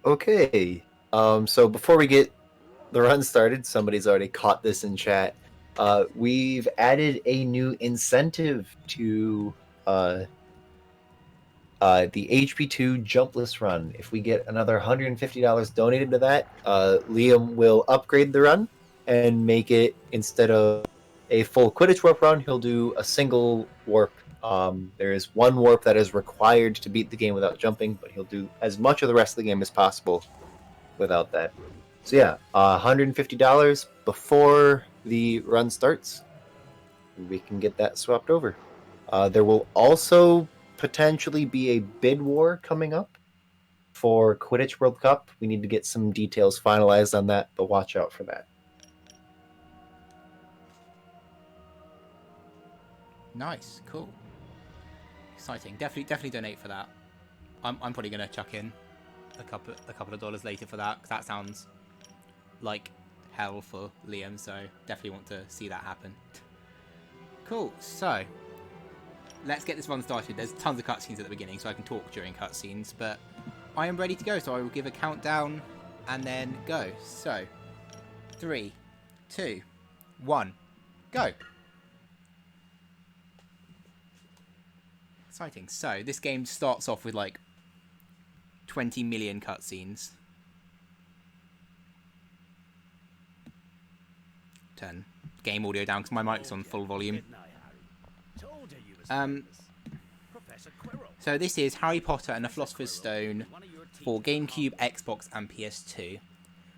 Okay. So before we get the run started, somebody's already caught this in chat. We've added a new incentive to uh, the HP2 jumpless run. If we get another $150 donated to that, Liam will upgrade the run and make it, instead of a full Quidditch warp run, he'll do a single warp. There is one warp that is required to beat the game without jumping, but he'll do as much of the rest of the game as possible without that. So yeah, $150 before the run starts. We can get that swapped over. There will also potentially be a bid war coming up for Quidditch World Cup. We need to get some details finalized on that, but watch out for that. Nice, cool, exciting. Definitely donate for that. I'm probably gonna chuck in a couple of dollars later for that, because that sounds like hell for Liam. So definitely want to see that happen. Cool. So let's get this run started. There's tons of cutscenes at the beginning, so I can talk during cutscenes, but I am ready to go. So I will give a countdown and then go. So 3, 2, 1, go. Exciting. So this game starts off with like 20 million cutscenes. Turn game audio down because my mic's on full volume. So this is Harry Potter and the Philosopher's Stone for GameCube, Xbox, and PS2.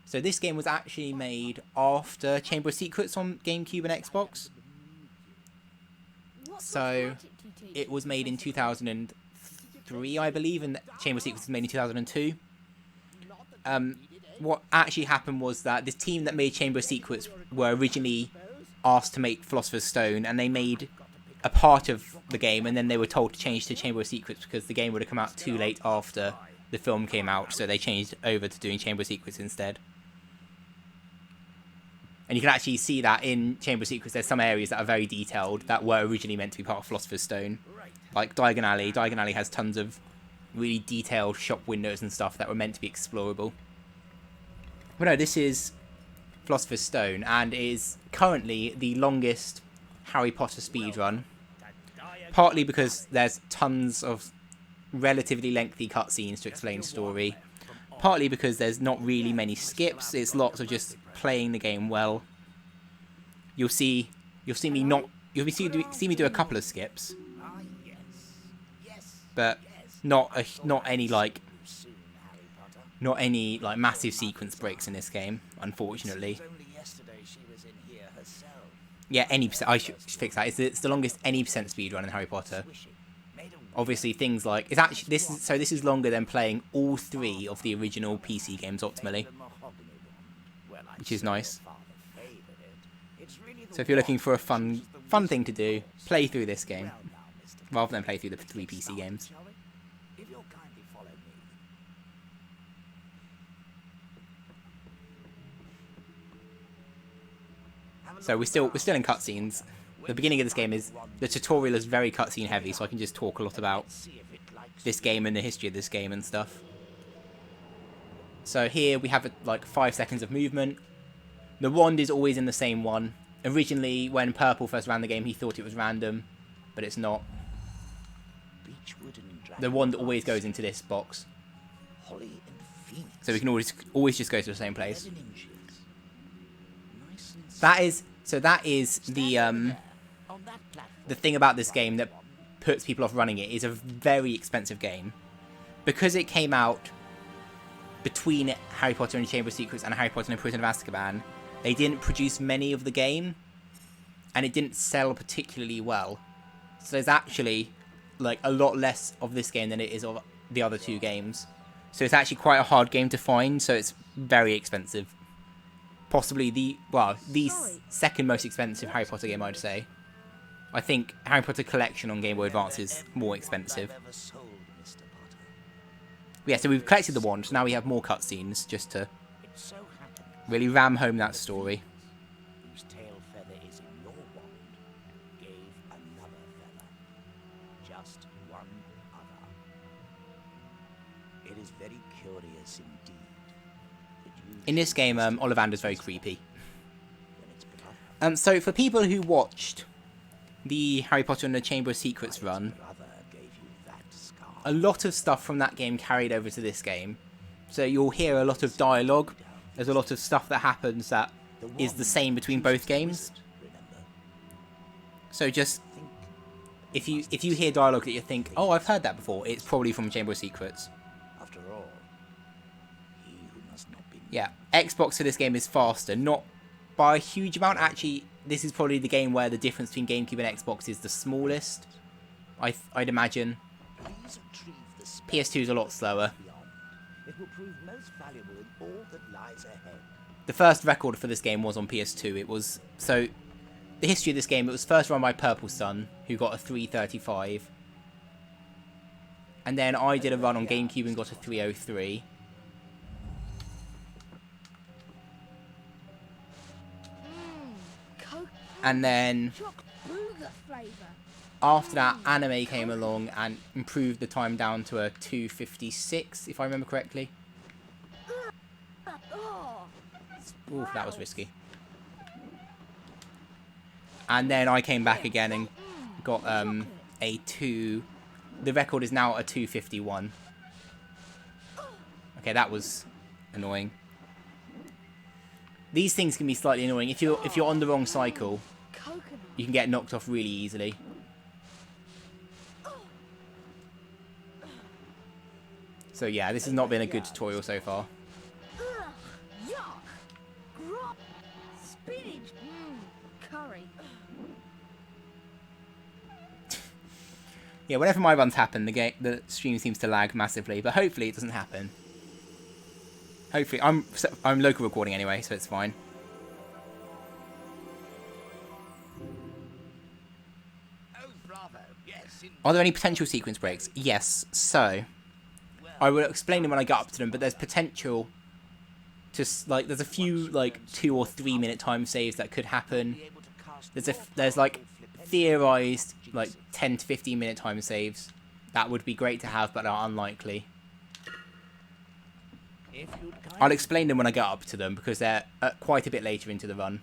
So this game was actually made after Chamber of Secrets on GameCube and Xbox. So it was made in 2003, I believe, and Chamber of Secrets was made in 2002. What actually happened was that this team that made Chamber of Secrets were originally asked to make Philosopher's Stone, and they made a part of the game, and then they were told to change to Chamber of Secrets because the game would have come out too late after the film came out, so they changed over to doing Chamber of Secrets instead. And you can actually see that in Chamber of Secrets, there's some areas that are very detailed that were originally meant to be part of Philosopher's Stone. Like Diagon Alley. Diagon Alley has tons of really detailed shop windows and stuff that were meant to be explorable. But no, this is Philosopher's Stone, and is currently the longest Harry Potter speedrun. Partly because there's tons of relatively lengthy cutscenes to explain story. Partly because there's not really many skips. It's lots of just playing the game well. You'll see me do a couple of skips, but not any massive sequence breaks in this game, unfortunately. Yeah, any percent. I should fix that. It's the longest any percent speedrun in Harry Potter. Obviously, things like this is longer than playing all 3 of the original PC games optimally, which is nice. So if you're looking for a fun thing to do, play through this game rather than play through the 3 PC games. So we're still in cutscenes. The beginning of this game the tutorial is very cutscene heavy, so I can just talk a lot about this game and the history of this game and stuff. So here we have like 5 seconds of movement. The wand is always in the same one. Originally, when Purple first ran the game, he thought it was random, but it's not. The wand always goes into this box, so we can always just go to the same place. That is the thing about this game that puts people off running it. Is a very expensive game because it came out between Harry Potter and the Chamber of Secrets and Harry Potter and the Prisoner of Azkaban. They didn't produce many of the game, and it didn't sell particularly well. So there's actually like a lot less of this game than it is of the other 2 games. So it's actually quite a hard game to find. So it's very expensive. Possibly the second most expensive Harry Potter game, I'd say. I think Harry Potter Collection on Game Boy Advance is more expensive. Yeah, so we've collected the wand, so now we have more cutscenes just to really ram home that story. Whose tail feather is in your wand gave another feather, just one other. It is very curious indeed. That you In this should game, use Ollivander's very creepy. when it's brother. So for people who watched the Harry Potter and the Chamber of Secrets run, Brother gave you that scar. a lot of stuff from that game carried over to this game. So you'll hear a lot of dialogue. There's a lot of stuff that happens that is the same between both games. Remember, So just think if you hear dialogue that you think, oh, I've heard that before, it's probably from Chamber of Secrets. after all, he who must not be Yeah, Xbox for this game is faster, not by a huge amount. Actually, this is probably the game where the difference between GameCube and Xbox is the smallest. I'd imagine. Please retrieve the spell PS2 is a lot slower. beyond. It will prove most valuable in all that lies ahead. The first record for this game was on PS2. It was so the history of this game. It was first run by Purple Sun, who got a 335, and then I did a run on GameCube and got a 303. Coke And then choc booger flavour. after that, Anime came along and improved the time down to a 2:56, if I remember correctly. Oh, Ooh, that was risky. And then I came back again and got a 2. The record is now a 2:51. Okay, that was annoying. These things can be slightly annoying. If you're on the wrong cycle, coconut. you can get knocked off really easily. So yeah, this has not been a good tutorial so far. Ugh, yuck. Grot. Spinach. Curry. Yeah, whenever my runs happen, the stream seems to lag massively, but hopefully it doesn't happen. Hopefully, I'm local recording anyway, so it's fine. Oh, bravo! Yes, Are there any potential sequence breaks? Yes. So, I will explain them when I get up to them, but there's potential to there's a few 2 or 3 minute time saves that could happen. There's theorized 10 to 15 minute time saves that would be great to have, but are unlikely. If you'd I'll explain them when I get up to them because they're quite a bit later into the run.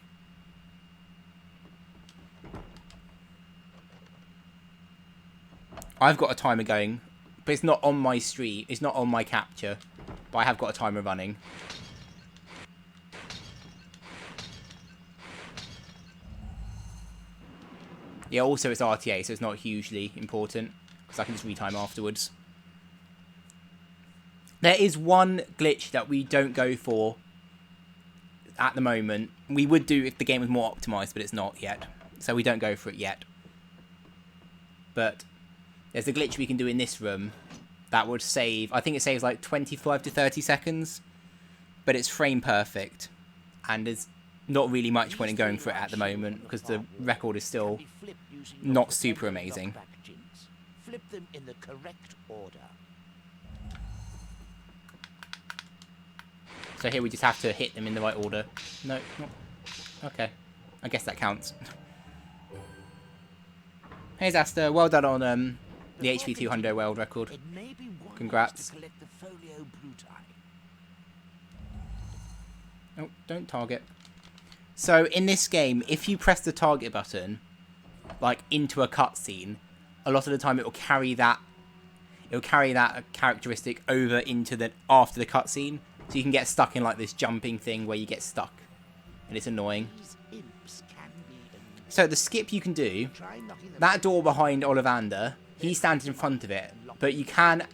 I've got a timer going, but it's not on my stream. It's not on my capture, but I have got a timer running. Yeah, also it's RTA, so it's not hugely important because I can just retime afterwards. There is one glitch that we don't go for at the moment. We would do if the game was more optimized, but it's not yet. So we don't go for it yet. But there's a glitch we can do in this room that would save, I think it saves 25 to 30 seconds, but it's frame perfect. And there's not really much point in going for it at the moment because the record is still not super amazing. Flip them in the correct order. So here we just have to hit them in the right order. No, not. Okay. I guess that counts. Hey Zasta, well done on the HP2 world record. It may be wise Congrats. to collect the folio bruti. Oh, don't target. So in this game, if you press the target button, into a cutscene, a lot of the time it will carry that. It will carry that characteristic over into after the cutscene. So you can get stuck in this jumping thing where you get stuck. And it's annoying. These imps can be amusing. So the skip you can do, Try knocking them that door behind Ollivander, he stands in front of it. But you can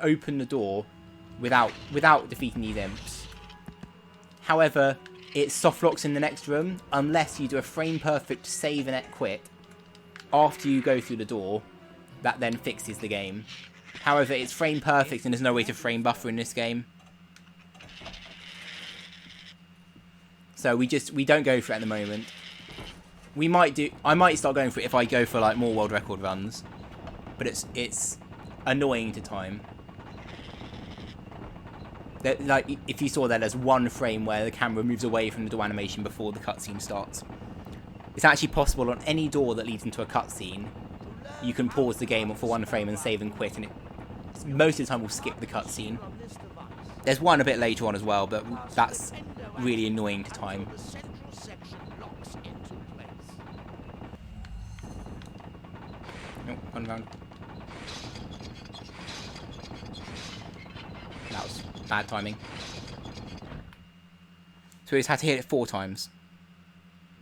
open the door without defeating these imps. However, it soft locks in the next room unless you do a frame perfect save and quit after you go through the door. That then fixes the game. However, it's frame perfect and there's no way to frame buffer in this game. So we don't go for it at the moment. I might start going for it if I go for more world record runs, but it's annoying to time. If you saw there's one frame where the camera moves away from the door animation before the cutscene starts. It's actually possible on any door that leads into a cutscene. You can pause the game for one frame and save and quit, and most of the time we'll skip the cutscene. There's one a bit later on as well, but that's really annoying to time. The central section locks into place. Nope, one round. That was bad timing. So we just had to hit it 4 times.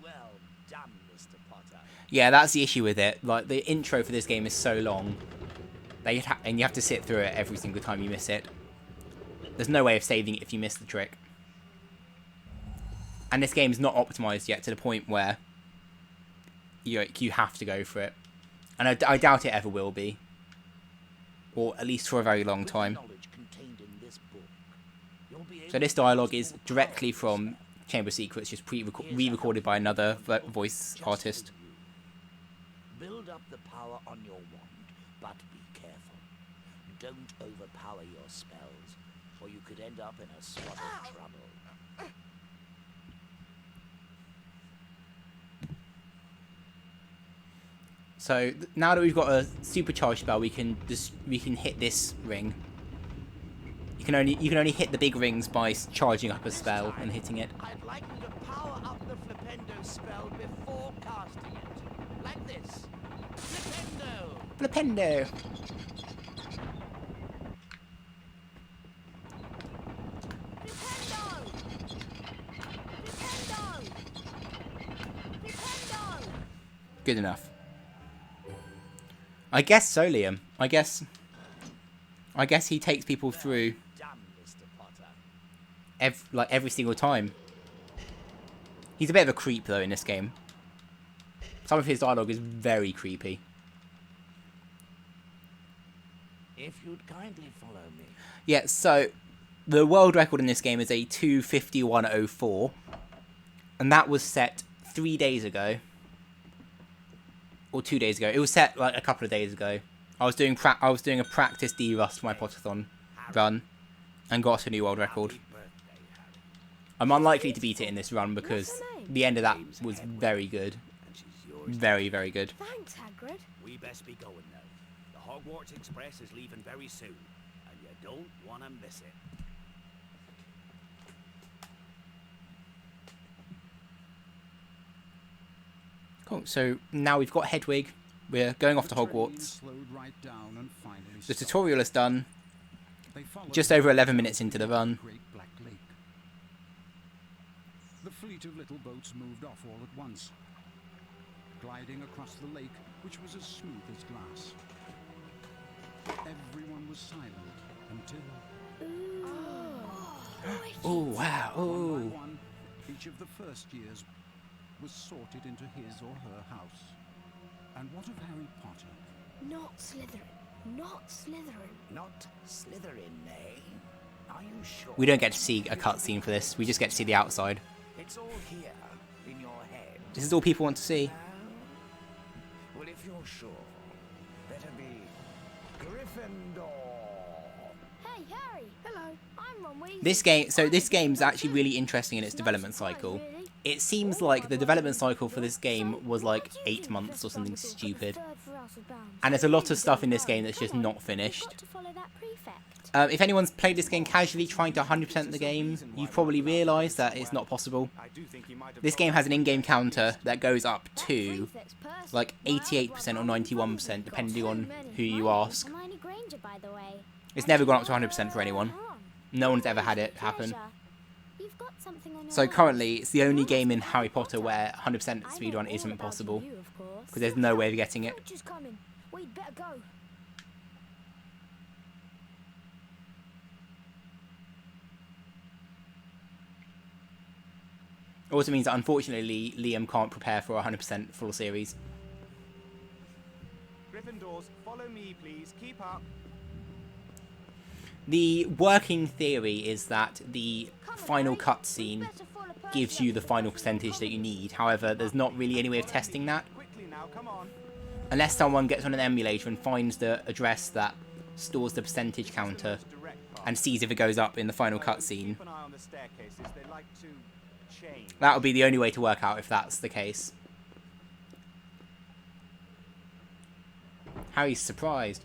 Well done, Mr. Potter. Yeah, that's the issue with it. Like, the intro for this game is so long. And you have to sit through it every single time you miss it. There's no way of saving it if you miss the trick. And this game's not optimized yet to the point where you have to go for it. And I doubt it ever will be. Or at least for a very long time. So this dialogue is directly from Chamber of Secrets, just re-recorded by another voice artist. Build up the power on your wand, but be careful. Don't overpower your spells, or you could end up in a swat of trouble. So now that we've got a supercharged spell, we can hit this ring. You can only hit the big rings by charging up a spell and hitting it. I'd like you to power up the Flipendo spell before casting it. Like this. Flipendo! Flipendo! Good enough. I guess so, Liam. I guess he takes people through every single time. He's a bit of a creep though in this game. Some of his dialogue is very creepy. If you'd kindly follow me. Yeah, so the world record in this game is a 2:51:04, and that was set 3 days ago. Or 2 days ago. It was set like a couple of days ago. I was doing a practice D-Rust for my Potterthon run and got a new world record. I'm unlikely to beat it in this run because the end of that was very good. Very, very good. Thanks, Hagrid. We best be going now. The Hogwarts Express is leaving very soon, and you don't want to miss it. Cool, so now we've got Hedwig. We're going off to Hogwarts. The tutorial is done. Just over 11 minutes into the run. The fleet of little boats moved off all at once, gliding across the lake, which was as smooth as glass. Everyone was silent until... Oh, wow. Oh. One by one, each of the first years was sorted into his or her house. And what of Harry Potter? Not Slytherin. Not Slytherin. Not Slytherin, eh? Are you sure? We don't get to see a cutscene for this. We just get to see the outside. It's all here, in your head. This is all people want to see. Well, if you're sure, better be Gryffindor. Hey, Harry. Hello. I'm Ron Weasley. This game's actually really interesting in its development cycle. It seems like the development cycle for this game was like 8 months or something stupid. And there's a lot of stuff in this game that's just not finished. If anyone's played this game casually trying to 100% the game, you've probably realised that it's not possible. This game has an in-game counter that goes up to like 88% or 91% depending on who you ask. It's never gone up to 100% for anyone. No one's ever had it happen. So currently, it's the only game in Harry Potter where 100% speedrun isn't possible. Because there's no way of getting it. We'd better go. It also means that unfortunately, Liam can't prepare for a 100% full series. Gryffindors, follow me, please. Keep up. The working theory is that the final cutscene gives you the final percentage that you need. However, there's not really any way of testing that. Quickly now, come on. Unless someone gets on an emulator and finds the address that stores the percentage counter and sees if it goes up in the final cutscene. Keep an eye on the staircases. They like to change. That would be the only way to work out if that's the case. Harry's surprised.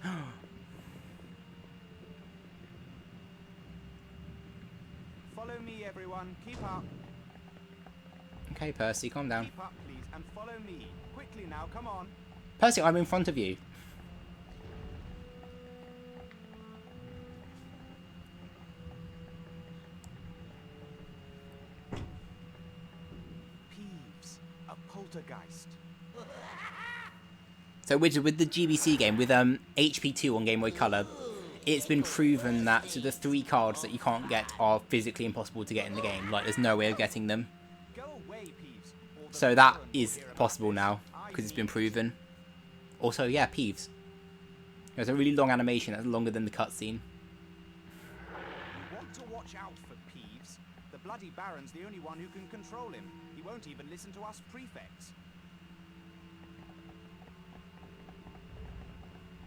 Follow me, everyone. Keep up. Okay, Percy, calm down. Keep up, please, and follow me. Quickly now, come on. Percy, I'm in front of you. Peeves, a poltergeist. So with the GBC game, with HP2 on Game Boy Color, it's been proven that the 3 cards that you can't get are physically impossible to get in the game. Like, there's no way of getting them. Go away, Peeves. or the So that villain will is hear about possible this. now, I because it's mean, been proven. Also, yeah, Peeves. There's a really long animation that's longer than the cutscene. You want to watch out for Peeves. The bloody Baron's the only one who can control him. He won't even listen to us prefects.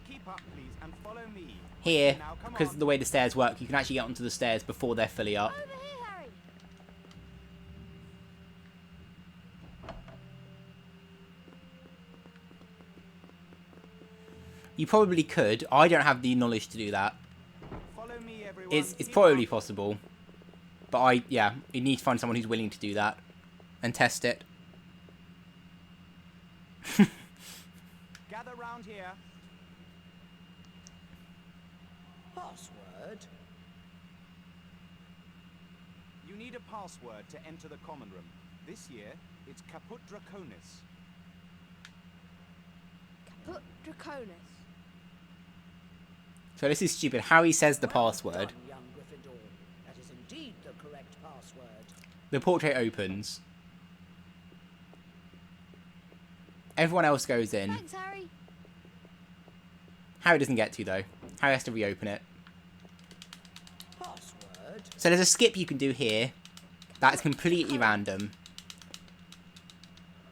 Keep up, please, and follow me. Here, Now, come because on. of the way the stairs work, you can actually get onto the stairs before they're fully up. Over here, Harry. You probably could. I don't have the knowledge to do that. Follow me, everyone. It's Keep probably up. possible. But you need to find someone who's willing to do that. And test it. Gather round here. Password? You need a password to enter the common room. This year, it's Caput Draconis. Caput Draconis. So this is stupid. Harry says the Well password. done, young Gryffindor. That is indeed the correct password. The portrait opens. Everyone else goes in. Thanks, Harry. Harry doesn't get to, though. Harry has to reopen it. Password? So there's a skip you can do here. That's completely random.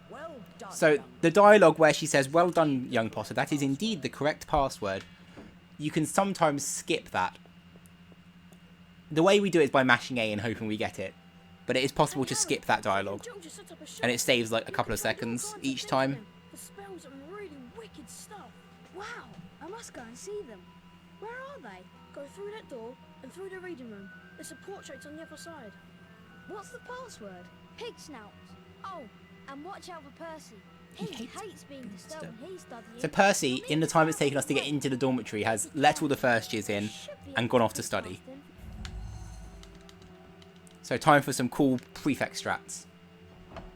Well done, So young the dialogue where she says, "Well done, young Potter, that is indeed the correct password," you can sometimes skip that. The way we do it is by mashing A and hoping we get it. But it is possible to skip that dialogue. And it saves like a couple of seconds each time. The spells and really wicked stuff. Wow, I must go and see them. Where are they? Go through that door and through the reading room. There's a portrait on the other side. What's the password? Pig snouts. Oh, and watch out for Percy. He hates being disturbed when he's studying. So Percy, in the time it's taken us to get into the dormitory, has let all the first years in and gone off to study. So time for some cool prefect strats.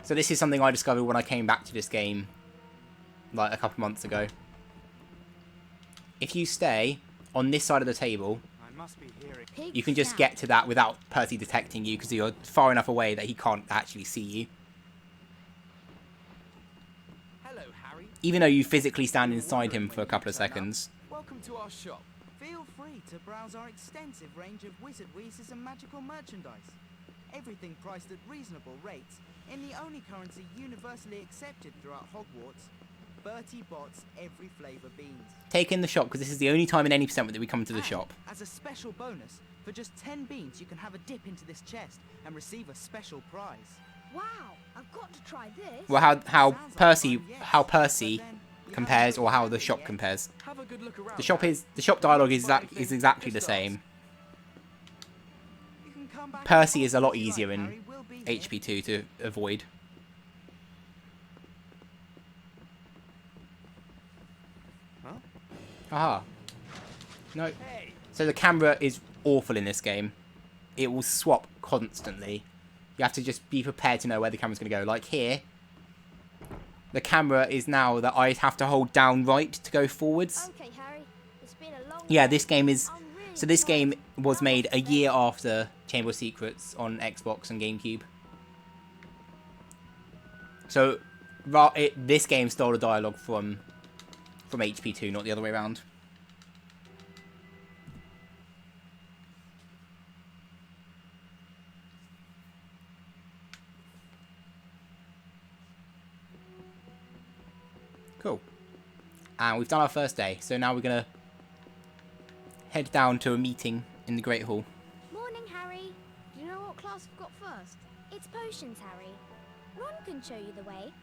So this is something I discovered when I came back to this game like a couple months ago. If you stay on this side of the table, I must be hearing. Pig you can just snout. get to that without Percy detecting you because you're far enough away that he can't actually see you. Hello, Harry. Even though you physically stand inside him for a couple of seconds. Welcome to our shop. Feel free to browse our extensive range of wizard wheezes and magical merchandise. Everything priced at reasonable rates in the only currency universally accepted throughout Hogwarts. Bertie Bott's every flavour beans. Take in the shop because this is the only time in any percent that we come to the And shop. as a special bonus, for just 10 beans you can have a dip into this chest and receive a special prize. Wow, I've got to try this. Well, how Sounds like Percy fun, yes, how but Percy then you compares haven't or how really the found shop it yet. compares. Have a good look around. The shop dialogue is exactly the same. Percy is a lot easier in HP2 to avoid. Huh? Aha. No. Hey, So the camera is awful in this game. It will swap constantly. You have to just be prepared to know where the camera's going to go. Like here, the camera is now that I have to hold down right to go forwards. Okay, Harry. It's been a long Yeah, day. this game is... I'm really So this tired. game was Now made what's a the year best? after Chamber of Secrets on Xbox and GameCube. So this game stole the dialogue from HP2, not the other way around. Cool. And we've done our first day, so now we're gonna head down to a meeting in the Great Hall. Morning, Harry. Do you know what class we've got first? It's potions, Harry. Ron can show you the way.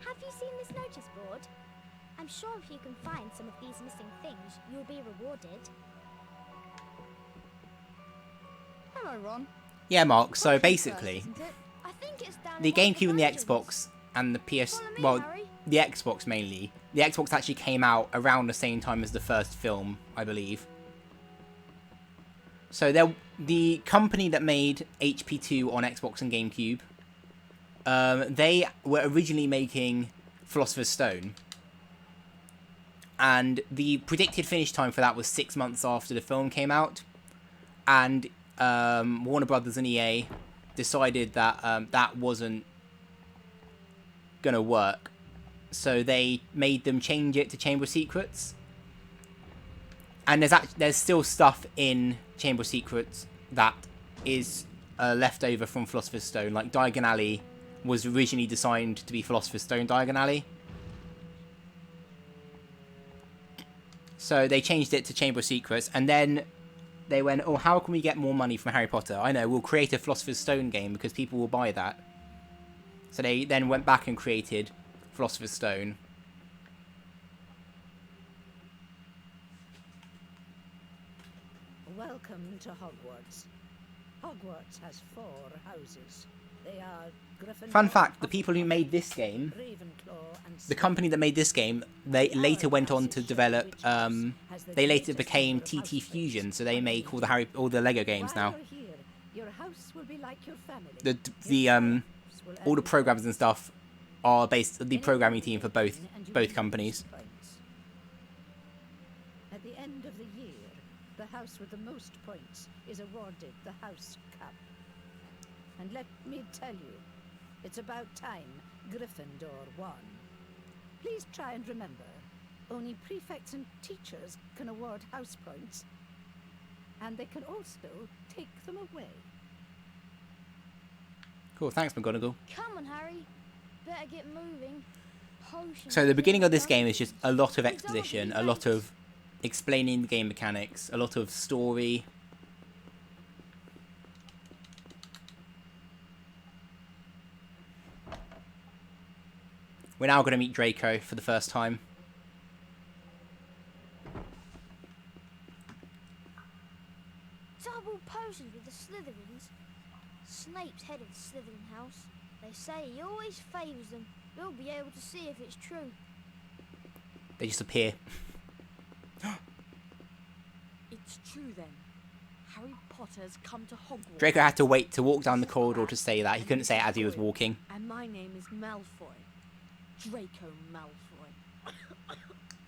Have you seen this notice board? I'm sure if you can find some of these missing things, you'll be rewarded. Hello, Ron. Yeah, Mark. So Pottery basically, first, isn't it? I think it's down the in one of GameCube and the dungeons. Xbox and the PS, Follow me, well, Harry. the Xbox mainly. The Xbox actually came out around the same time as the first film, I believe. So the company that made HP2 on Xbox and GameCube, they were originally making Philosopher's Stone, and the predicted finish time for that was 6 months after the film came out, and Warner Brothers and EA decided that that wasn't gonna work, so they made them change it to Chamber of Secrets. And there's still stuff in Chamber of Secrets that is left over from Philosopher's Stone. Like Diagon Alley was originally designed to be Philosopher's Stone Diagon Alley. So they changed it to Chamber of Secrets, and then they went, oh, how can we get more money from Harry Potter? I know, we'll create a Philosopher's Stone game because people will buy that. So they then went back and created Philosopher's Stone. Welcome to Hogwarts. Hogwarts has 4 houses. They are Gryffindor, Fun fact, the people who made this game, Ravenclaw, and the company that made this game, they later went on to develop, they later became TT Fusion, so they make all the Lego games now. While you're here, your house will be like your family. All the programs and stuff are based, the programming team for both companies. At the end of the year, the house with the most points is awarded the House Cup. And let me tell you, it's about time Gryffindor won. Please try and remember, only prefects and teachers can award house points, and they can also take them away. Cool, thanks McGonagall. Come on, Harry. Better get moving. Potions. So the beginning of this game is just a lot of exposition, a lot of explaining the game mechanics, a lot of story. We're now going to meet Draco for the first time. Double potions with the Slytherins. Snape's head of the Slytherin house. They say he always favours them. We'll be able to see if it's true. They just appear. It's true then. Harry Potter's come to Hogwarts. Draco had to wait to walk down the corridor to say that. He couldn't say it as he was walking. And my name is Malfoy. Draco Malfoy.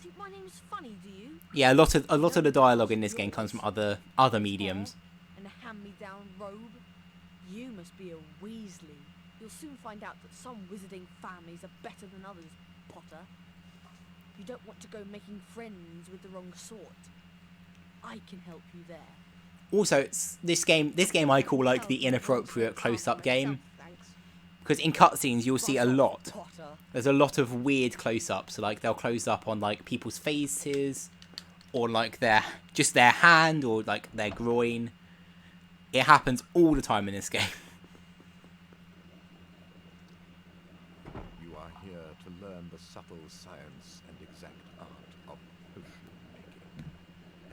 Think my name's funny, do you? Yeah, a lot of the dialogue in this game comes from other mediums. And a hand-me-down robe. You must be a Weasley. You'll soon find out that some wizarding families are better than others, Potter. You don't want to go making friends with the wrong sort. I can help you there. Also, it's this game I call like the inappropriate close-up game, because in cutscenes you'll see a lot. There's a lot of weird close-ups. So like they'll close up on like people's faces, or like their hand, or like their groin. It happens all the time in this game. You are here to learn the subtle science and exact art of potion making.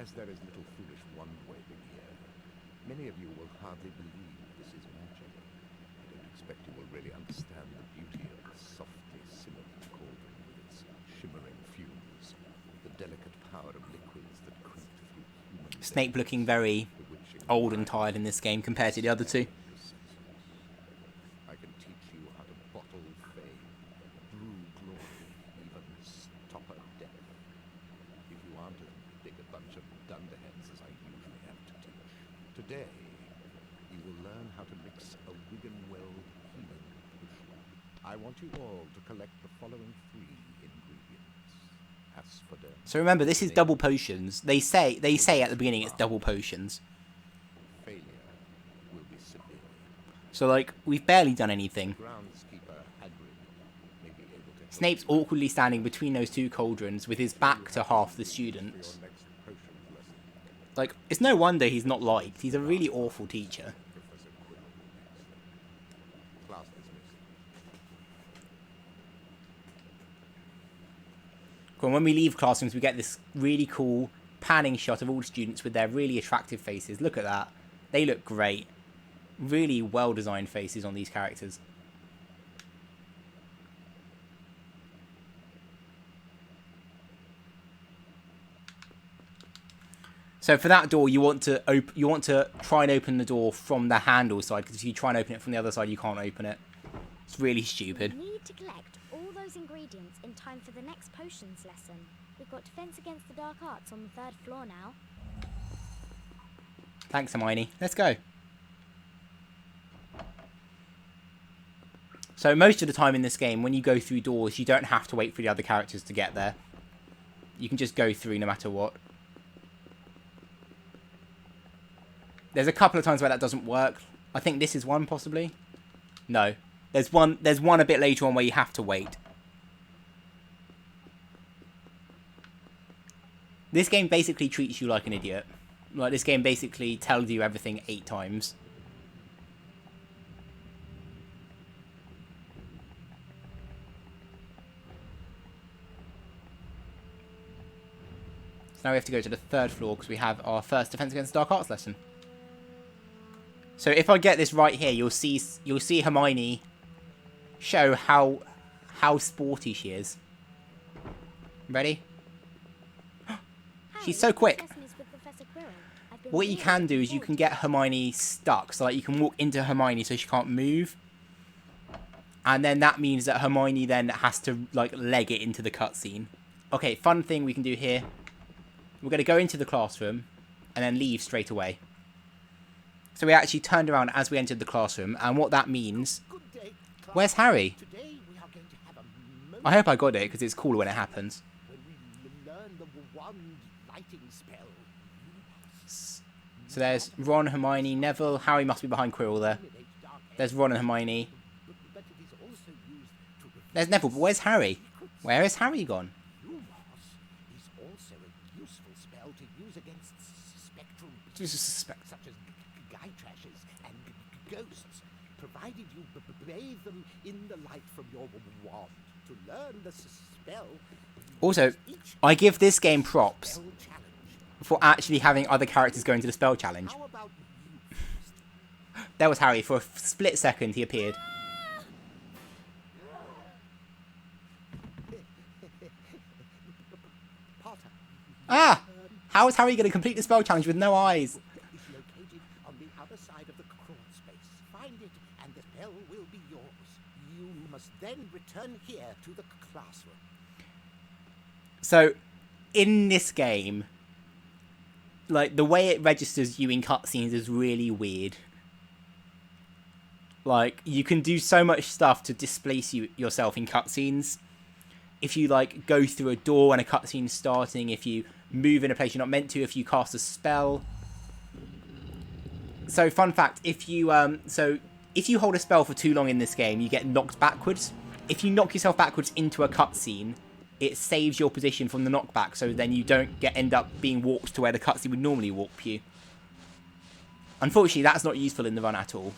As there is little foolish wand-waving here, many of you will hardly believe this is magic. I don't expect you will really understand the beauty of the softly simmering cauldron with its shimmering fumes, the delicate power of liquids that creep through human Snape looking very old and tired in this game compared to the other two. I can teach you how to bottle fame, brew glory, even stopper death. If you aren't as big a bunch of dunderheads as I usually have to teach. Today, you will learn how to mix a Wiggenweld healing potion. I want you all to collect the following 3 ingredients. Asphodel. So remember, this is double potions. They say at the beginning it's double potions. Failure will be severe. So like we've barely done anything. Groundskeeper Hagrid may be able to help Snape's you awkwardly standing between those two cauldrons with his back to half the for students. your next potion lesson. Like, it's no wonder he's not liked. He's a really awful teacher. Professor Quirrell next. Class dismissed. And when we leave classrooms, we get this really cool panning shot of all the students with their really attractive faces. Look at that. They look great. really well-designed faces on these characters. So for that door, you want to try and open the door from the handle side, because if you try and open it from the other side, you can't open it. It's really stupid. We need to collect all those ingredients in time for the next potions lesson. We've got Defense Against the Dark Arts on the 3rd floor now. Thanks, Hermione. Let's go. So most of the time in this game, when you go through doors, you don't have to wait for the other characters to get there. You can just go through no matter what. There's a couple of times where that doesn't work. I think this is one, possibly. No. There's one a bit later on where you have to wait. This game basically treats you like an idiot. Like, this game basically tells you everything 8 times. So now we have to go to the 3rd floor because we have our first Defense Against the Dark Arts lesson. So if I get this right here, you'll see Hermione show how sporty she is. Ready? She's so quick. What you can do is you can get Hermione stuck. So like you can walk into Hermione so she can't move. And then that means that Hermione then has to like leg it into the cutscene. Okay, fun thing we can do here. We're going to go into the classroom and then leave straight away. So we actually turned around as we entered the classroom, and what that means... Where's Harry? I hope I got it, because it's cooler when it happens. So there's Ron, Hermione, Neville. Harry must be behind Quirrell there. There's Ron and Hermione. There's Neville, but where's Harry? Where is Harry gone? Such as guy trashes and ghosts, provided you bathe them in the light from your wand to learn the spell. Also, I give this game props for actually having other characters go into the spell challenge. There was Harry. For a split second, he appeared. Ah! How is Harry going to complete the spell challenge with no eyes? It's located on the other side of the crawl space. Find it, and the spell will be yours. You must then return here to the classroom. So, in this game, like, the way it registers you in cutscenes is really weird. Like, you can do so much stuff to displace yourself in cutscenes. If you, like, go through a door and a cutscene's starting, if you move in a place you're not meant to, if you cast a spell. So, fun fact, if you hold a spell for too long in this game, you get knocked backwards. If you knock yourself backwards into a cutscene, it saves your position from the knockback, so then you don't end up being warped to where the cutscene would normally warp you. Unfortunately, that's not useful in the run at all.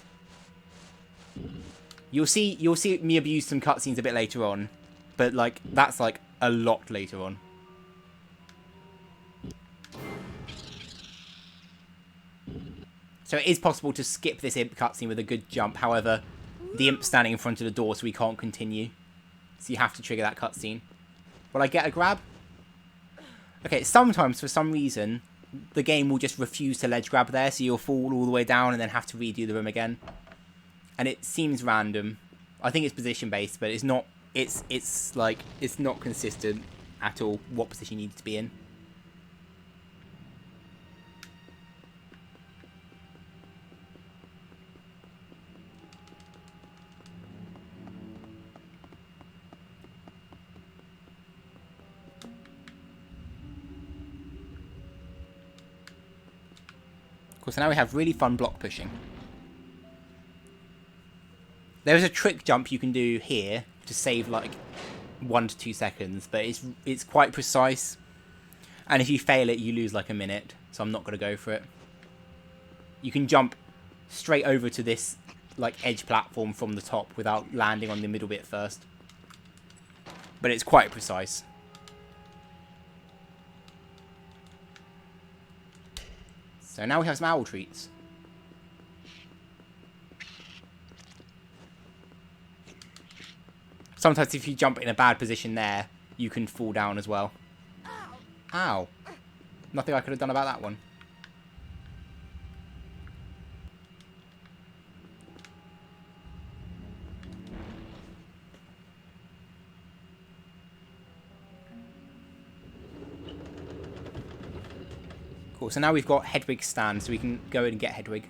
You'll see me abuse some cutscenes a bit later on, but like that's like a lot later on. So it is possible to skip this imp cutscene with a good jump. However, the imp's standing in front of the door, so we can't continue. So you have to trigger that cutscene. Will I get a grab? Okay, sometimes for some reason the game will just refuse to ledge grab there, so you'll fall all the way down and then have to redo the room again. And it seems random. I think it's position based, but it's not. It's like it's not consistent at all what position you need to be in. Of course, now we have really fun block pushing. There is a trick jump you can do here to save like 1 to 2 seconds, but it's quite precise. And if you fail it, you lose like a minute. So I'm not going to go for it. You can jump straight over to this like edge platform from the top without landing on the middle bit first. But it's quite precise. So now we have some owl treats. sometimes if you jump in a bad position there, you can fall down as well. Ow. Nothing I could have done about that one. Cool, so now we've got Hedwig's stand, so we can go in and get Hedwig.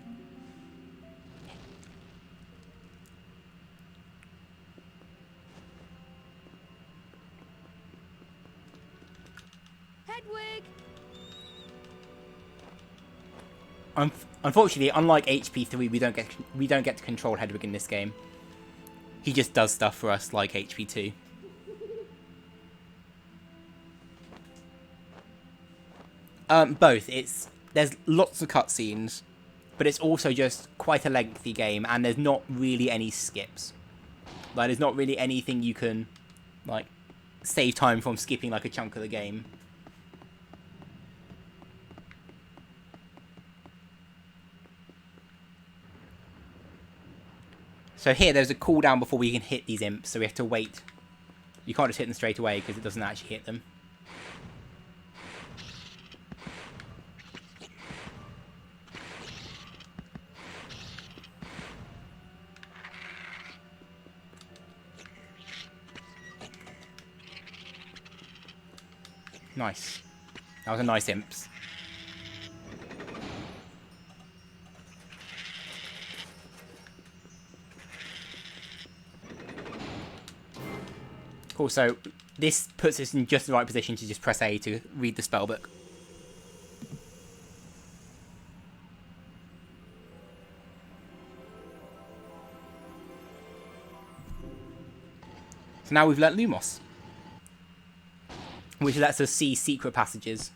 Hedwig! Unfortunately, unlike HP3, we don't get to control Hedwig in this game. He just does stuff for us like HP2. Both. There's lots of cutscenes, but it's also just quite a lengthy game, and there's not really any skips. Like, there's not really anything you can, like, save time from skipping, like, a chunk of the game. So here, there's a cooldown before we can hit these imps, so we have to wait. You can't just hit them straight away, because it doesn't actually hit them. Nice. That was a nice imps. Cool, so this puts us in just the right position to just press A to read the spellbook. So now we've learnt Lumos, which lets us see secret passages.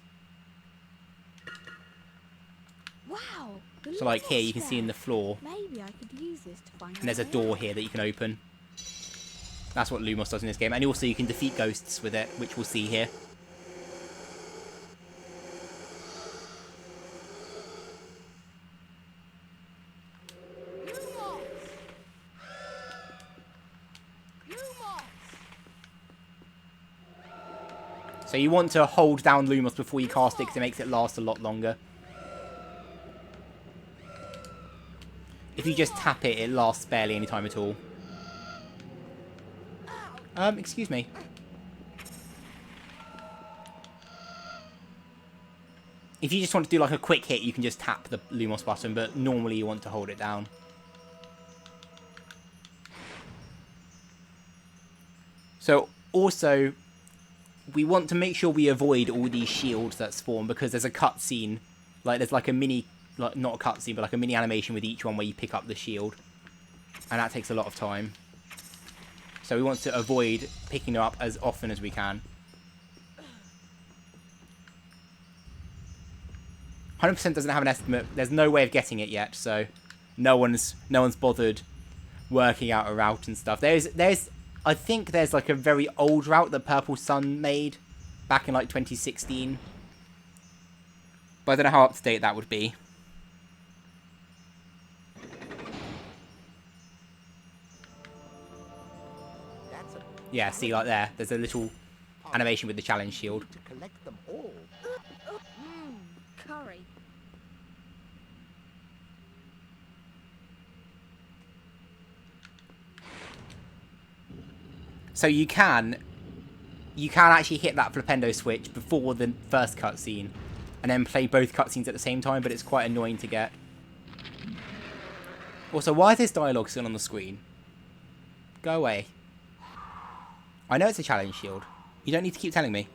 Wow. So like here, you can see in the floor, Maybe I could use this to find and there's a door here that you can open. That's what Lumos does in this game. And also you can defeat ghosts with it, which we'll see here. Lumos! Lumos! So you want to hold down Lumos before you cast it, because it makes it last a lot longer. If you just tap it, it lasts barely any time at all. Excuse me. If you just want to do like a quick hit, you can just tap the Lumos button, but normally you want to hold it down. So, also, we want to make sure we avoid all these shields that spawn, because there's a cutscene, like there's like a mini, like not a cutscene, but like a mini animation with each one where you pick up the shield. And that takes a lot of time. So we want to avoid picking them up as often as we can. 100% doesn't have an estimate. There's no way of getting it yet, so no one's bothered working out a route and stuff. I think there's like a very old route that Purple Sun made back in like 2016. But I don't know how up to date that would be. Yeah, see, like there. There's a little animation with the challenge shield. To collect them all. Curry. So you can actually hit that flipendo switch before the first cutscene, and then play both cutscenes at the same time, but it's quite annoying to get. Also, why is this dialogue still on the screen? Go away. I know it's a challenge shield. You don't need to keep telling me.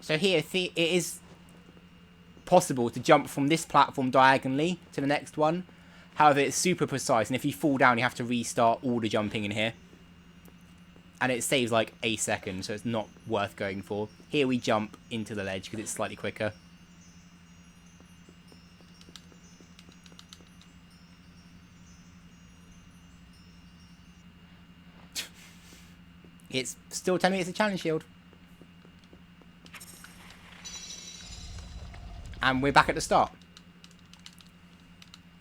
So here, it is possible to jump from this platform diagonally to the next one. However, it's super precise, and if you fall down, you have to restart all the jumping in here. And it saves like a second, so it's not worth going for. Here we jump into the ledge because it's slightly quicker. It's still telling me it's a challenge shield. And we're back at the start.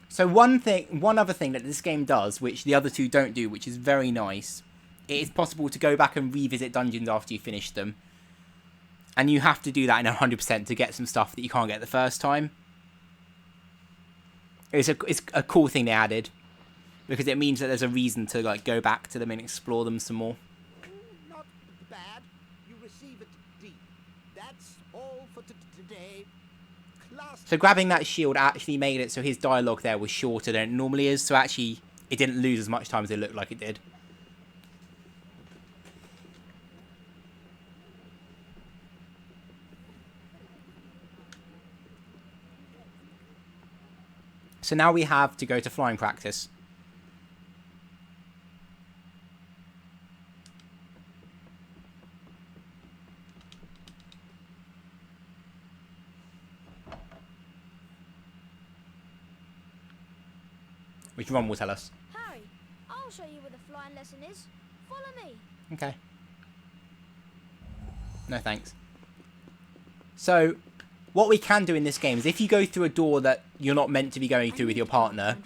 So one other thing that this game does, which the other two don't do, which is very nice, it is possible to go back and revisit dungeons after you finish them. And you have to do that in 100% to get some stuff that you can't get the first time. It's a cool thing they added, because it means that there's a reason to like go back to them and explore them some more. Not bad. You receive it deep. That's all for today. So grabbing that shield actually made it so his dialogue there was shorter than it normally is. So actually, it didn't lose as much time as it looked like it did. So now we have to go to flying practice. Which Ron will tell us. Harry, I'll show you where the flying lesson is. Follow me. Okay. No thanks. So, what we can do in this game is if you go through a door that you're not meant to be going through with your partner,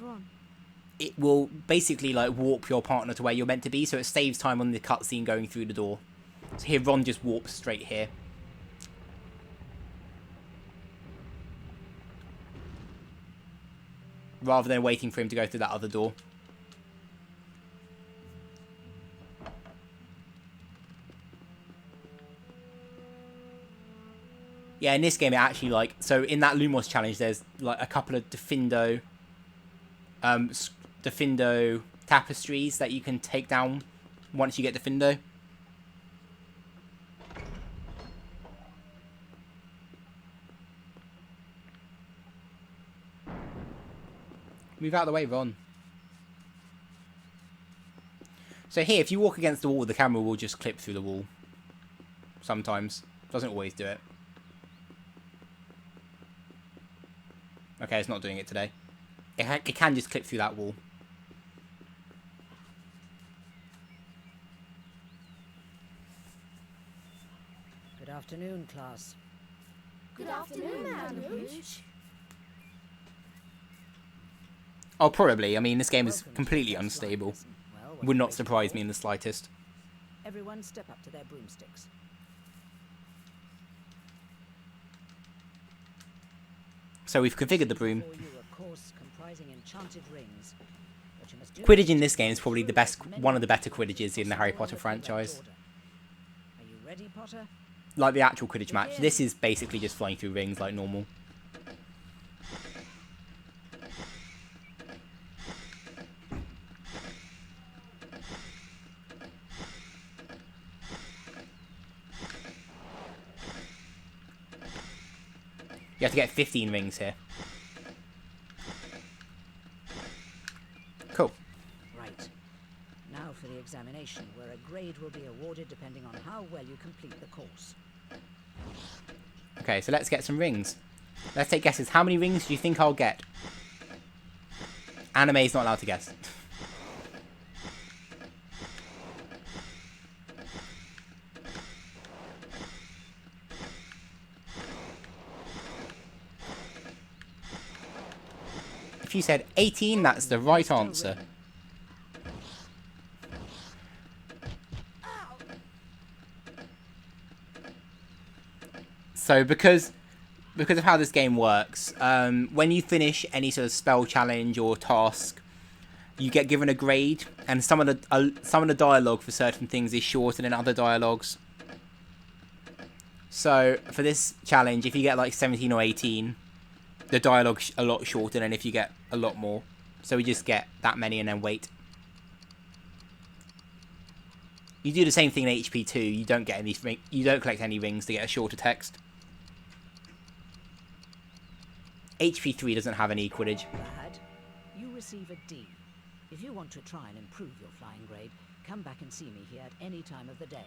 it will basically like warp your partner to where you're meant to be, so it saves time on the cutscene going through the door. So here Ron just warps straight here. Rather than waiting for him to go through that other door. Yeah, in this game it actually like, so in that Lumos challenge there's like a couple of Defindo tapestries that you can take down once you get Defindo. Move out of the way, Ron. So here, if you walk against the wall, the camera will just clip through the wall. Sometimes. Doesn't always do it. Okay, it's not doing it today. It can just clip through that wall. Good afternoon, class. Good afternoon, Madam Hooch. Oh, probably. I mean, this game is completely unstable. Well, Would not surprise me in the slightest. Everyone step up to their broomsticks. So we've configured the broom. Before you, a course comprising enchanted rings. What you must do Quidditch in this game is probably the best, one of the better Quidditches in the Harry Potter franchise. Are you ready, Potter? Like the actual Quidditch match. This is basically just flying through rings like normal. You have to get 15 rings here. Cool. Right. Now for the examination, where a grade will be awarded depending on how well you complete the course. Okay, so let's get some rings. Let's take guesses. How many rings do you think I'll get? Anime is not allowed to guess. If you said 18, that's the right answer. So because of how this game works, when you finish any sort of spell challenge or task, you get given a grade, and some of the dialogue for certain things is shorter than other dialogues. So for this challenge, if you get like 17 or 18, the dialogue's a lot shorter than if you get a lot more. So we just get that many and then wait. You do the same thing in HP2. You don't get any you don't collect any rings to get a shorter text. HP3 doesn't have any Quidditch. Bad. You receive a D. If you want to try and improve your flying grade, come back and see me here at any time of the day.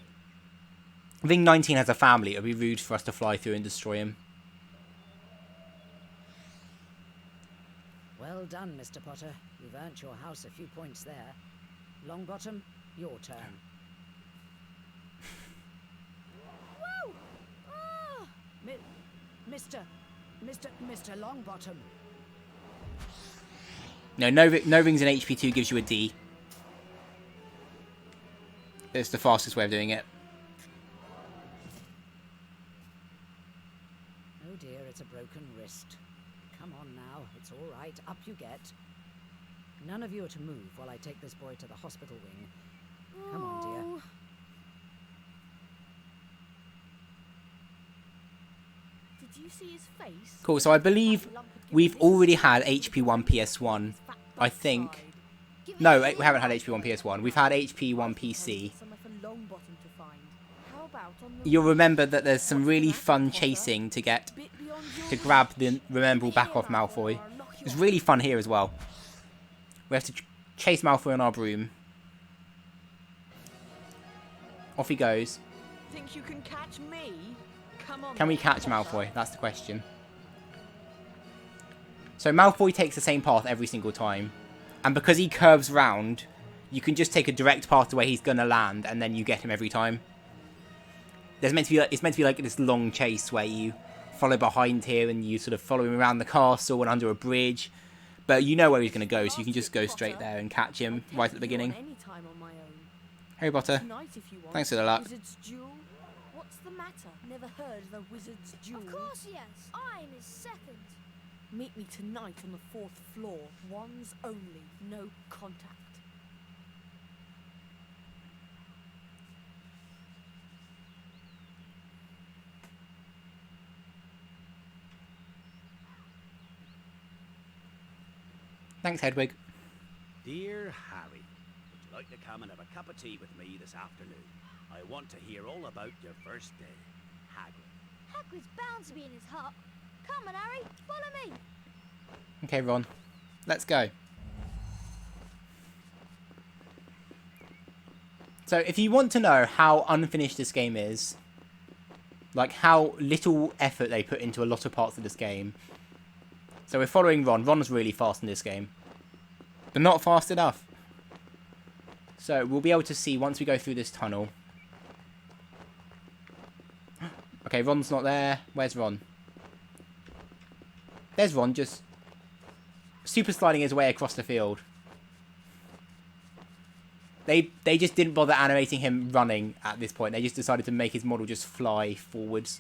Ring 19 has a family. It would be rude for us to fly through and destroy him. Well done, Mr. Potter. You've earned your house a few points there. Longbottom, your turn. Whoa! Ah! Mr. Mr. Longbottom. No rings in HP2 gives you a D. It's the fastest way of doing it. Oh dear, it's a broken wrist. Come on now, it's all right. Up you get. None of you are to move while I take this boy to the hospital wing. Come on, dear. Did you see his face? Cool, so I believe we've already had HP1 PS1. I think. No, we haven't had HP1 PS1. We've had HP1 PC. You'll remember that there's some really fun chasing to get to grab the rememberable back off Malfoy. It's really fun here as well. We have to chase Malfoy on our broom. Off he goes. Think you can catch me? Come on. Can we catch Malfoy? That's the question. So Malfoy takes the same path every single time. And because he curves round, you can just take a direct path to where he's going to land, and then you get him every time. It's meant to be like this long chase where you follow behind here and you sort of follow him around the castle and under a bridge. But you know where he's going to go, so you can just go straight there and catch him right at the beginning. Harry Potter, thanks for the luck. What's the matter? Never heard of the Wizard's Duel? Of course, yes. I'm his second. Meet me tonight on the 4th floor. Ones only. No contact. Thanks, Hedwig. Dear Harry, would you like to come and have a cup of tea with me this afternoon? I want to hear all about your first day. Hagrid. Hagrid's bound to be in his hut. Come on, Harry, follow me. Okay, Ron. Let's go. So, if you want to know how unfinished this game is, like how little effort they put into a lot of parts of this game. So we're following Ron. Ron's really fast in this game. But not fast enough. So we'll be able to see once we go through this tunnel. Okay, Ron's not there. Where's Ron? There's Ron, just super sliding his way across the field. They just didn't bother animating him running at this point. They just decided to make his model just fly forwards.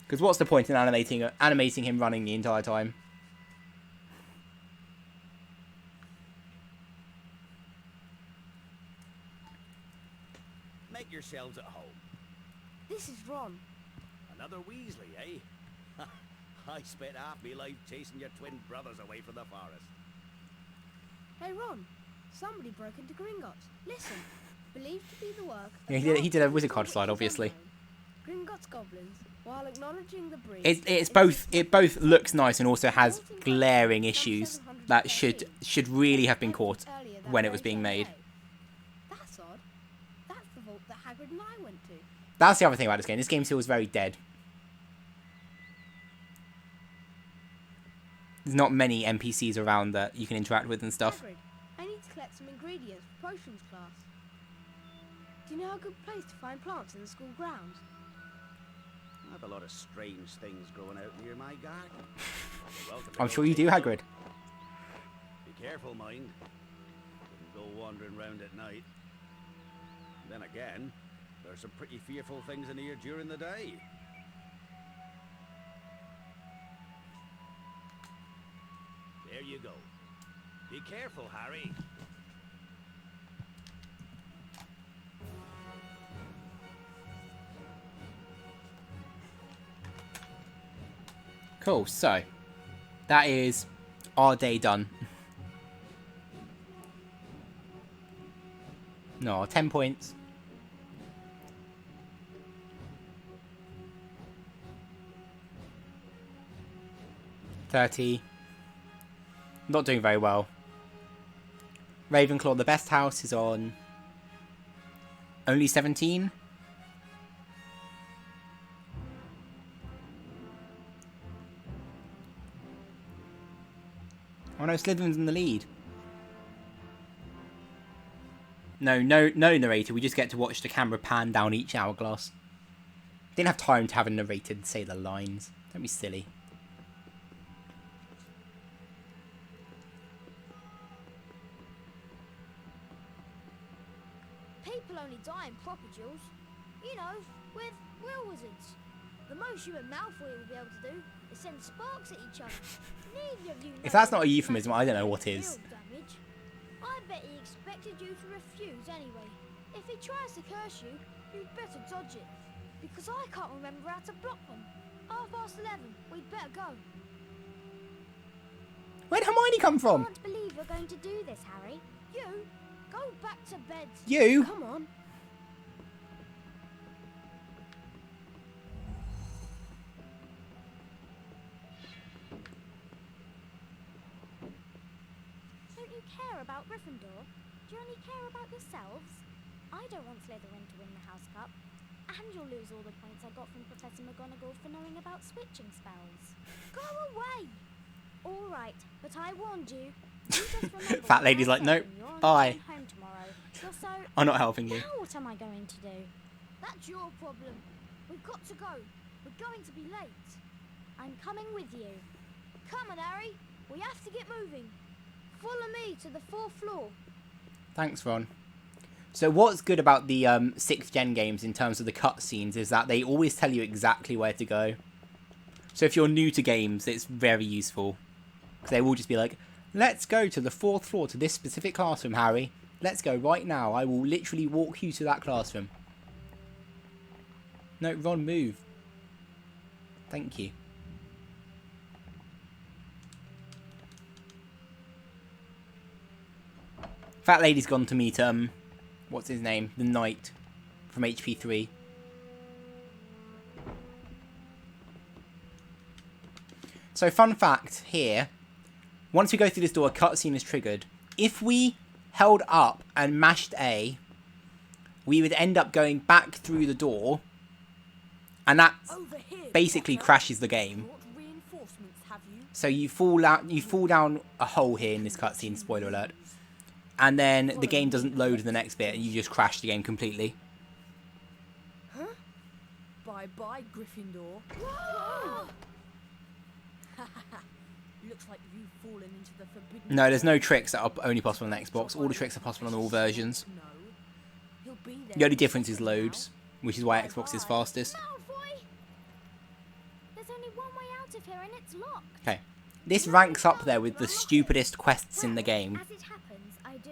Because what's the point in animating him running the entire time? Make yourselves at home. This is Ron. Another Weasley, eh? I spent half my life chasing your twin brothers away from the forest. Hey, Ron. Somebody broke into Gringotts. Listen. Believed to be the work of Yeah, he did a wizard card slide, obviously. Gringotts goblins, while acknowledging the breach. It both looks nice and also has glaring issues that should really have been caught when it was being made. That's odd. That's the vault that Hagrid and I went to. That's the other thing about this game. This game feels very dead. There's not many NPCs around that you can interact with and stuff. Hagrid, I need to collect some ingredients for potions class. Do you know a good place to find plants in the school grounds? I have a lot of strange things growing out near my garden. I'm sure you do, Hagrid. Be careful, mind. Wouldn't go wandering round at night. Then again, there's some pretty fearful things in here during the day. There you go. Be careful, Harry. Cool, so that is our day done. No, 10 points. $30. Not doing very well. Ravenclaw, the best house, is on only 17. Oh no, Slytherin's in the lead. No narrator. We just get to watch the camera pan down each hourglass. Didn't have time to have a narrator to say the lines. Don't be silly. People only die in proper duels. You know, with real wizards. The most you and Malfoy will be able to do is send sparks at each other. Neither of you know If that's not a what euphemism, I don't know what real is. damage. I bet he expected you to refuse anyway. If he tries to curse you, you'd better dodge it. Because I can't remember how to block them. 11:30. We'd better go. Where'd Hermione come I from? can't believe you're going to do this, Harry. You, go back to bed. You? Come on. Don't you care about Gryffindor? Do you only care about yourselves? I don't want Slytherin to win the House Cup. And you'll lose all the points I got from Professor McGonagall for knowing about switching spells. Go away. All right, but I warned you. You just remember Fat what lady's I like, said nope, when you're on bye. your way home tomorrow. You're so... I'm not helping you. Now what am I going to do? That's your problem. We've got to go. We're going to be late. I'm coming with you. Come on, Harry. We have to get moving. Follow me to the 4th floor. Thanks, Ron. So what's good about the 6th gen games in terms of the cutscenes is that they always tell you exactly where to go. So if you're new to games, it's very useful. Because they will just be like, let's go to the 4th floor to this specific classroom, Harry. Let's go right now. I will literally walk you to that classroom. No, Ron, move. Thank you. Fat lady's gone to meet, what's his name? The knight from HP3. So, fun fact here. Once we go through this door, a cutscene is triggered. If we held up and mashed A, we would end up going back through the door. And that basically crashes the game. So you fall down a hole here in this cutscene, spoiler alert. And then the game doesn't load in the next bit and you just crash the game completely. Huh? Bye-bye, Gryffindor. Looks like you've fallen into the forbidden... No, there's no tricks that are only possible on Xbox. All the tricks are possible on all versions. The only difference is loads, which is why Xbox is fastest. Malfoy! There's only one way out of here and it's locked. Okay. This ranks up there with the stupidest quests in the game. As it happens, I do.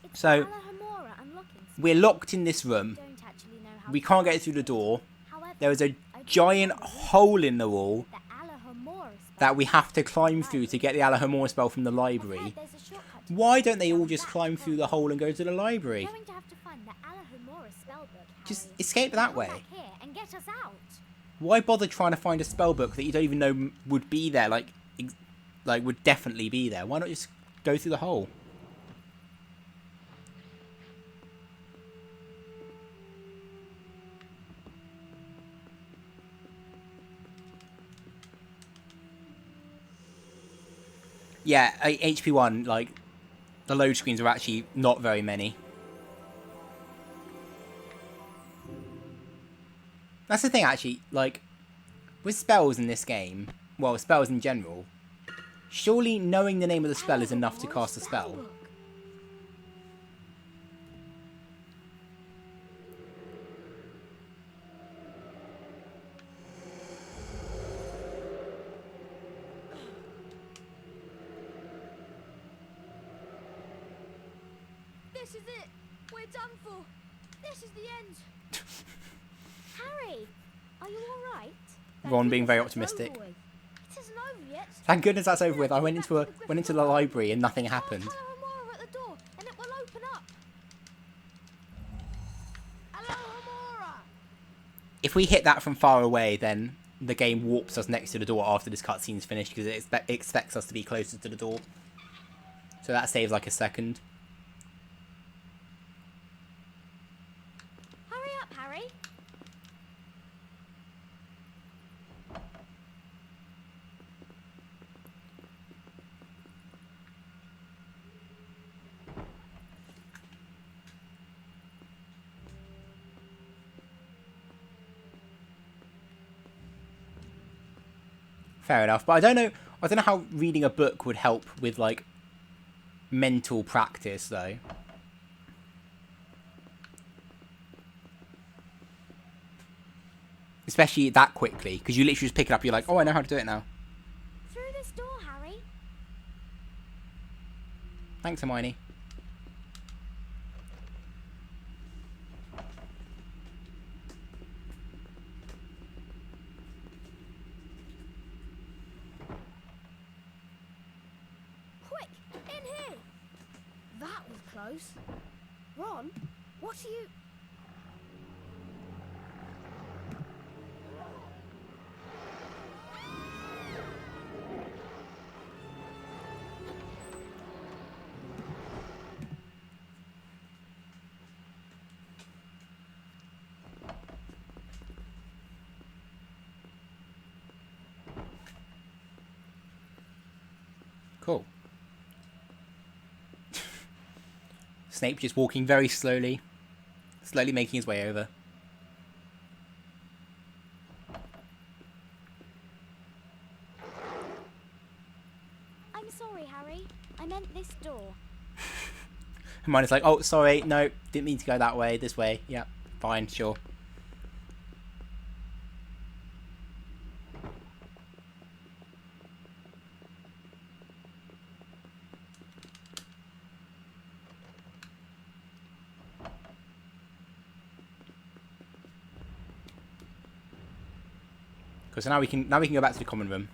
It's So, Alohomora unlocking. we're locked in this room. Don't actually know how We to can't do get it. through the door. However, There is a I do giant know hole in the wall the Alohomora spell. that we have to climb through to get the Alohomora spell from the library. There's a shortcut to Why it. don't they all It's just on climb that through the corner. hole and go to the library? You're going to have to find the Alohomora spellbook, Just Harry. escape that Come way. back here and get us out. Why bother trying to find a spell book that you don't even know would be there, like would definitely be there? Why not just go through the hole? Yeah, HP1, like, the load screens are actually not very many. That's the thing, actually, like, with spells in this game, well, spells in general, surely knowing the name of the spell is enough to cast a spell. This is it. We're done for. This is the end. Harry, are you all right? Ron being very optimistic. It isn't over yet. Thank goodness that's over with. I went into the library and nothing happened. Alohomora at the door, and it will open up. Alohomora! If we hit that from far away, then the game warps us next to the door after this cutscene's finished because it expects us to be closer to the door. So that saves like a second. Hurry up, Harry. Fair enough. But I don't know how reading a book would help with, like, mental practice, though. Especially that quickly, because you literally just pick it up, you're like, oh, I know how to do it now. Through this door, Harry. Thanks, Hermione. Quick, in here! That was close. Ron, what are you... Cool. Snape just walking very slowly. Slowly making his way over. I'm sorry, Harry. I meant this door. Hermione's like, oh, sorry, no, didn't mean to go that way, this way. Yeah, fine, sure. So now we can go back to the common room.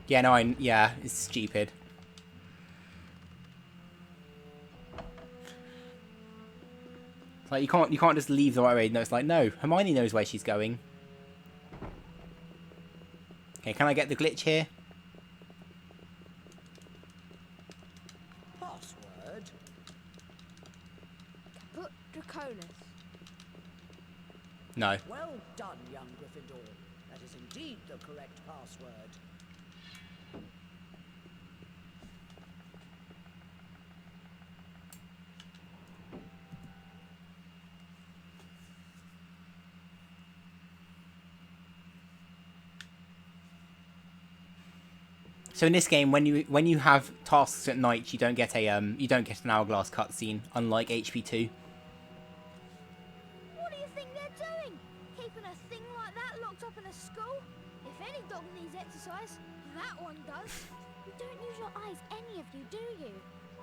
Yeah, no, yeah, it's stupid. It's like you can't just leave the right way. No, it's like, no, Hermione knows where she's going. Okay, can I get the glitch here? Password? But Draconis. No. Well done, young Gryffindor. That is indeed the correct password. So in this game, when you have tasks at night, you don't get an hourglass cutscene, unlike HP2. What do you think they're doing? Keeping a thing like that locked up in a school? If any dog needs exercise, that one does. You don't use your eyes, any of you, do you?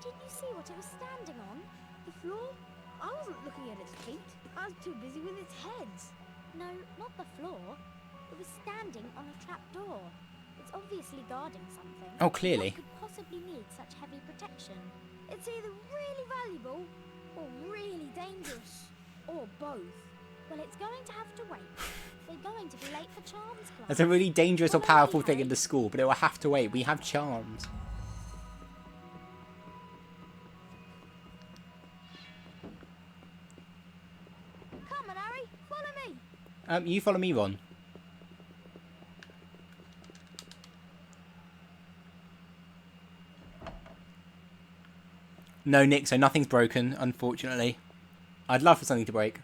Didn't you see what it was standing on? The floor? I wasn't looking at its feet. I was too busy with its heads. No, not the floor. It was standing on a trapdoor. It's obviously guarding something. Oh, clearly. What could possibly need such heavy protection? It's either really valuable or really dangerous. Or both. Well, it's going to have to wait. They're going to be late for charms class. That's a really dangerous or powerful thing in the school, but it will have to wait. We have charms. Come on, Harry, follow me. You follow me, Ron. No, Nick, so nothing's broken, unfortunately. I'd love for something to break.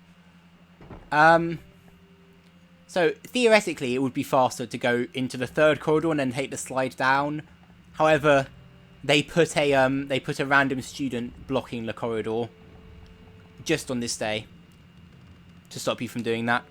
So, theoretically, it would be faster to go into the third corridor and then take the slide down. However, they put a random student blocking the corridor just on this day to stop you from doing that.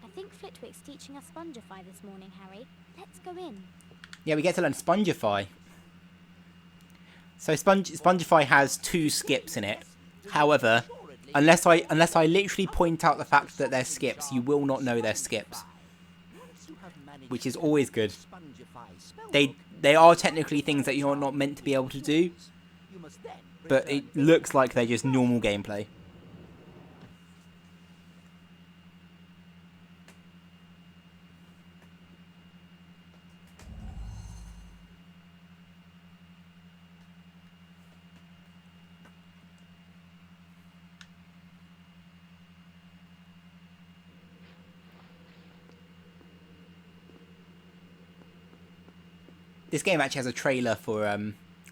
I think Flitwick's teaching us Spongify this morning, Harry. Let's go in. Yeah, we get to learn Spongify. So Spongify has 2 skips in it. However, unless I literally point out the fact that they're skips, you will not know they're skips. Which is always good. They are technically things that you're not meant to be able to do. But it looks like they're just normal gameplay. this game actually has a trailer for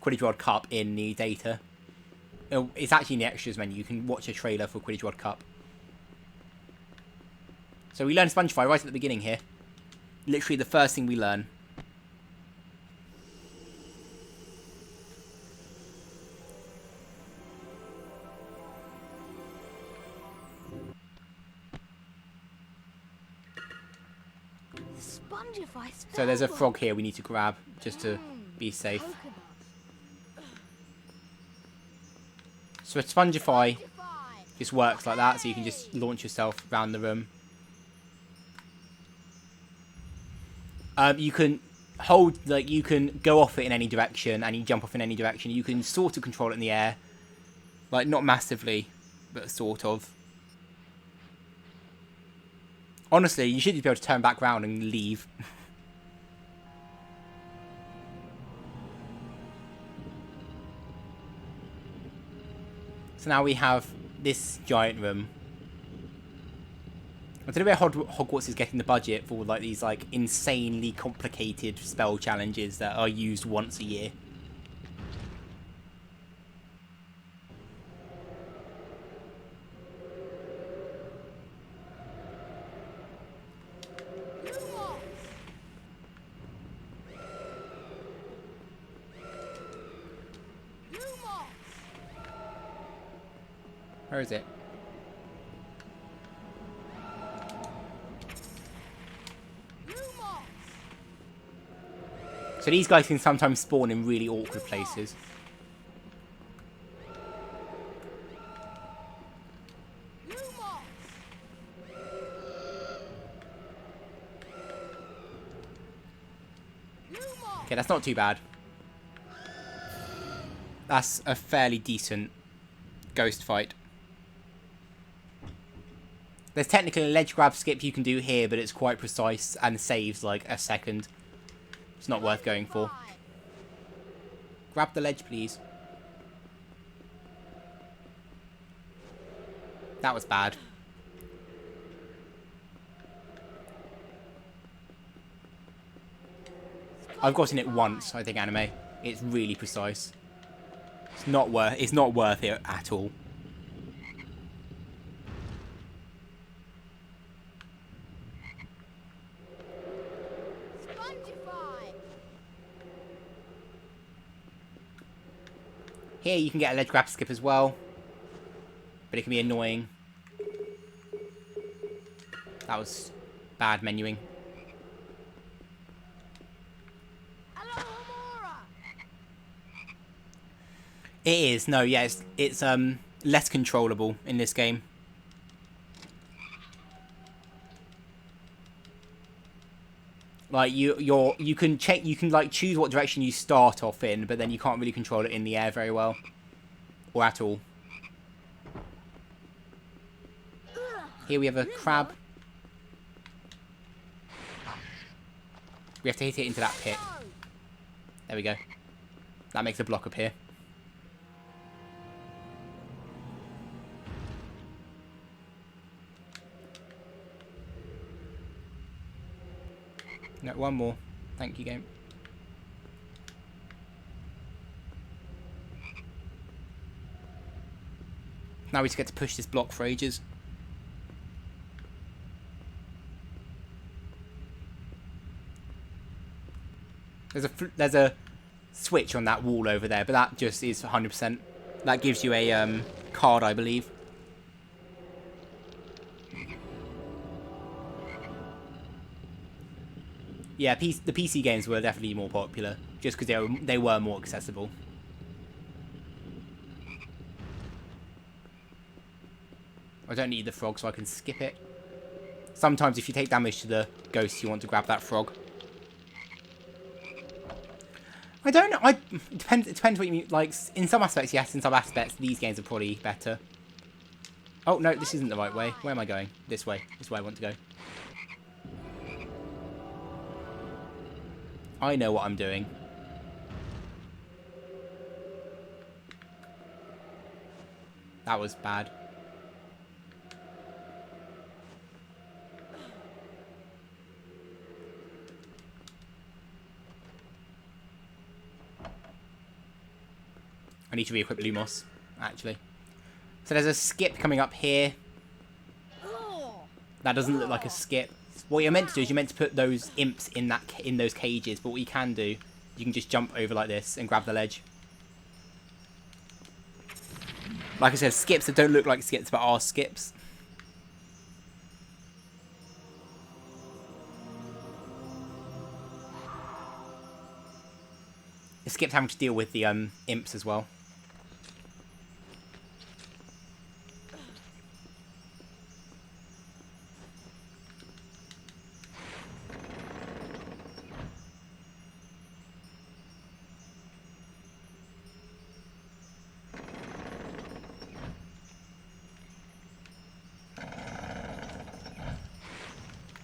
Quidditch World Cup in the data. It's actually in the extras menu. You can watch a trailer for Quidditch World Cup. So we learn Spongify right at the beginning here. Literally the first thing we learn. Spongify spell. So there's a frog here we need to grab just to be safe. So a Spongify just works like that, so you can just launch yourself around the room. You can hold, like, you can go off it in any direction, and you jump off in any direction. You can sort of control it in the air. Like, not massively, but sort of. Honestly, you should just be able to turn back around and leave. So now we have this giant room. I don't know where Hogwarts is getting the budget for like these like insanely complicated spell challenges that are used once a year. Where is it? So these guys can sometimes spawn in really awkward places. Okay, that's not too bad. That's a fairly decent ghost fight. There's technically a ledge grab skip you can do here, but it's quite precise and saves like a second. It's not worth going for. Grab the ledge, please. That was bad. I've gotten it once, I think, anime. It's really precise. It's not worth it at all. Here you can get a ledge grab skip as well, but it can be annoying. That was bad menuing. It is, no, yeah, it's less controllable in this game. Like you can like choose what direction you start off in, but then you can't really control it in the air very well, or at all. Here we have a crab. We have to hit it into that pit. There we go. That makes a block appear. No, one more. Thank you, game. Now we just get to push this block for ages. There's a switch on that wall over there, but that just is 100%. That gives you a card, I believe. Yeah, the PC games were definitely more popular, just because they were more accessible. I don't need the frog, so I can skip it. Sometimes if you take damage to the ghost, you want to grab that frog. I don't know. It depends what you mean. Like, in some aspects, yes. In some aspects, these games are probably better. Oh, no, this isn't the right way. Where am I going? This way. This way I want to go. I know what I'm doing. That was bad. I need to re-equip Lumos, actually. So there's a skip coming up here. That doesn't look like a skip. What you're meant to do is you're meant to put those imps in those cages, but what you can do, you can just jump over like this and grab the ledge. Like I said, skips that don't look like skips, but are skips. The skips having to deal with the imps as well.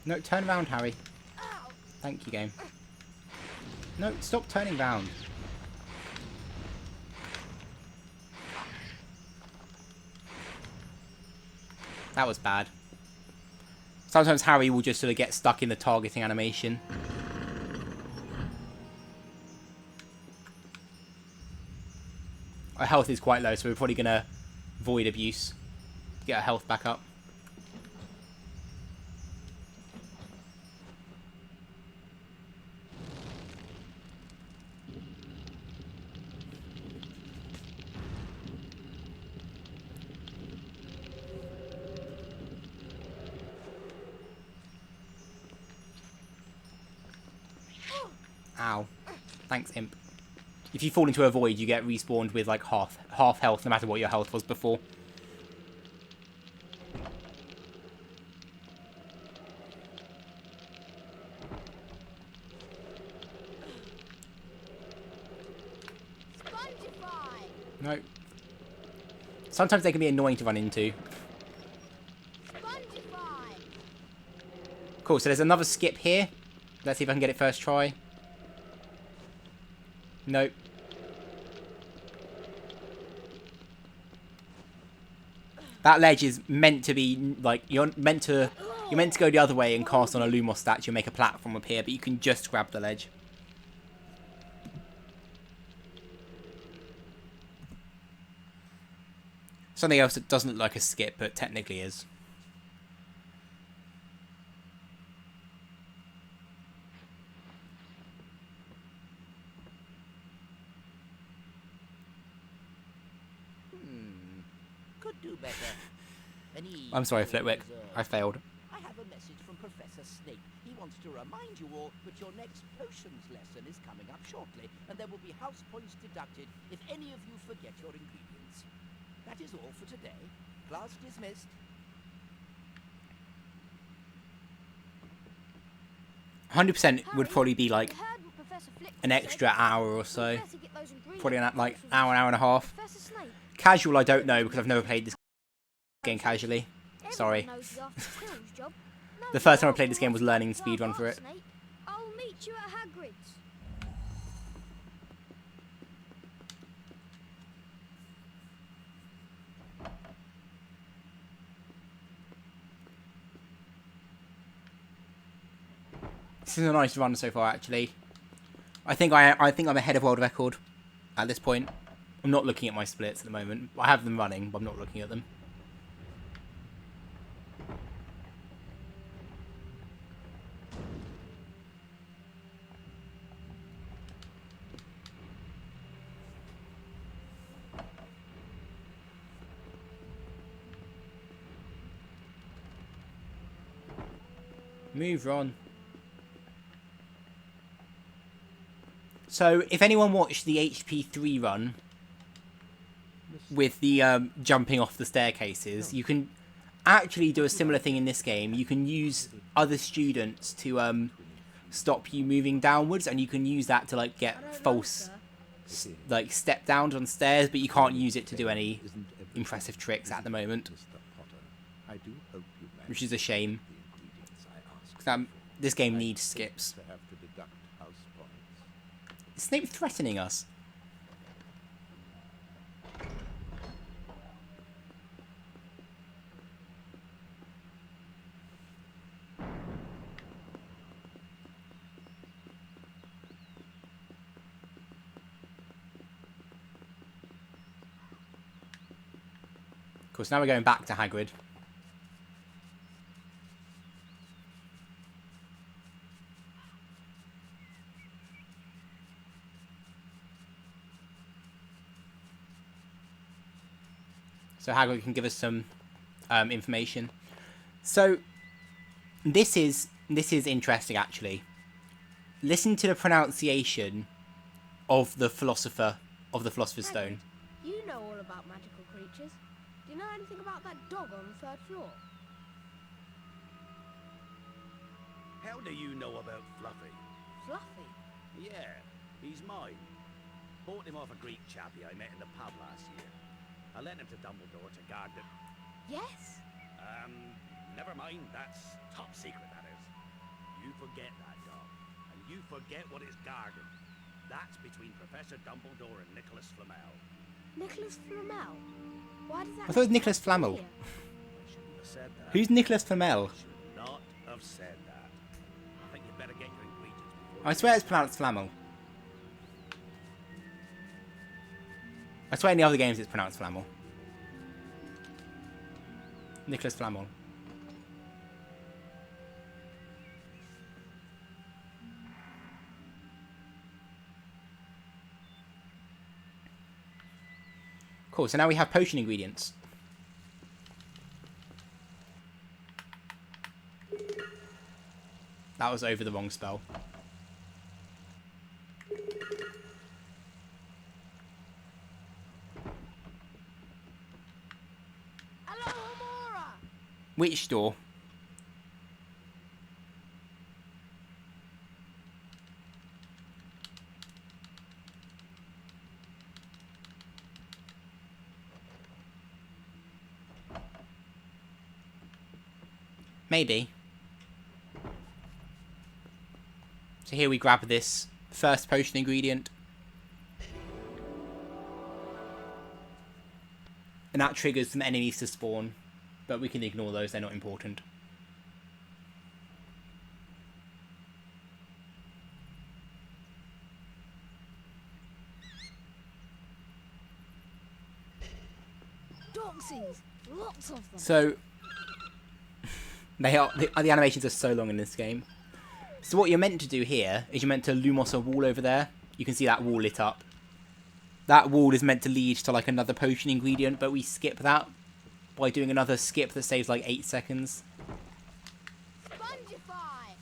No, turn around, Harry. Thank you, game. No, stop turning round. That was bad. Sometimes Harry will just sort of get stuck in the targeting animation. Our health is quite low, so we're probably going to void abuse to get our health back up. Ow. Thanks, imp. If you fall into a void, you get respawned with like half health, no matter what your health was before. No. Sometimes they can be annoying to run into. Cool, so there's another skip here. Let's see if I can get it first try. Nope. That ledge is meant to be like you're meant to go the other way and cast on a Lumos statue and make a platform up here, but you can just grab the ledge. Something else that doesn't look like a skip, but technically is. Could do better. I'm sorry, Flitwick. I failed. I have a message from Professor Snape. He wants to remind you all that your next potions lesson is coming up shortly, and there will be house points deducted if any of you forget your ingredients. That is all for today. Class dismissed. %, would probably be like an extra hour or so. Probably like hour and a half. Casual, I don't know because I've never played this game casually. Sorry. The first time I played this game was learning speedrun for it. I'll meet you at Hagrid's. This is a nice run so far, actually. I think I'm ahead of world record at this point. I'm not looking at my splits at the moment. I have them running, but I'm not looking at them. Move, Ron. So, if anyone watched the HP3 run with the jumping off the staircases, you can actually do a similar thing in this game. You can use other students to stop you moving downwards, and you can use that to like get false like step downs on stairs, but you can't use it to do any impressive tricks at the moment, which is a shame. This game needs skips. Is Snape threatening us? Cool, so now we're going back to Hagrid. So Hagrid can give us some information. So this is interesting, actually. Listen to the pronunciation of the Philosopher's Stone. You know all about magical creatures. Do you know anything about that dog on the 3rd floor? How do you know about Fluffy? Fluffy? Yeah, he's mine. Bought him off a Greek chappie I met in the pub last year. I lent him to Dumbledore to guard the... Yes. Never mind. That's top secret, that is. You forget that dog, and you forget what it's guarding. That's between Professor Dumbledore and Nicholas Flamel. Nicholas Flamel? Why does that... I thought it was Nicholas Flamel. I shouldn't have said that. Who's Nicholas Flamel? Should not have said that. I think you better get your ingredients before... I swear it's pronounced Flamel. I swear in the other games it's pronounced Flamel. Nicholas Flamel. Cool, so now we have potion ingredients. That was over the wrong spell. Hello, Amora! Which door? Maybe. So here we grab this first potion ingredient. And that triggers some enemies to spawn. But we can ignore those, they're not important. Doxies! Lots of them! So... the animations are so long in this game. So what you're meant to do here is you're meant to lumos a wall over there. You can see that wall lit up. That wall is meant to lead to like another potion ingredient, but we skip that by doing another skip that saves like 8 seconds. Spongify!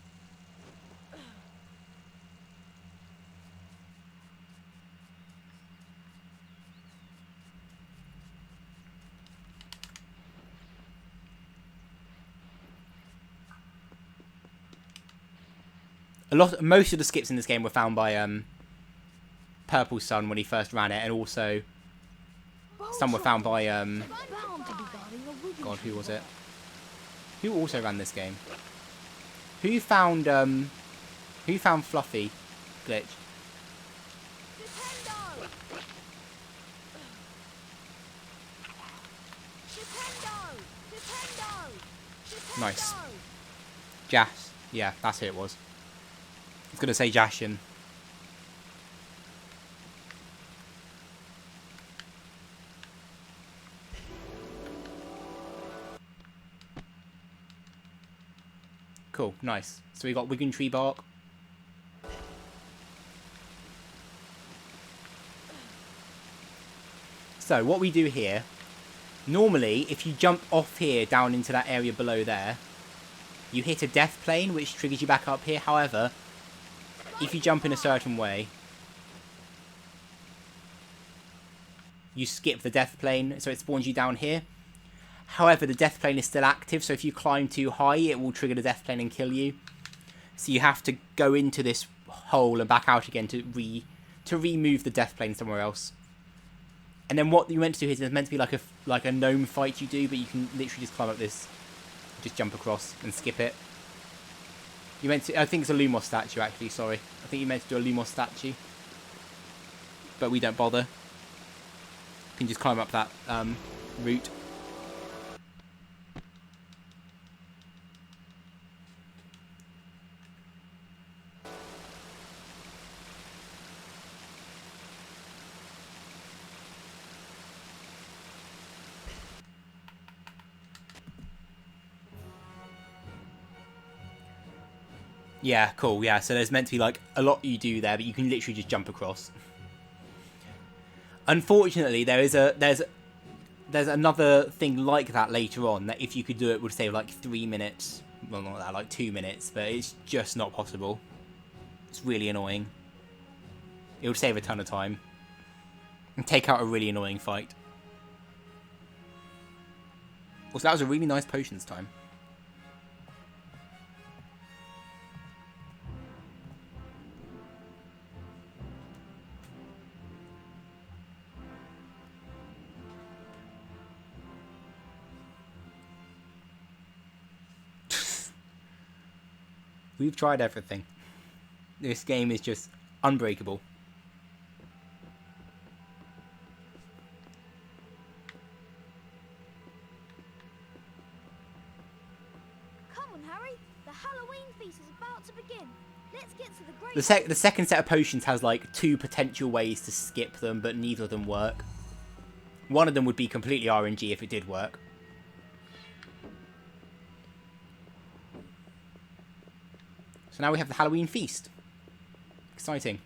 Most of the skips in this game were found by Purple Sun when he first ran it, and also some were found by God, who was it? Who also ran this game? Who found Fluffy glitch? Nice. Jash. Yeah, that's who it was. I was going to say Jashin. Cool, nice. So we got Wigan Tree Bark. So what we do here, normally if you jump off here down into that area below there, you hit a death plane which triggers you back up here. However, if you jump in a certain way, you skip the death plane, so it spawns you down here. However, the death plane is still active, so if you climb too high, it will trigger the death plane and kill you. So you have to go into this hole and back out again to remove the death plane somewhere else. And then what you meant to do is there's meant to be like a gnome fight you do, but you can literally just climb up this, just jump across and skip it. You meant to, I think it's a Lumos statue actually, sorry. I think you meant to do a Lumos statue. But we don't bother. You can just climb up that route. Yeah, cool. Yeah, so there's meant to be like a lot you do there, but you can literally just jump across. Unfortunately, there's another thing like that later on that if you could do it would save like 3 minutes. Well, not that, like 2 minutes, but it's just not possible. It's really annoying. It would save a ton of time and take out a really annoying fight. Also, that was a really nice potions time. We've tried everything. This game is just unbreakable. Come on, Harry. The Halloween feast is about to begin. Let's get to the great... The second set of potions has like 2 potential ways to skip them, but neither of them work. One of them would be completely RNG if it did work. So now we have the Halloween feast. Exciting.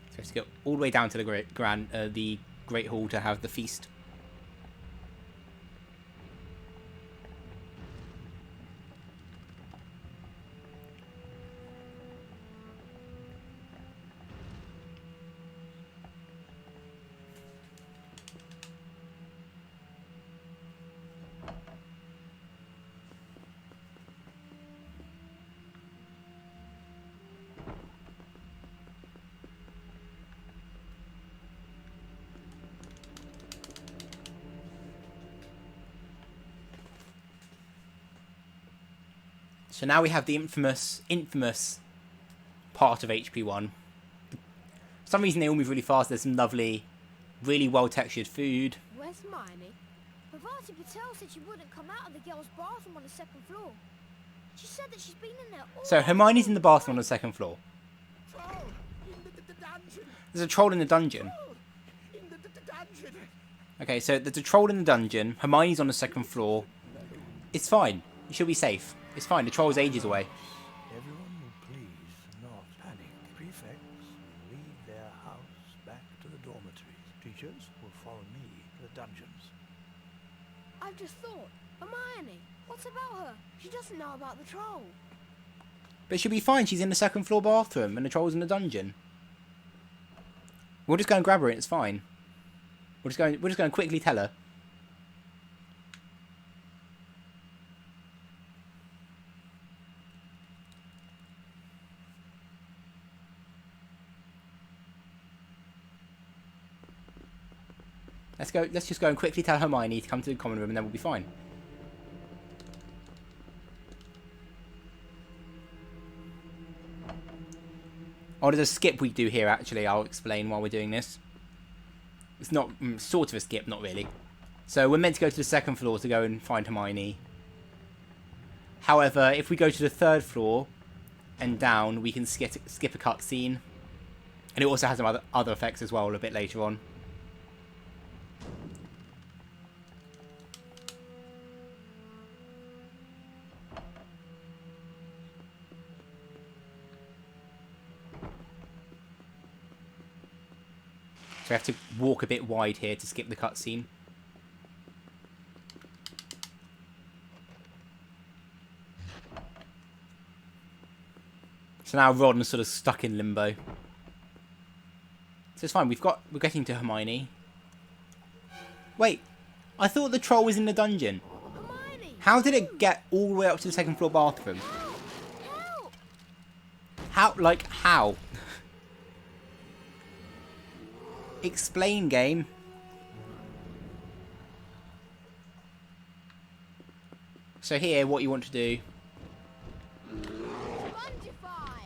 So let's go all the way down to the Great Hall to have the feast. So now we have the infamous part of HP1. For some reason they all move really fast. There's some lovely, really well-textured food. Where's Hermione? Bhavati Patel said she wouldn't come out of the girls' bathroom on the second floor. She said that she's been in there all... So Hermione's in the bathroom on the second floor. There's a troll in the dungeon. Okay, so there's a troll in the dungeon. Hermione's on the second floor. It's fine. You should be safe. It's fine. The troll's ages away. Everyone will please not panic. Prefects will leave their house back to the dormitories. Teachers will follow me to the dungeons. I've just thought. Hermione, what's about her? She doesn't know about the troll. But she'll be fine. She's in the second floor bathroom and the troll's in the dungeon. We'll just go and grab her and it's fine. We're just going to quickly tell her. Let's just go and quickly tell Hermione to come to the common room and then we'll be fine. Oh, there's a skip we do here actually. I'll explain while we're doing this. It's not sort of a skip, not really. So we're meant to go to the second floor to go and find Hermione. However, if we go to the third floor and down, we can skip a cutscene. And it also has some other effects as well a bit later on. So we have to walk a bit wide here to skip the cutscene. So now Ron's sort of stuck in limbo. So it's fine. We're getting to Hermione. Wait, I thought the troll was in the dungeon. Hermione! How did it get all the way up to the second floor bathroom? Help! How? Like how? Explain, game. So here, what you want to do... Spongify!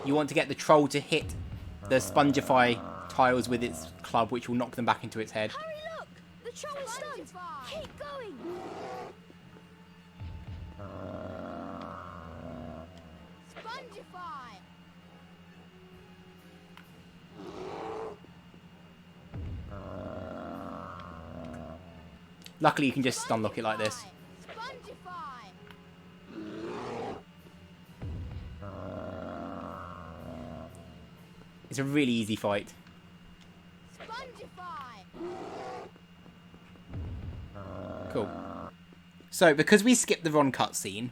You want to get the troll to hit the Spongify tiles with its club, which will knock them back into its head. Harry, look! The troll is stunned! Keep going! Spongify! Luckily, you can just unlock it like this. It's a really easy fight. Cool. So, because we skipped the Ron cutscene,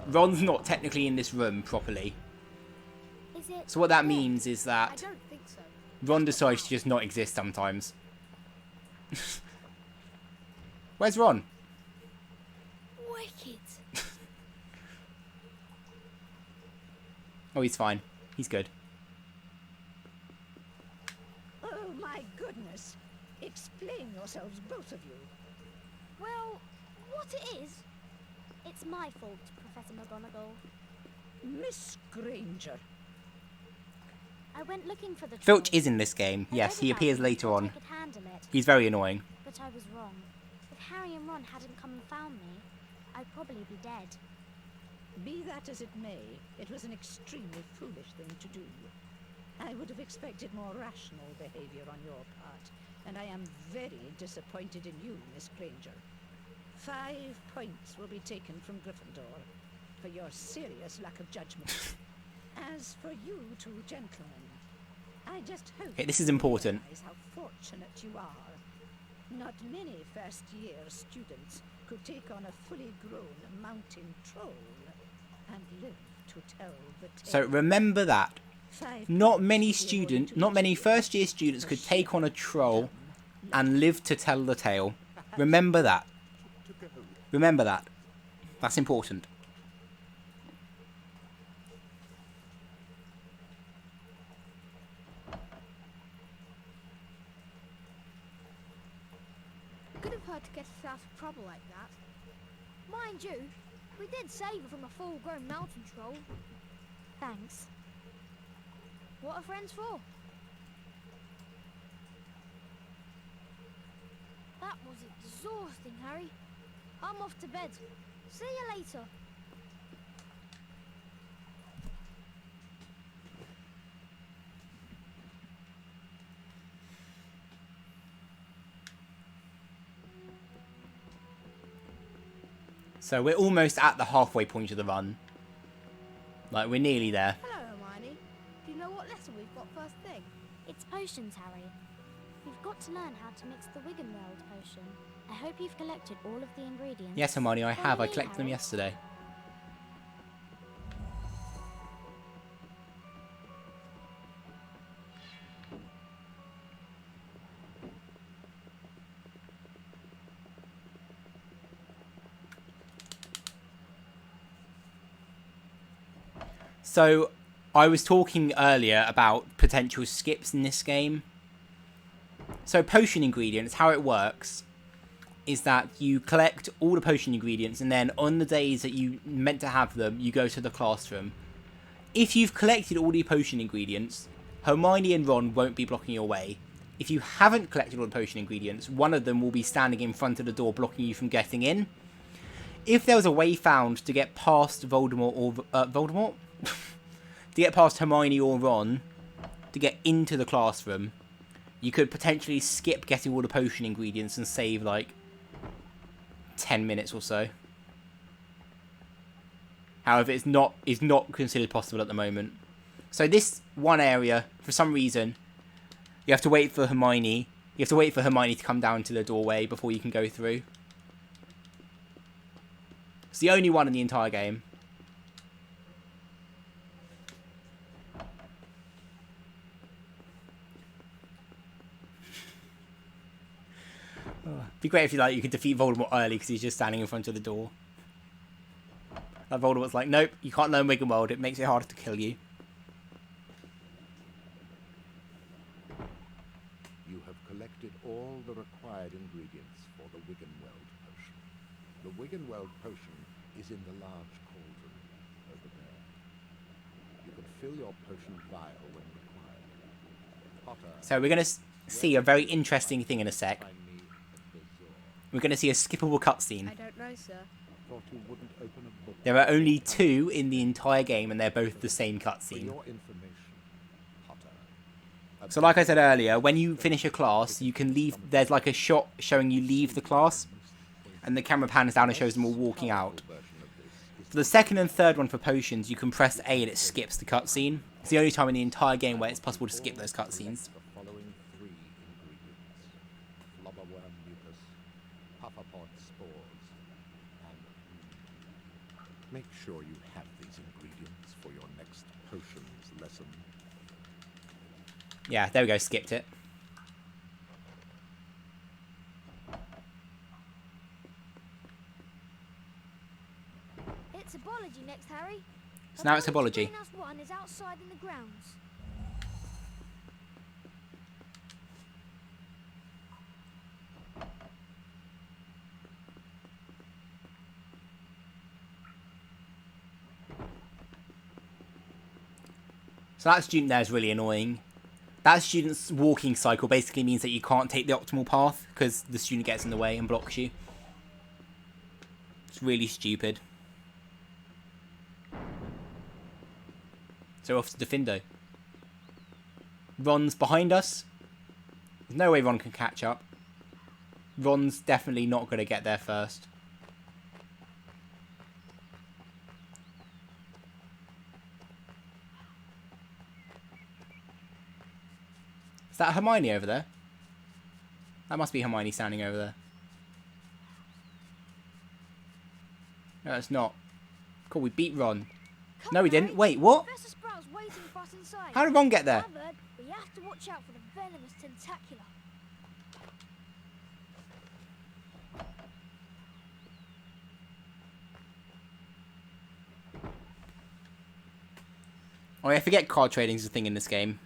Ron's not technically in this room properly. So what that means is that Ron decides to just not exist sometimes. Where's Ron? Wicked. Oh, he's fine. He's good. Oh my goodness. Explain yourselves, both of you. Well, what it is, it's my fault, Professor McGonagall. Miss Granger. I went looking for the Filch troll. is in this game. I Yes, read he about appears him, later thought on. I could handle it, He's very annoying. but I was wrong. If Harry and Ron hadn't come and found me, I'd probably be dead. Be that as it may, it was an extremely foolish thing to do. I would have expected more rational behavior on your part, and I am very disappointed in you, Miss Granger. 5 points will be taken from Gryffindor for your serious lack of judgment. As for you two gentlemen, I just hope Okay, this is important. you realize how fortunate you are. Not many first-year students could take on a fully grown mountain troll and live to tell the tale. So remember that. 5 Not many points will be awarded to each of you first-year students for could take on a troll dumb and live to tell the tale. Remember that. Remember that. That's important. Good of her to get us out of trouble like that. Mind you, we did save her from a full-grown mountain troll. Thanks. What are friends for? That was exhausting, Harry. I'm off to bed. See you later. So we're almost at the halfway point of the run. Like, we're nearly there. Hello, Hermione. Do you know what lesson we've got first thing? It's potions, Harry. We've got to learn how to mix the Wiggenweld potion. I hope you've collected all of the ingredients. Yes, Hermione, I have. Follow I me, collected them Harry. yesterday. So, I was talking earlier about potential skips in this game. So, potion ingredients, how it works is that you collect all the potion ingredients, and then on the days that you meant to have them, you go to the classroom. If you've collected all the potion ingredients, Hermione and Ron won't be blocking your way. If you haven't collected all the potion ingredients, one of them will be standing in front of the door blocking you from getting in. If there was a way found to get past Voldemort or Voldemort? To get past Hermione or Ron, to get into the classroom, you could potentially skip getting all the potion ingredients and save like 10 minutes or so. However, it's not considered possible at the moment. So this one area, for some reason, you have to wait for Hermione. You have to wait for Hermione to come down to the doorway before you can go through. It's the only one in the entire game. It'd be great if you could defeat Voldemort early because he's just standing in front of the door. Like Voldemort's like, nope, you can't learn Wiggenweld. It makes it harder to kill you. You have collected all the required ingredients for the Wiggenweld potion. The Wiggenweld potion is in the large cauldron over there. You can fill your potion vial when required. Potter, So we're going to see a very interesting thing in a sec. find me at the Zor. We're going to see a skippable cutscene. I don't know, sir. Thought you wouldn't open a book. There are only 2 in the entire game, and they're both the same For cutscene. your information, Potter, So like I said earlier, when you finish a class, you can leave. There's like a shot showing you leave the class, and the camera pans down and shows them all walking out. For the second and third one for potions, you can press A and it skips the cutscene. It's the only time in the entire game where it's possible to skip those cutscenes. The following 3 ingredients: flubberworm mucus, pufferpod spores, and make sure you have these ingredients for your next potions lesson. Yeah, there we go, skipped it. It's Herbology next, Harry. So now it's Herbology. -1 is outside in the grounds. So that student there is really annoying. That student's walking cycle basically means that you can't take the optimal path because the student gets in the way and blocks you. It's really stupid. So off to Defindo. Ron's behind us. There's no way Ron can catch up. Ron's definitely not going to get there first. Is that Hermione over there? That must be Hermione standing over there. No, it's not. Cool, we beat Ron. No, we didn't. Wait, what? How did Ron get there? We have to watch out for the venomous tentacula. Oh yeah, I forget card trading is a thing in this game.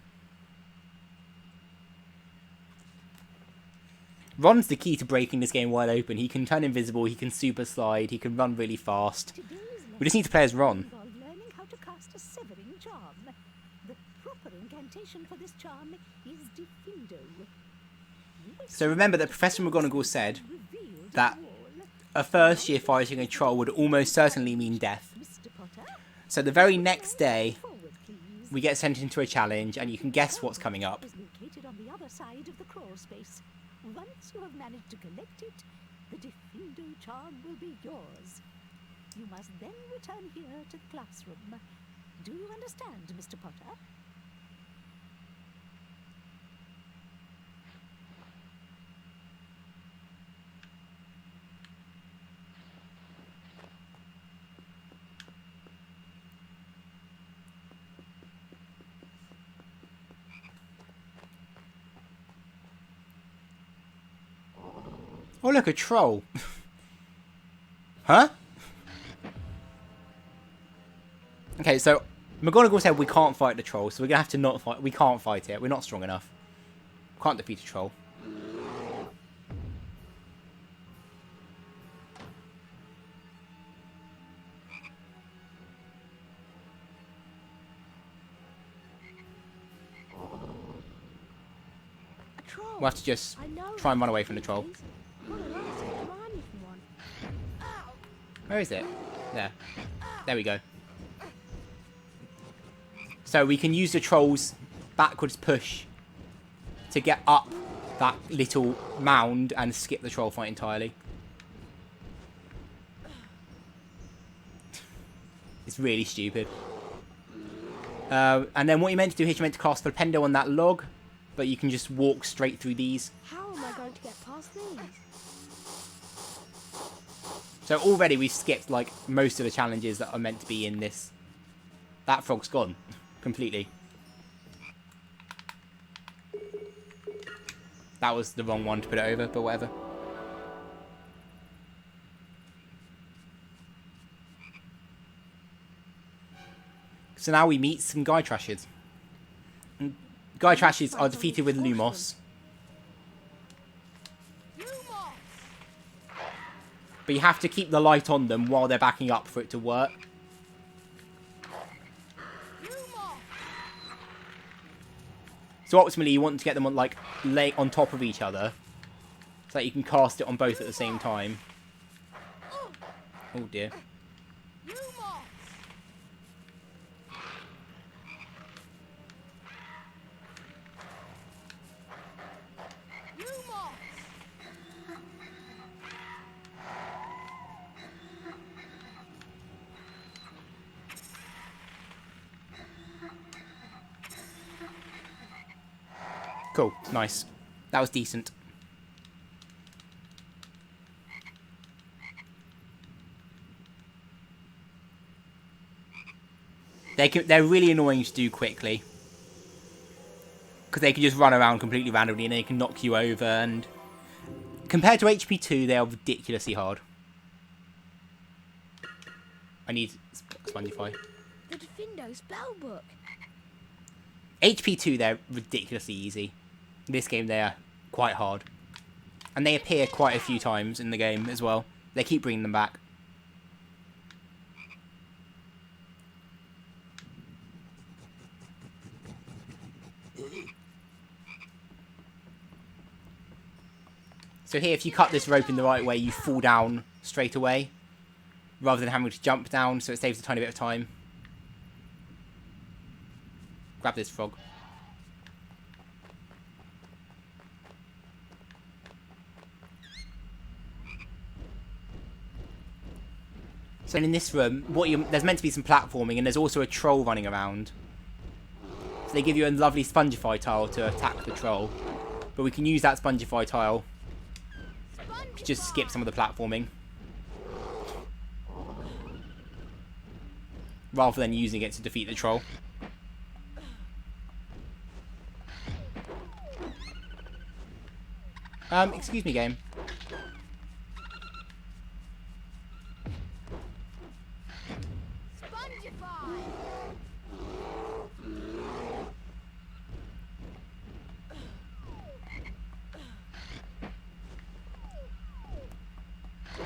Ron's the key to breaking this game wide open. He can turn invisible, he can super slide, he can run really fast. We just need to play as Ron. Learning how to cast a severing charm. The proper incantation for this charm is Defindo. So remember that Professor McGonagall said that a first year fighting a troll would almost certainly mean death. So the very next day, we get sent into a challenge and you can guess what's coming up. Located on the other side of the crawl space. Once you have managed to collect it, the Defindo charm will be yours. You must then return here to the classroom. Do you understand, Mr. Potter? Oh look, a troll. Huh? Okay, so McGonagall said we can't fight the troll, so we're gonna have to not fight. We can't fight it. We're not strong enough. Can't defeat a troll. We'll have to just try and run away from the troll. Where is it? There. There we go. So we can use the troll's backwards push to get up that little mound and skip the troll fight entirely. It's really stupid. And then what you're meant to do here is you're meant to cast Flipendo on that log, but you can just walk straight through these. How am I going to get past these? So already we've skipped like most of the challenges that are meant to be in this. That frog's gone completely. That was the wrong one to put it over, but whatever. So now we meet some Guy Trashes. Guy Trashes are defeated with Lumos. But you have to keep the light on them while they're backing up for it to work. So ultimately you want to get them on like lay on top of each other so that you can cast it on both at the same time. Oh dear. Cool. Nice. That was decent. They're really annoying to do quickly. Because they can just run around completely randomly and they can knock you over. And compared to HP2, they are ridiculously hard. I need Spongify. The Defendo spellbook. HP2, they're ridiculously easy. In this game, they are quite hard. And they appear quite a few times in the game as well. They keep bringing them back. So here, if you cut this rope in the right way, you fall down straight away, rather than having to jump down, so it saves a tiny bit of time. Grab this frog. So in this room, there's meant to be some platforming, and there's also a troll running around. So they give you a lovely Spongify tile to attack the troll. But we can use that Spongify tile to just skip some of the platforming, rather than using it to defeat the troll. Excuse me, game.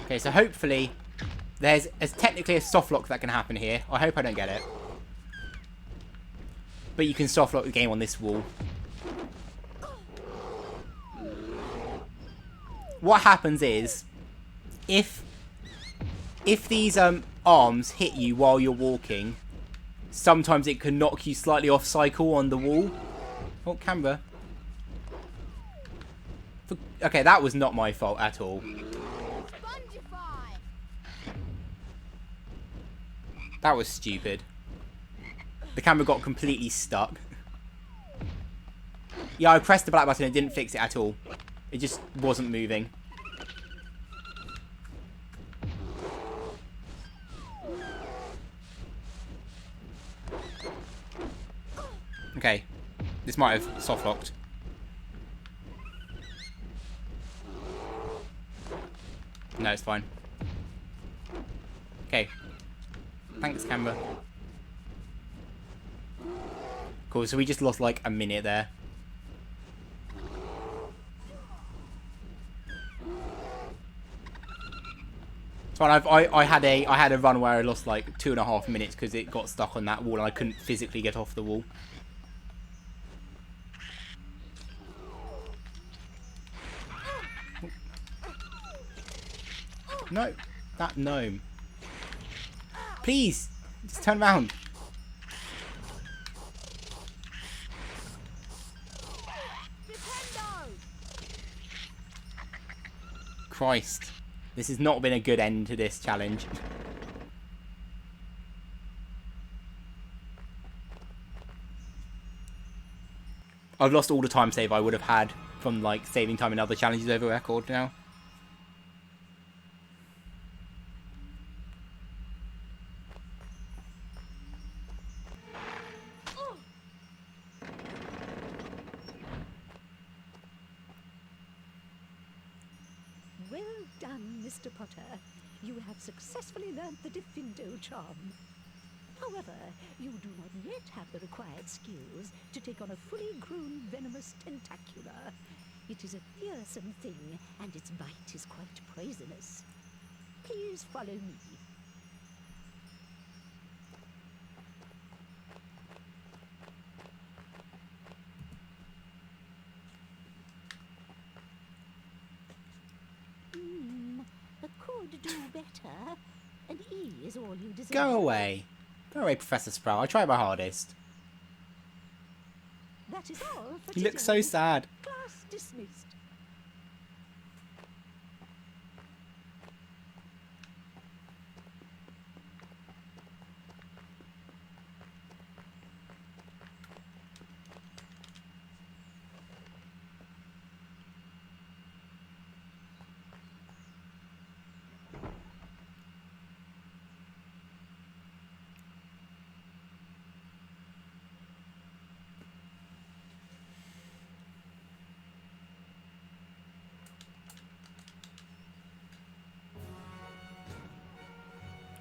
Okay, so hopefully there's technically a soft lock that can happen here. I hope I don't get it. But you can soft lock the game on this wall. What happens is, if these arms hit you while you're walking, sometimes it can knock you slightly off cycle on the wall. Oh, camera. Okay, that was not my fault at all. That was stupid. The camera got completely stuck. Yeah, I pressed the black button and it didn't fix it at all. It just wasn't moving. Okay. This might have soft locked. No, it's fine. Okay. Thanks, camera. Cool, so we just lost like a minute there. It's fine. I had a run where I lost like 2.5 minutes because it got stuck on that wall and I couldn't physically get off the wall. No, that gnome. Please, just turn around. Christ. This has not been a good end to this challenge. I've lost all the time save I would have had from like saving time in other challenges over record now. Well done, Mr. Potter. You have successfully learnt the Defendo charm. However, you do not yet have the required skills to take on a fully grown venomous tentacula. It is a fearsome thing, and its bite is quite poisonous. Please follow me. Could do better. An E is all you deserve. Go away. Go away, Professor Sprout. I tried my hardest. That is all for You look so sad. Class dismissed.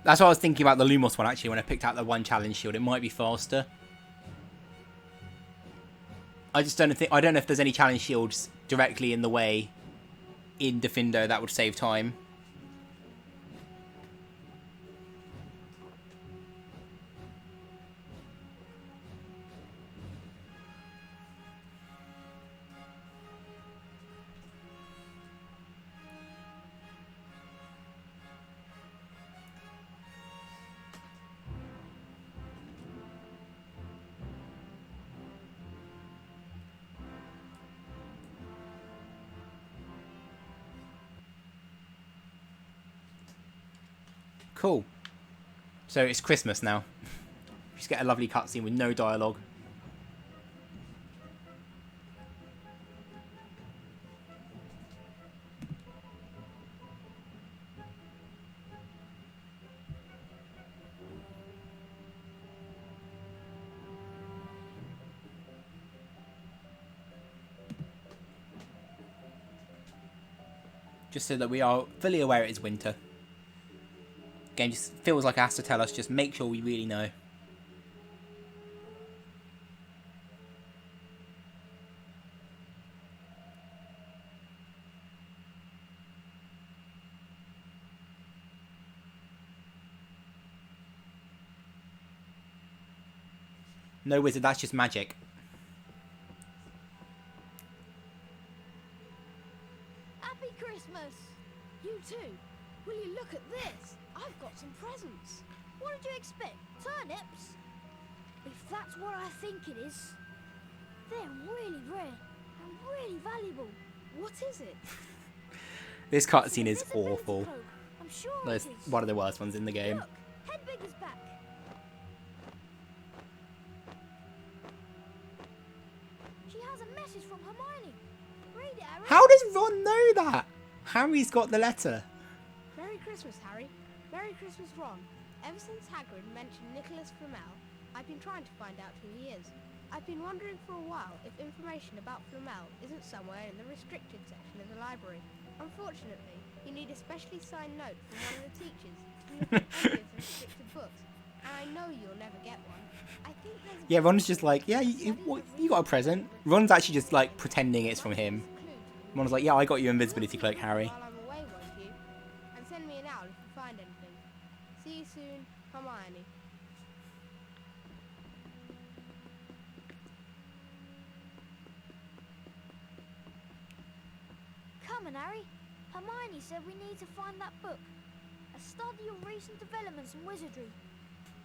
That's what I was thinking about the Lumos one, actually, when I picked out the one challenge shield. It might be faster. I just don't think... I don't know if there's any challenge shields directly in the way in Defendo that would save time. Cool. So it's Christmas now. Just get a lovely cutscene with no dialogue. Just so that we are fully aware it is winter. Game just feels like it has to tell us, just make sure we really know. No wizard, that's just magic. Happy Christmas! You too. Will you look at this? I've got some presents. What did you expect? Turnips? If that's what I think it is, they're really rare and really valuable. What is it? This cutscene is awful. I'm sure It's it is. one of the worst ones in the game. Look, Hedwig back. She has a message from Hermione. Read it, Harry. How does Ron know that? Harry's got the letter. Merry Christmas, Harry. Merry Christmas, Ron. Ever since Hagrid mentioned Nicholas Flamel, I've been trying to find out who he is. I've been wondering for a while if information about Flamel isn't somewhere in the restricted section of the library. Unfortunately, you need a specially signed note from one of the teachers to look at any of the restricted books, and I know you'll never get one. I think there's Yeah, Ron's just like, yeah, you got a present. Ron's actually just like pretending it's from him. Ron's like, yeah, I got you invisibility cloak, Harry. while I'm away, won't you? And send me an owl if you find anything. See you soon, Hermione. Come on, Harry. Hermione said we need to find that book. A study of recent developments in wizardry.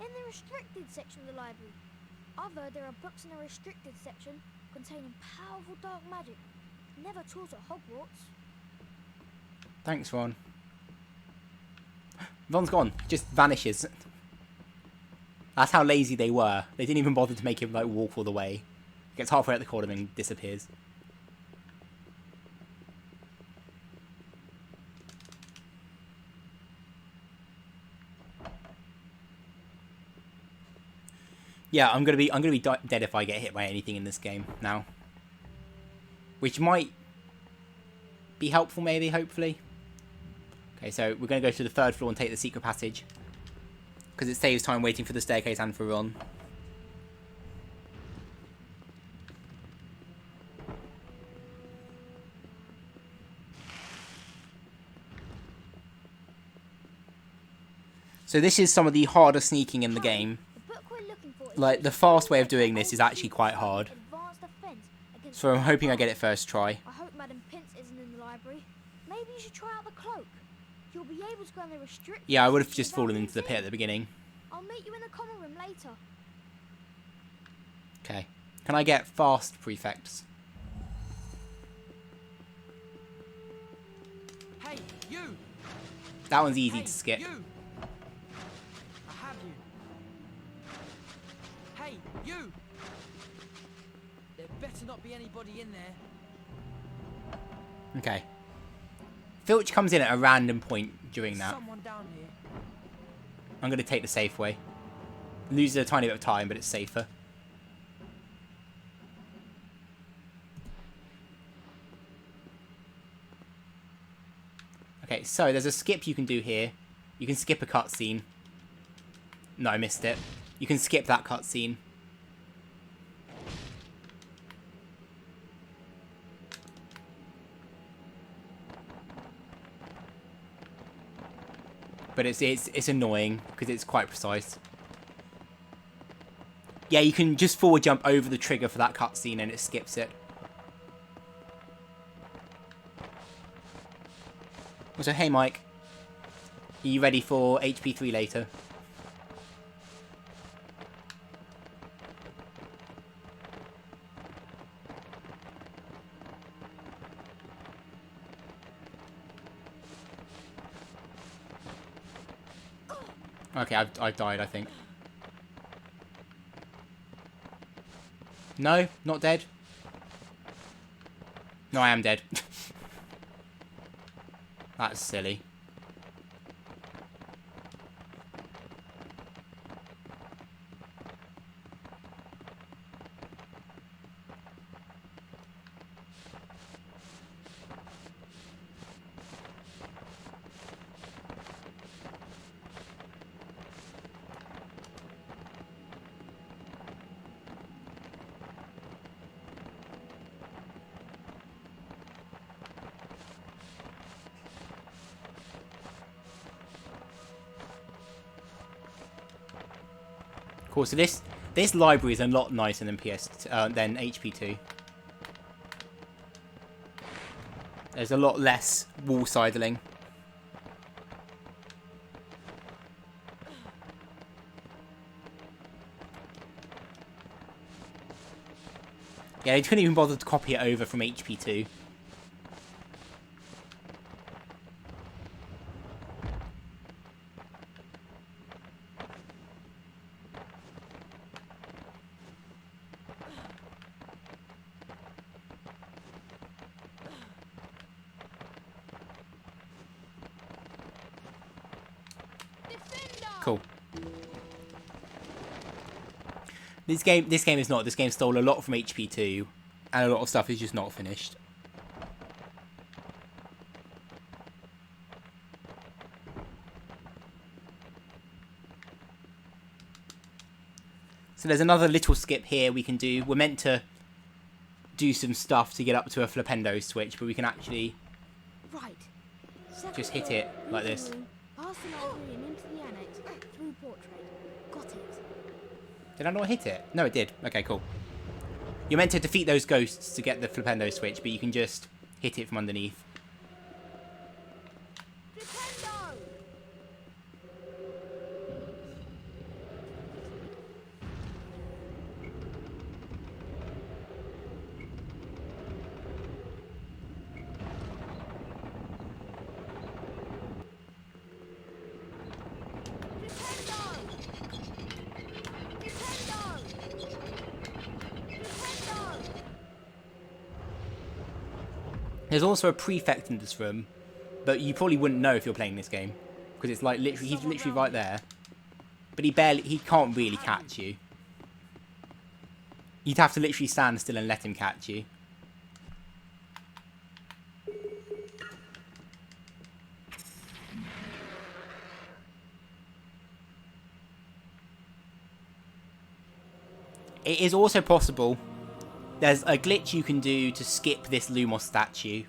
In the restricted section of the library. I've heard there are books in the restricted section containing powerful dark magic. Never taught at Hogwarts. Thanks, Ron. Ron's gone. Just vanishes. That's how lazy they were. They didn't even bother to make him like walk all the way. Gets halfway at the corner and then disappears. Yeah, I'm gonna be dead if I get hit by anything in this game now, which might be helpful, maybe, hopefully. Okay, so we're gonna go to the third floor and take the secret passage because it saves time waiting for the staircase and for Ron. So this is some of the harder sneaking in the game. Like, the fast way of doing this is actually quite hard. So I'm hoping I get it first try. I hope Madam Pince isn't in the library. Maybe you should try out the cloak. You'll be able to go in the restricted. Yeah, I would have just fallen into the pit at the beginning. I'll meet you in the common room later. Okay. Can I get fast prefects? Hey, you! That one's easy Hey, to skip. You! I have you. Hey, you! There better not be anybody in there. Okay. Filch comes in at a random point during that. Someone down here. I'm going to take the safe way. Loses a tiny bit of time, but it's safer. Okay, so there's a skip you can do here. You can skip a cutscene. No, I missed it. You can skip that cutscene. But it's annoying because it's quite precise. Yeah, you can just forward jump over the trigger for that cutscene and it skips it. Also, hey Mike, are you ready for HP3 later? Okay, I've died, I think. No, not dead. No, I am dead. That's silly. Cool. So this library is a lot nicer than than HP2. There's a lot less wall sidling. Yeah, they couldn't even bother to copy it over from HP2. Cool. This game is not. This game stole a lot from HP2, and a lot of stuff is just not finished. So there's another little skip here we can do. We're meant to do some stuff to get up to a flipendo switch, but we can actually just hit it like this. Past the library and into the annex through portrait. Got it. Did I not hit it? No, it did. Okay, cool. You're meant to defeat those ghosts to get the flipendo switch, but you can just hit it from underneath. There's also a prefect in this room, but you probably wouldn't know if you're playing this game, because it's like literally, he's literally right there, but he can't really catch you. You'd have to literally stand still and let him catch you. It is also possible. There's a glitch you can do to skip this Lumos statue.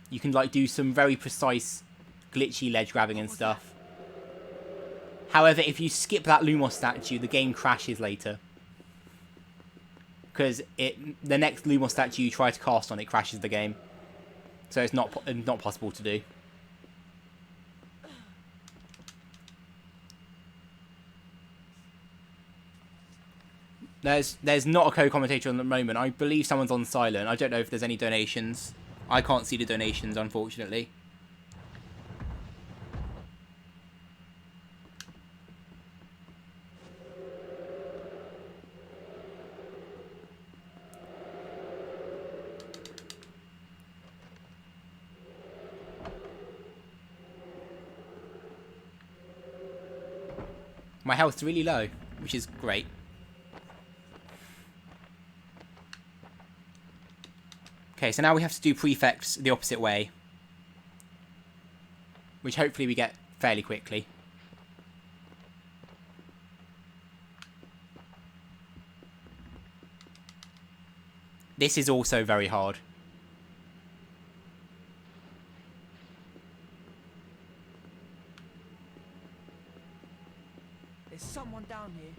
You can like do some very precise glitchy ledge grabbing and stuff. However, if you skip that Lumos statue, the game crashes later. Because the next Lumos statue you try to cast on it crashes the game. So it's not possible to do. There's not a co-commentator at the moment. I believe someone's on silent. I don't know if there's any donations. I can't see the donations, unfortunately. My health's really low, which is great. Okay, so now we have to do prefects the opposite way, which hopefully we get fairly quickly. This is also very hard. There's someone down here.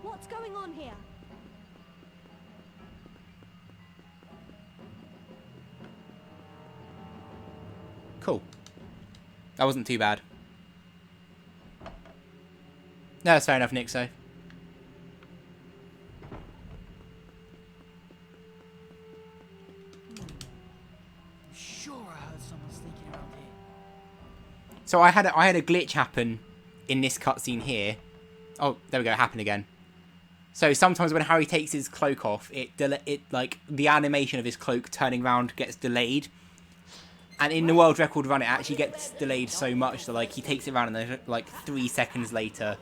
What's going on here? Cool. That wasn't too bad. No, that's fair enough, Nick, so. I'm sure I heard someone sneaking around here. So I had a glitch happen in this cutscene here. Oh, there we go, it happened again. So sometimes when Harry takes his cloak off, it like the animation of his cloak turning around gets delayed. And in the world record run, it actually gets delayed so much that like he takes it around and then like 3 seconds later,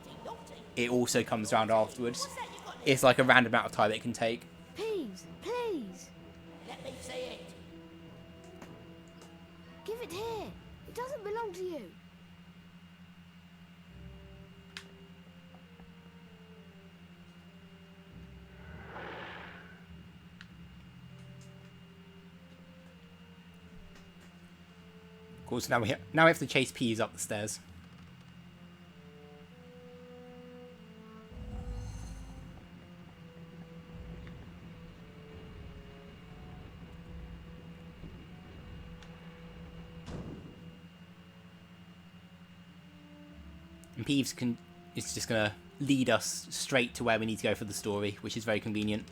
it also comes around afterwards. It's like a random amount of time it can take. Please, please. Let me say it. Give it here. It doesn't belong to you. Of course, now we have to chase Peeves up the stairs. And Peeves is just going to lead us straight to where we need to go for the story, which is very convenient.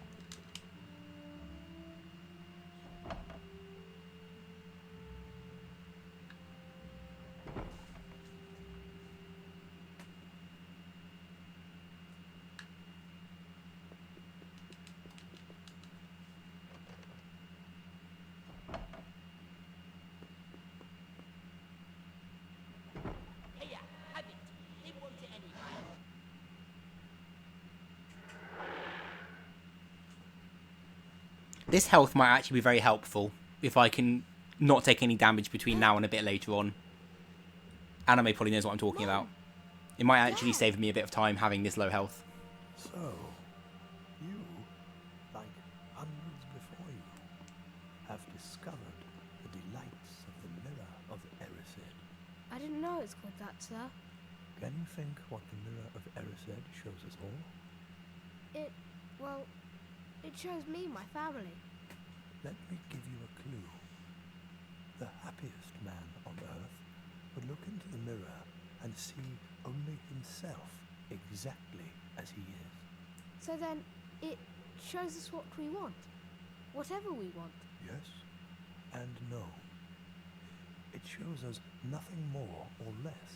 Here, have it. They want it anyway. This health might actually be very helpful if I can not take any damage between now and a bit later on. Anime probably knows what I'm talking about. It might actually save me a bit of time having this low health. So, you, like hundreds before you, have discovered the delights of the Mirror of Erised. I didn't know it's called that, sir. Can you think what the Mirror of Erised shows us all? Well, it shows me my family. Let me give you a clue. The happiest man on earth would look into the mirror and see only himself exactly as he is. So then, it shows us what we want. Whatever we want. Yes and no. It shows us nothing more or less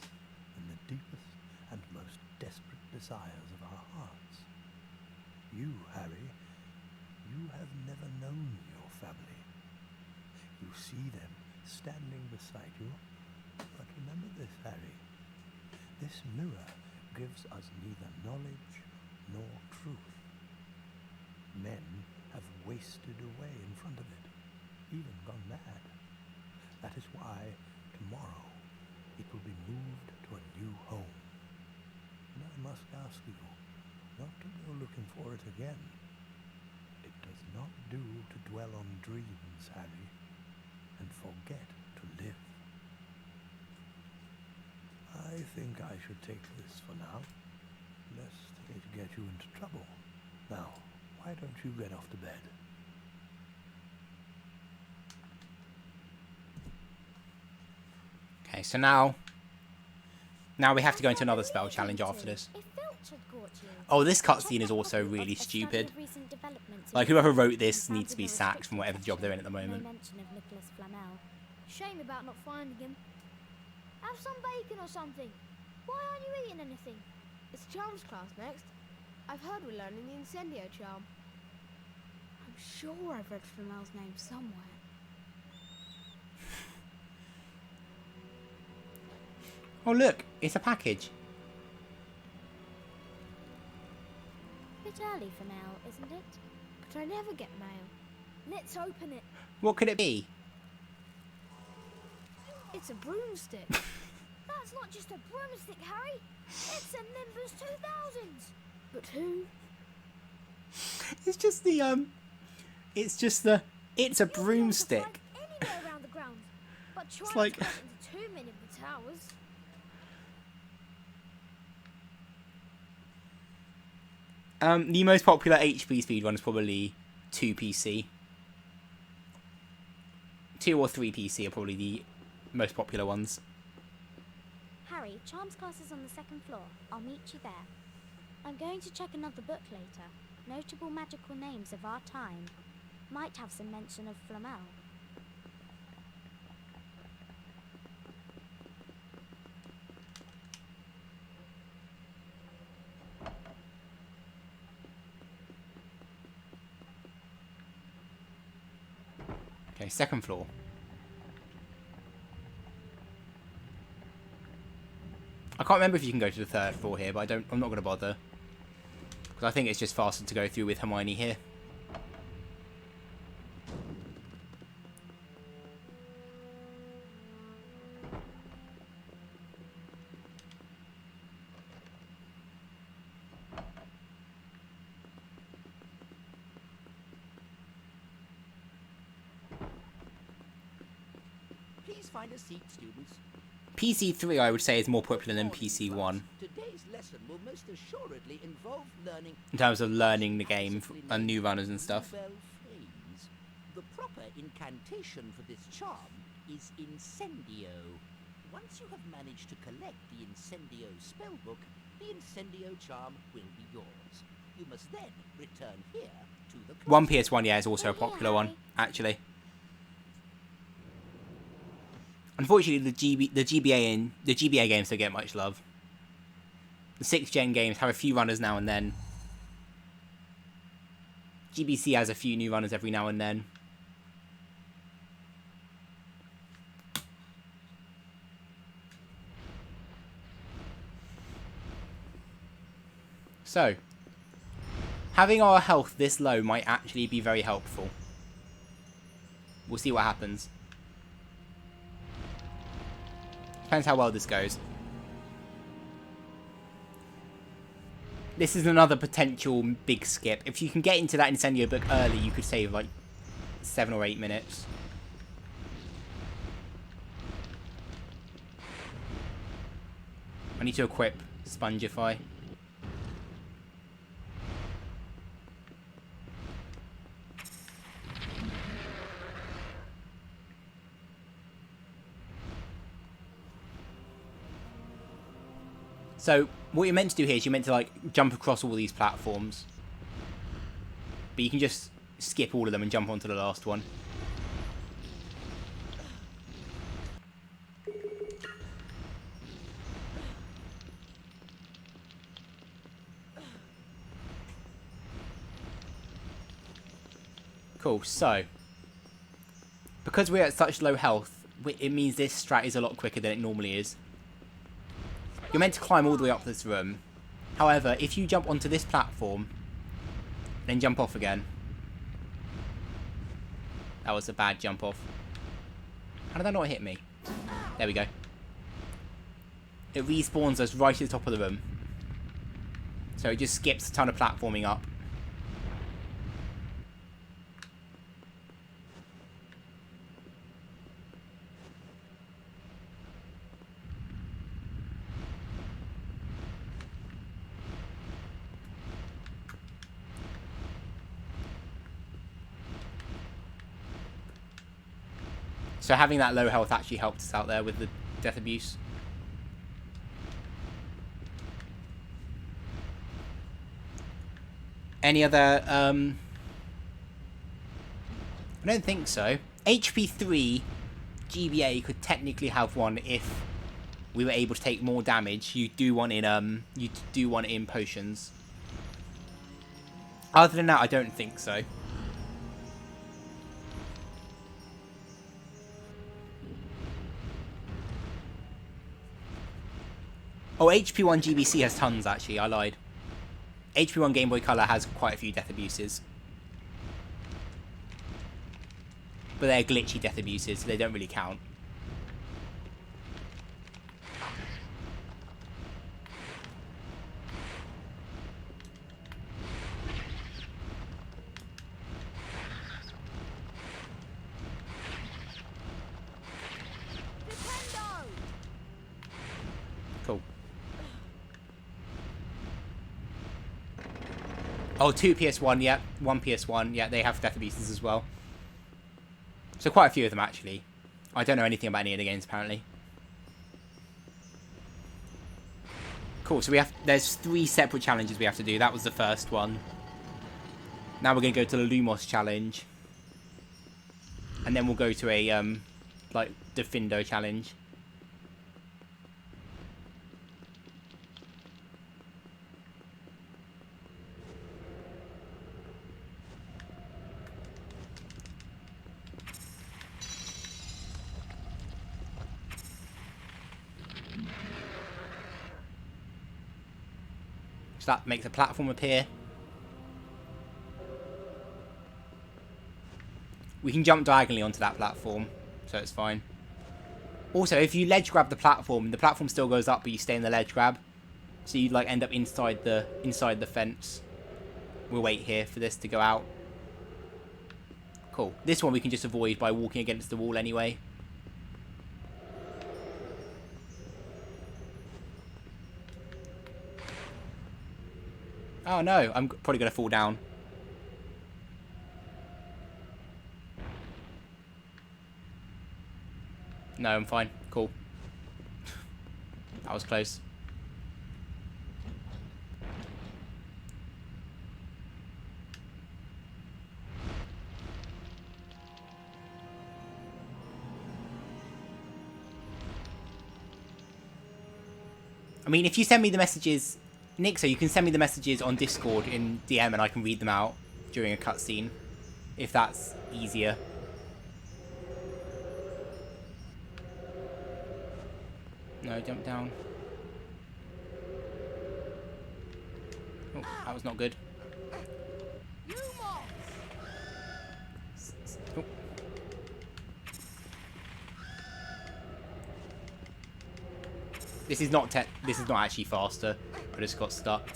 than the deepest and most desperate desires of our hearts. You, Harry, you have never known your family. You see them standing beside you, but remember this, Harry. This mirror gives us neither knowledge nor truth. Men have wasted away in front of it, even gone mad. That is why tomorrow it will be moved to a new home. And I must ask you not to go looking for it again. It does not do to dwell on dreams, Harry, and forget to live. I think I should take this for now, lest it get you into trouble. Now, why don't you get off to bed? Okay, so now we have to go into another spell challenge after this. Oh, this cutscene is also really stupid. Like, whoever wrote this needs to be sacked from whatever job they're in at the moment. Shame about not finding him. Have some bacon or something. Why aren't you eating anything? It's charms class next. I've heard we're learning the Incendio charm. I'm sure I've read Flamel's name somewhere. Oh look, it's a package. Bit early for now, isn't it? But I never get mail. Let's open it. What could it be? It's a broomstick. That's not just a broomstick, Harry. It's a Nimbus 2000. But who? It's just the it's a broomstick. Anywhere around the grounds, but try It's not like- to get into too many of the towers. The most popular HP speed one is probably 2 PC. 2 or 3 PC are probably the most popular ones. Harry, Charms class is on the 2nd floor. I'll meet you there. I'm going to check another book later. Notable magical names of our time. Might have some mention of Flamel. Okay, 2nd floor. I can't remember if you can go to the 3rd floor here, but I'm not going to bother. Because I think it's just faster to go through with Hermione here. Please find a seat, students. PC3 I would say is more popular than PC1 Today's lesson will most assuredly involve learning in terms of learning the game and new runners and stuff. spell phrase. The proper incantation for this charm is Incendio. Once you have managed to collect the Incendio spellbook, the Incendio charm will be yours. You must then return here to the One PS1, yeah, is also a popular one, actually. Unfortunately, the GBA games don't get much love. The 6th gen games have a few runners now and then. GBC has a few new runners every now and then. So, having our health this low might actually be very helpful. We'll see what happens. Depends how well this goes. This is another potential big skip. If you can get into that Incendio book early, you could save like 7 or 8 minutes. I need to equip Spongify. So, what you're meant to do here is you're meant to, like, jump across all these platforms. But you can just skip all of them and jump onto the last one. Cool, so, because we're at such low health, it means this strat is a lot quicker than it normally is. You're meant to climb all the way up this room. However, if you jump onto this platform, then jump off again. That was a bad jump off. How did that not hit me? There we go. It respawns us right at the top of the room. So it just skips a ton of platforming up. So having that low health actually helped us out there with the death abuse. Any other, I don't think so. HP3 GBA could technically have one if we were able to take more damage. You do want it in potions. Other than that, I don't think so. Oh, HP1 GBC has tons, actually. I lied. HP1 Game Boy Color has quite a few death abuses. But they're glitchy death abuses, so they don't really count. Oh, 2 PS1, yeah. 1 PS1, yeah. They have Death Beasts as well. So quite a few of them, actually. I don't know anything about any of the games, apparently. Cool, so there's 3 separate challenges we have to do. That was the first one. Now we're going to go to the Lumos challenge. And then we'll go to a, like, Defindo challenge. So that makes a platform appear. We can jump diagonally onto that platform, so it's fine. Also, if you ledge grab the platform still goes up, but you stay in the ledge grab. So you like end up inside the fence. We'll wait here for this to go out. Cool. This one we can just avoid by walking against the wall anyway. Oh no, I'm probably going to fall down. No, I'm fine. Cool. That was close. I mean, if you send me the messages, Nick, so you can send me the messages on Discord in DM and I can read them out during a cutscene, if that's easier. No, jump down. Oh, that was not good. Oh. This is not actually faster. I just got stuck.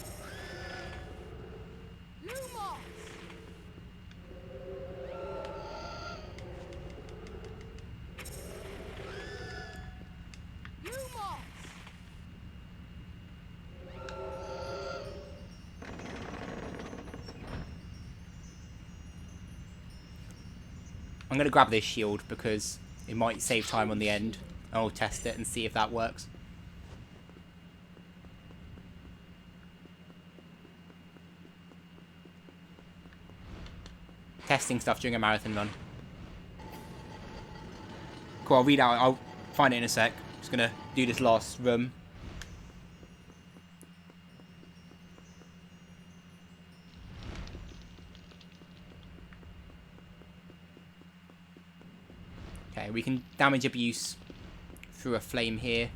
I'm going to grab this shield because it might save time on the end. I'll test it and see if that works. Testing stuff during a marathon run. Cool, I'll read out. I'll find it in a sec. Just going to do this last room. Okay, we can damage abuse through a flame here.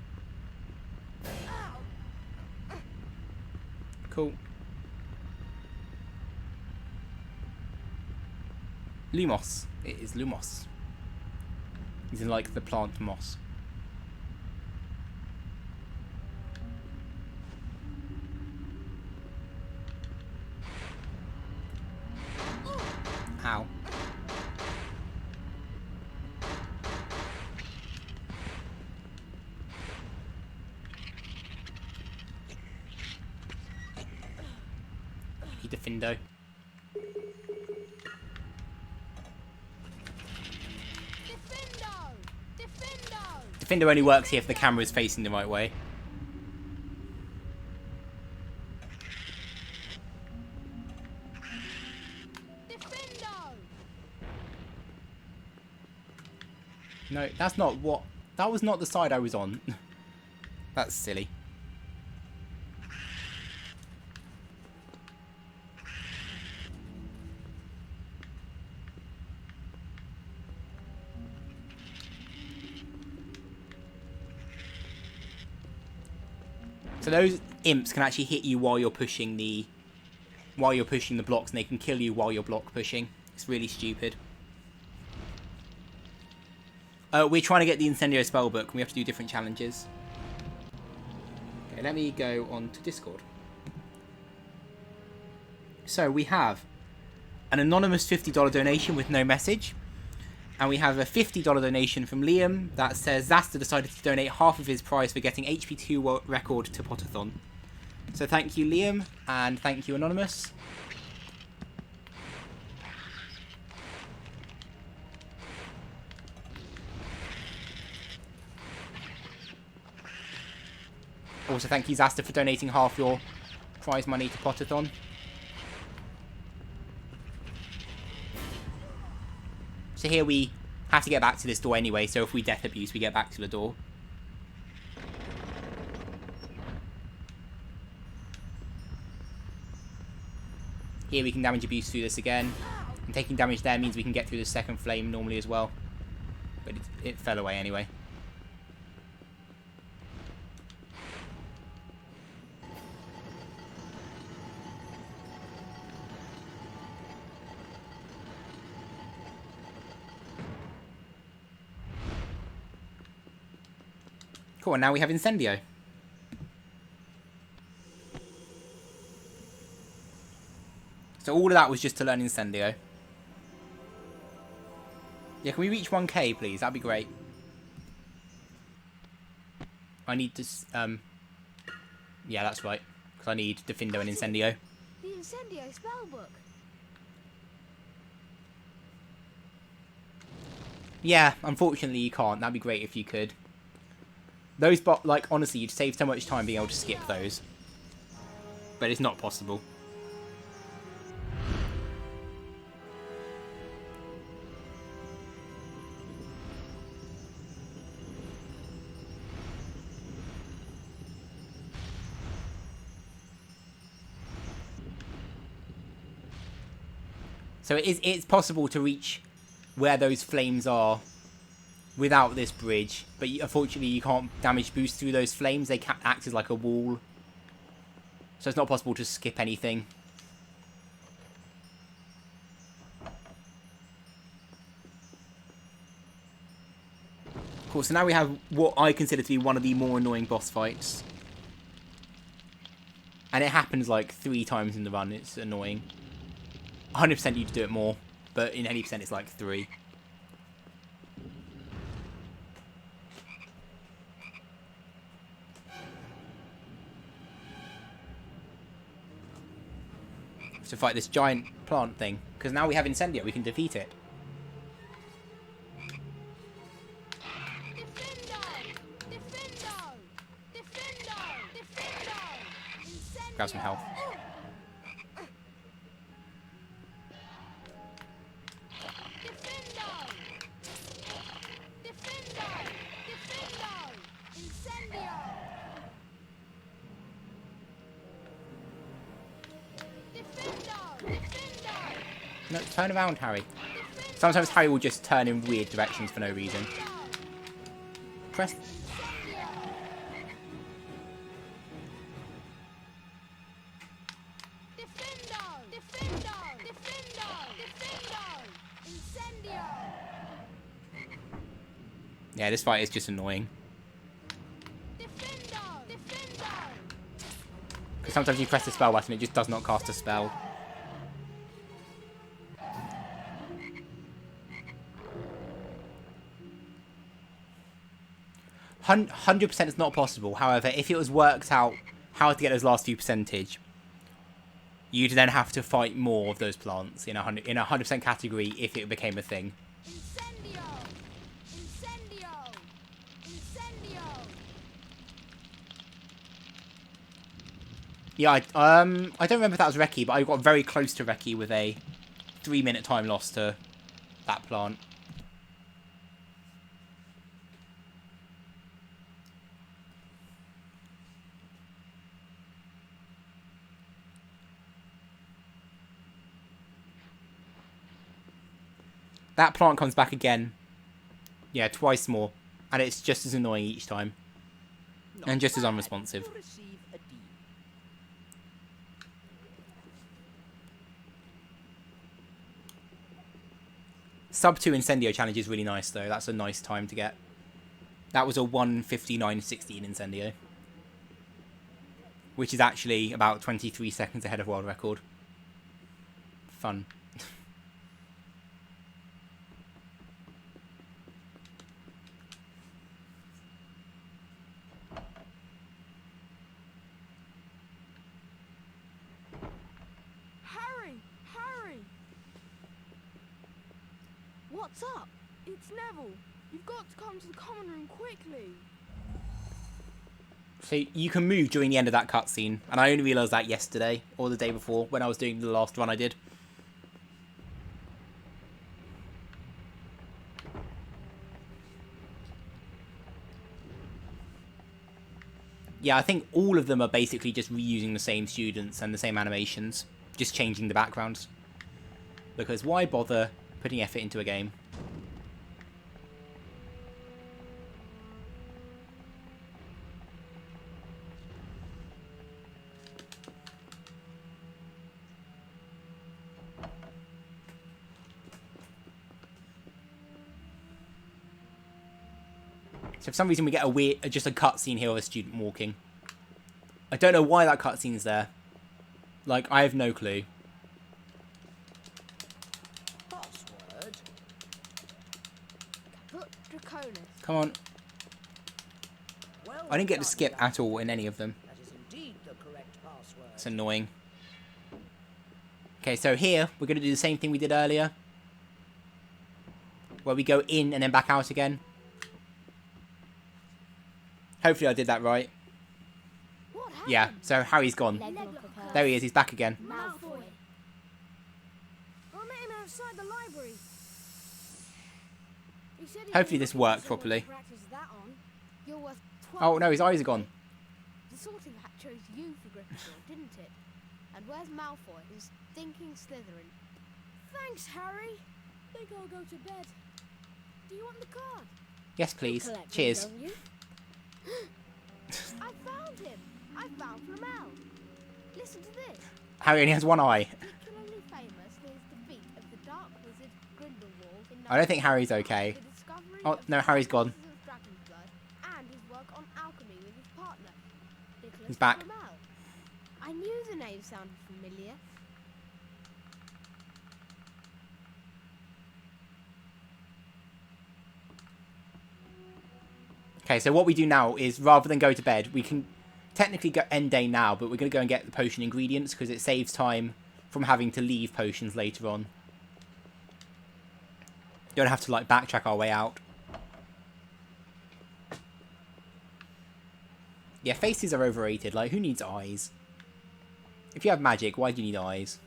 Cool. Lumos. It is Lumos. He's in like the plant moss. Ow. Defindo. Defindo only works here if the camera is facing the right way. No, that's not what... That was not the side I was on. That's silly. So those imps can actually hit you while you're pushing the blocks, and they can kill you while you're block pushing. It's really stupid. We're trying to get the Incendio spellbook, and we have to do different challenges. Okay, let me go on to Discord. So we have an anonymous $50 donation with no message. And we have a $50 donation from Liam that says Zaster decided to donate half of his prize for getting HP2 record to Potterthon. So thank you, Liam, and thank you, Anonymous. Also, thank you, Zasta, for donating half your prize money to Potterthon. So here we have to get back to this door anyway, so if we death abuse, we get back to the door. Here we can damage abuse through this again. And taking damage there means we can get through the second flame normally as well. But it fell away anyway. Cool, and now we have Incendio. So all of that was just to learn Incendio. Yeah, can we reach 1k, please? That'd be great. I need to... yeah, that's right. Because I need Defindo and Incendio. The Incendio spellbook. Yeah, unfortunately you can't. That'd be great if you could. Those, like, honestly, you'd save so much time being able to skip those. But it's not possible. So it's possible to reach where those flames are without this bridge, but unfortunately you can't damage boost through those flames. They act as like a wall, so it's not possible to skip anything. Cool, so now we have what I consider to be one of the more annoying boss fights. And it happens like 3 times in the run. It's annoying. 100% you'd do it more, but in 80% it's like 3. To fight this giant plant thing, because now we have Incendio, we can defeat it. Grab some health. No, turn around, Harry. Sometimes Harry will just turn in weird directions for no reason. Press. Yeah, this fight is just annoying. Because sometimes you press the spell button, it just does not cast a spell. 100% is not possible. However, if it was worked out how to get those last few percentage, you'd then have to fight more of those plants in a 100% category if it became a thing. Incendio! Incendio! Incendio! Yeah, I don't remember if that was Reki, but I got very close to Reki with a 3-minute time loss to that plant. That plant comes back again. Yeah, twice more. And it's just as annoying each time. And just as unresponsive. Sub 2 Incendio challenge is really nice though. That's a nice time to get. That was a 1:59.16 Incendio. Which is actually about 23 seconds ahead of world record. Fun. What's up? It's Neville. You've got to come to the common room quickly. So you can move during the end of that cutscene, and I only realised that yesterday, or the day before, when I was doing the last run I did. Yeah, I think all of them are basically just reusing the same students and the same animations, just changing the backgrounds. Because why bother putting effort into a game? So for some reason we get a weird, just a cutscene here of a student walking. I don't know why that cutscene's there. Like, I have no clue. Password. Put Draconis. Come on. Well I didn't get to done, skip young at all in any of them. That is indeed the correct password. It's annoying. Okay, so here, we're going to do the same thing we did earlier. Where we go in and then back out again. Hopefully I did that right. Yeah, so Harry's gone. There he is, he's back again. Malfoy. I met him outside the library. He said he Hopefully this didn't worked someone to properly. practice that on. You're worth 12. Oh, no, his eyes are gone. The sorting hat chose you for Gryffindor, didn't it? And where's Malfoy, his stinking Slytherin? Thanks, Harry. Think I'll go to bed. Do you want the card? Yes, please. Collect them, Cheers. don't you? I found him! I found Flamel! Listen to this. Harry only has one eye. Particularly famous for his defeat of the Dark Wizard Grindelwald in I don't think Harry's okay. the discovery Oh, of no, Harry's gone. traces of dragon's blood, and his work on alchemy with his partner, Nicholas He's back. Flamel. I knew the name sounded familiar. Okay, so what we do now is, rather than go to bed, we can technically go end day now, but we're going to go and get the potion ingredients, because it saves time from having to leave potions later on. Don't have to, like, backtrack our way out. Yeah, faces are overrated. Like, who needs eyes? If you have magic, why do you need eyes?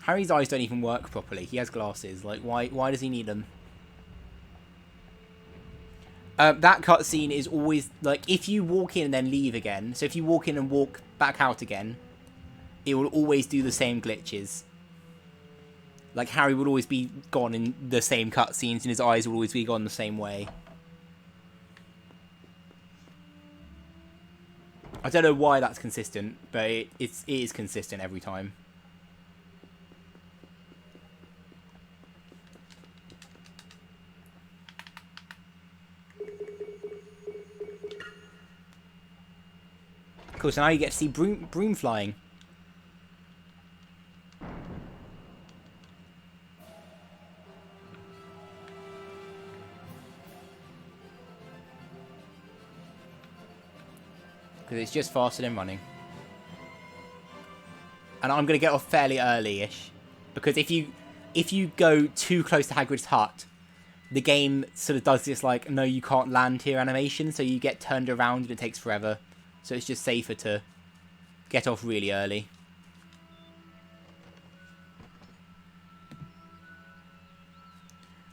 Harry's eyes don't even work properly. He has glasses. Like, why does he need them? That cutscene is always, like, if you walk in and then leave again, so if you walk in and walk back out again, it will always do the same glitches. Like, Harry would always be gone in the same cutscenes, and his eyes will always be gone the same way. I don't know why that's consistent, but it is consistent every time. Cool, so now you get to see broom flying. Because it's just faster than running. And I'm going to get off fairly early-ish. Because if you go too close to Hagrid's hut, the game sort of does this, like, no, you can't land here animation, so you get turned around and it takes forever. So it's just safer to get off really early.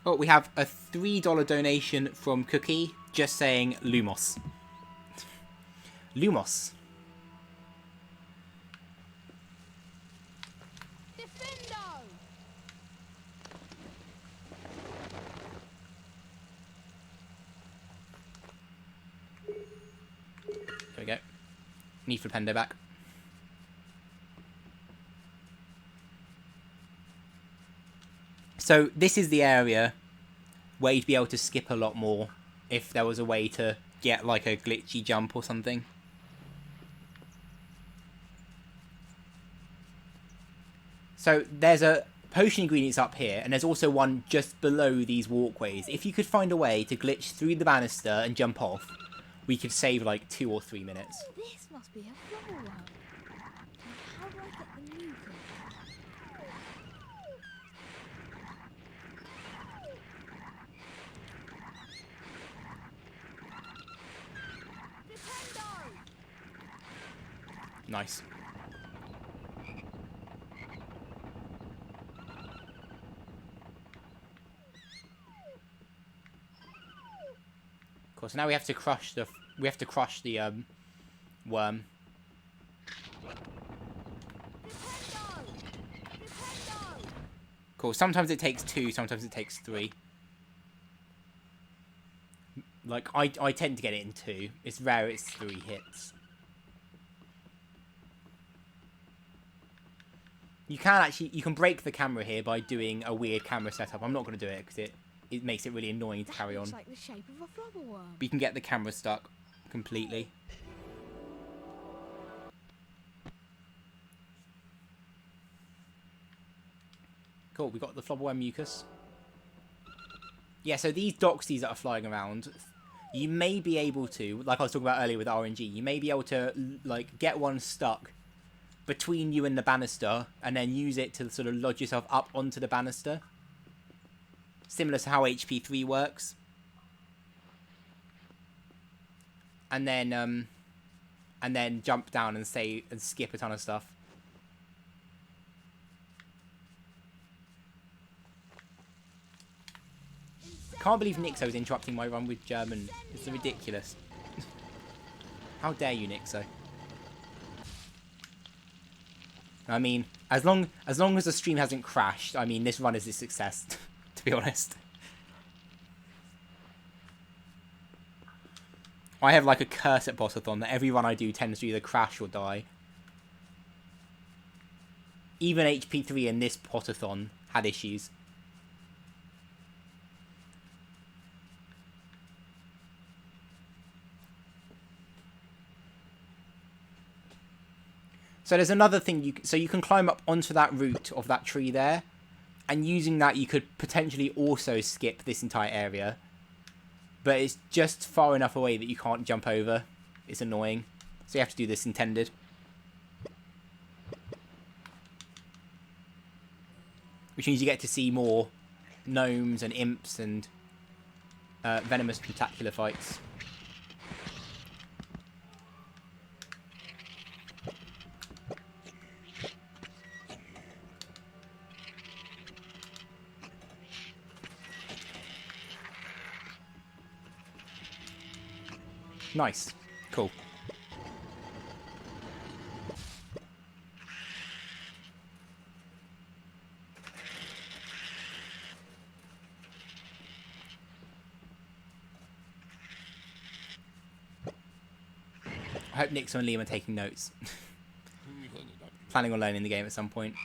Oh, we have a $3 donation from Cookie, just saying Lumos. Lumos. Defendo! There we go. Need for Pendo back. So this is the area where you'd be able to skip a lot more if there was a way to get like a glitchy jump or something. So there's a potion ingredients up here, and there's also one just below these walkways. If you could find a way to glitch through the banister and jump off, we could save like 2 or 3 minutes. This must be a flower world. How do I get the new thing? Nice. Cool. So now we have to crush the worm. Cool. Sometimes it takes 2, sometimes it takes 3. Like, I tend to get it in 2. It's rare it's 3 hits. You can break the camera here by doing a weird camera setup. I'm not going to do it because it makes it really annoying to carry on. Looks like the shape of a flubber worm. But you can get the camera stuck completely. Cool, we got the flubberworm mucus. Yeah, so these doxies that are flying around, you may be able to, like I was talking about earlier with RNG, you may be able to like get one stuck between you and the banister and then use it to sort of lodge yourself up onto the banister. Similar to how HP3 works. And then jump down and skip a ton of stuff. Can't believe Nixo's interrupting my run with German. It's ridiculous. How dare you, Nixo? I mean, as long as the stream hasn't crashed, I mean, this run is a success, to be honest. I have like a curse at Potterthon that every run I do tends to either crash or die. Even HP3 in this Potterthon had issues. So there's another thing, so you can climb up onto that root of that tree there, and using that you could potentially also skip this entire area. But it's just far enough away that you can't jump over. It's annoying. So you have to do this intended. Which means you get to see more gnomes and imps and venomous tentacular fights. Nice. Cool. I hope Nixon and Liam are taking notes. Planning on learning the game at some point.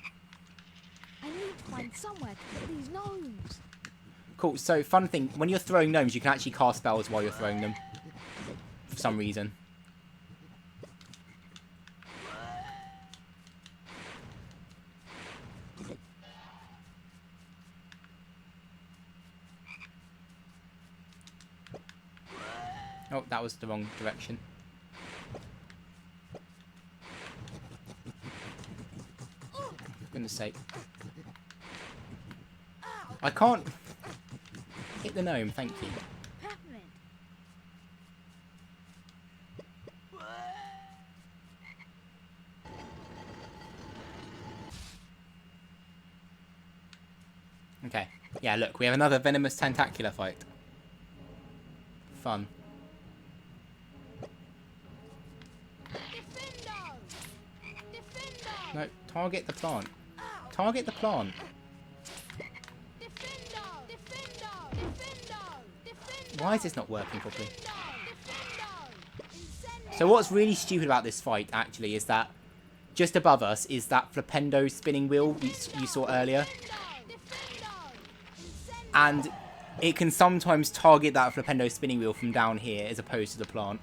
I need to find somewhere to put these gnomes. Cool, so fun thing, when you're throwing gnomes, you can actually cast spells while you're throwing them. For some reason. Oh, that was the wrong direction. For goodness sake. I can't hit the gnome, thank you. Okay. Yeah, look, we have another venomous tentacular fight. Fun. No, target the plant. Target the plant. Why is this not working properly? So what's really stupid about this fight, actually, is that just above us is that Flipendo spinning wheel you saw earlier. And it can sometimes target that Flipendo spinning wheel from down here as opposed to the plant.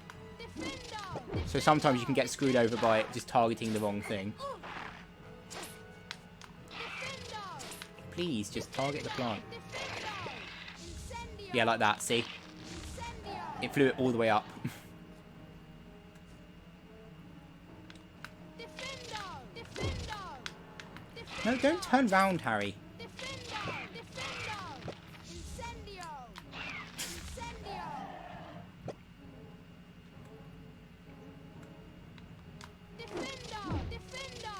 So sometimes you can get screwed over by it just targeting the wrong thing. Please, just target the plant. Yeah, like that, see? It flew it all the way up. No, don't turn round, Harry.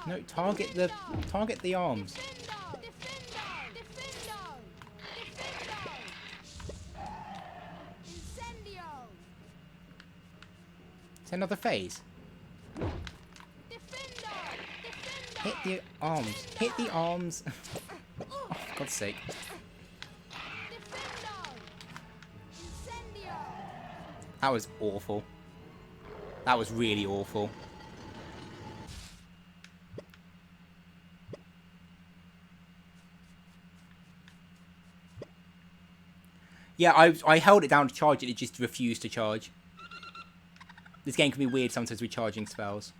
No, target the arms. It's another phase. Hit the arms. Hit the arms. Oh, for God's sake. That was awful. That was really awful. Yeah, I held it down to charge it. It just refused to charge. This game can be weird sometimes with charging spells.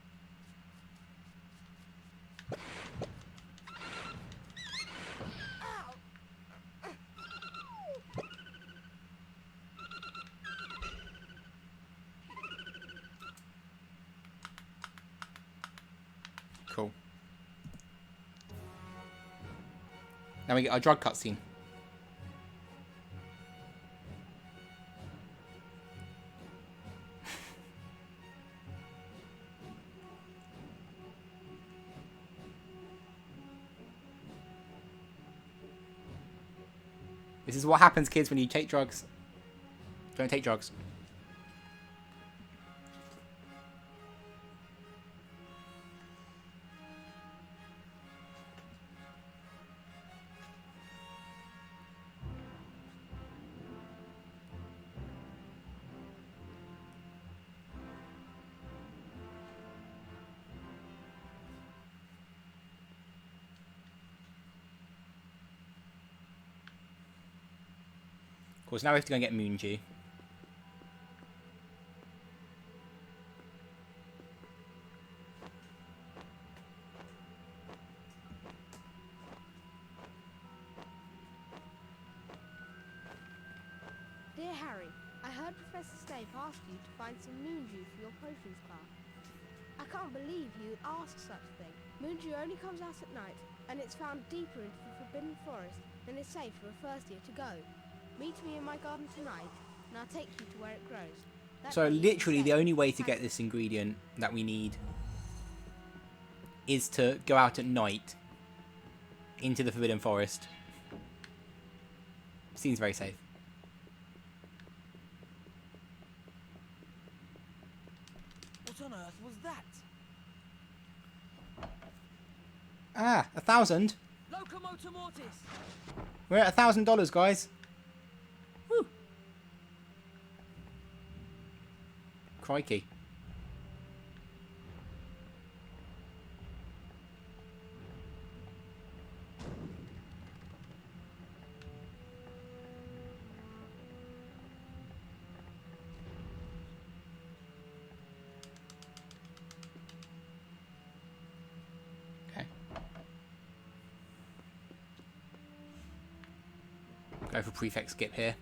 Cool. Now we get our drug cutscene. This is what happens, kids, when you take drugs. Don't take drugs. Of course, now we have to go and get Moonju. Dear Harry, I heard Professor Snape ask you to find some Moonju for your potions class. I can't believe you would ask such a thing. Moonju only comes out at night, and it's found deeper into the Forbidden Forest than is safe for a first year to go. Meet me in my garden tonight, and I'll take you to where it grows. So literally the only way to get this ingredient that we need is to go out at night into the Forbidden Forest. Seems very safe. What on earth was that? Ah, 1,000. Locomotor Mortis! We're at $1,000, guys. Woo. Crikey. Go for prefect skip here.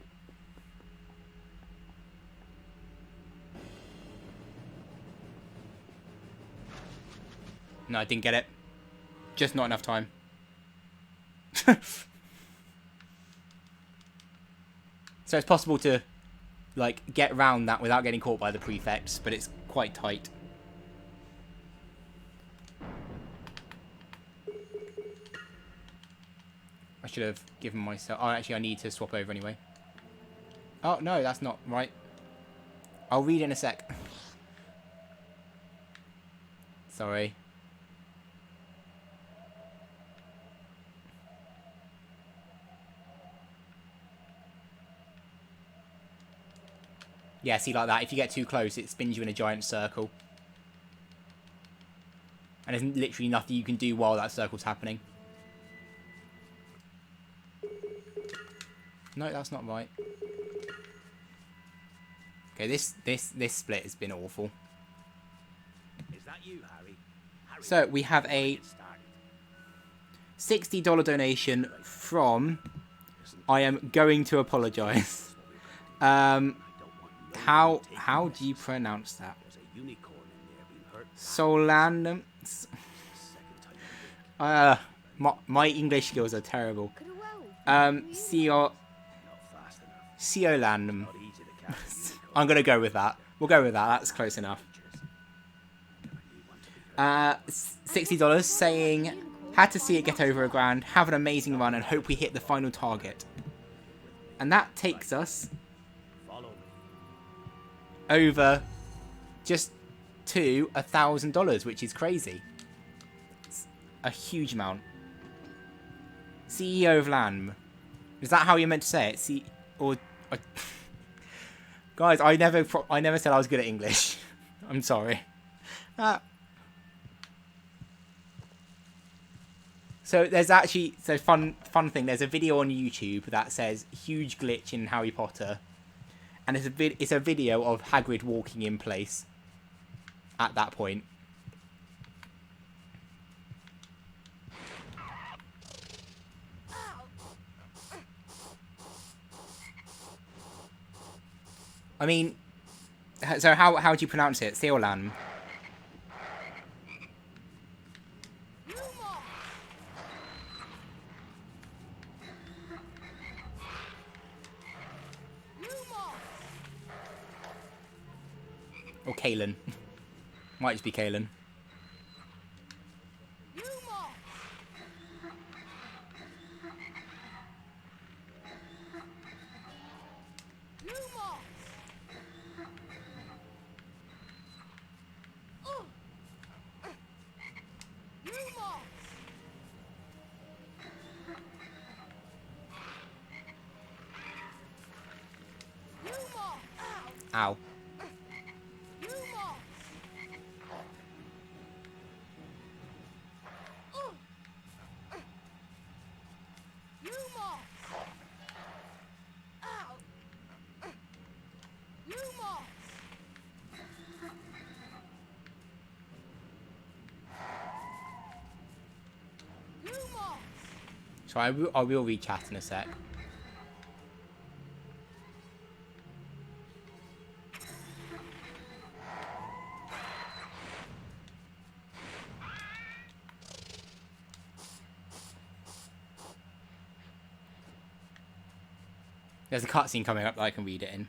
No, I didn't get it. Just not enough time. So it's possible to, like, get around that without getting caught by the prefects, but it's quite tight. I should have given myself... Oh, actually, I need to swap over anyway. Oh, no, that's not right. I'll read in a sec. Sorry. Yeah, see, like that. If you get too close, it spins you in a giant circle. And there's literally nothing you can do while that circle's happening. No, that's not right. Okay, this split has been awful. Is that you, Harry? So we have a $60 donation from I am going to apologise. How do you pronounce that? Solanum. My English skills are terrible. Ceolanum. I'm gonna go with that. We'll go with that. That's close enough. $60 saying, had to see it get over $1,000, have an amazing run, and hope we hit the final target. And that takes us over just to $1,000, which is crazy. It's a huge amount. CEO of LAM. Is that how you're meant to say it? Guys, I never said I was good at English. I'm sorry. So there's actually fun thing. There's a video on YouTube that says huge glitch in Harry Potter, and it's a video of Hagrid walking in place at that point. I mean, so how do you pronounce it? Theolan. Or Kalen. Might just be Kalen. Ow. So I will read chat in a sec. There's a cutscene coming up that I can read it in.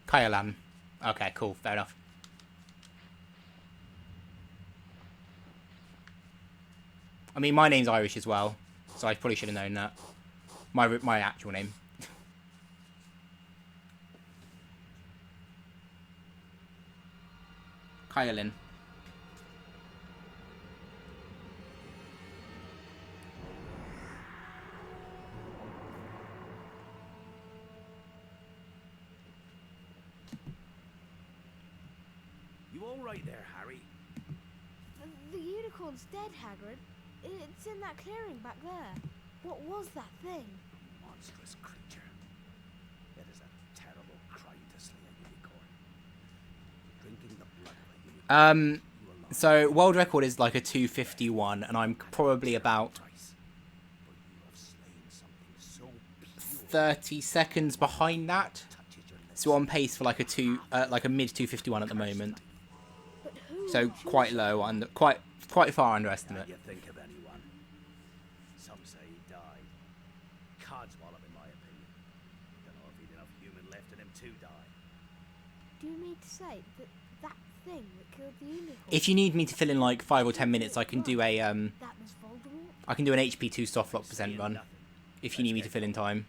Kyalan. Okay, cool. Fair enough. I mean, my name's Irish as well, so I probably should have known that. My actual name. Kyalan. You all right there, Harry? The unicorn's dead, Hagrid. It's in that clearing back there. What was that thing? Monstrous creature. It is a terrible crime to slay a unicorn. Drinking the blood of a unicorn. So world record is like a 251, and I'm probably about 30 seconds behind that. So on pace for like a mid 251 at the moment. So quite low, and quite far underestimate. You think of anyone? Some say he died. Codswallop, in my opinion. Don't know if he'd enough human left in him to die. Do you mean to say that thing that killed the unicorn? If you need me to fill in like 5 or 10 minutes, I can do a That was Voldemort? I can do an HP2 softlock percent run. If you need me to fill in time.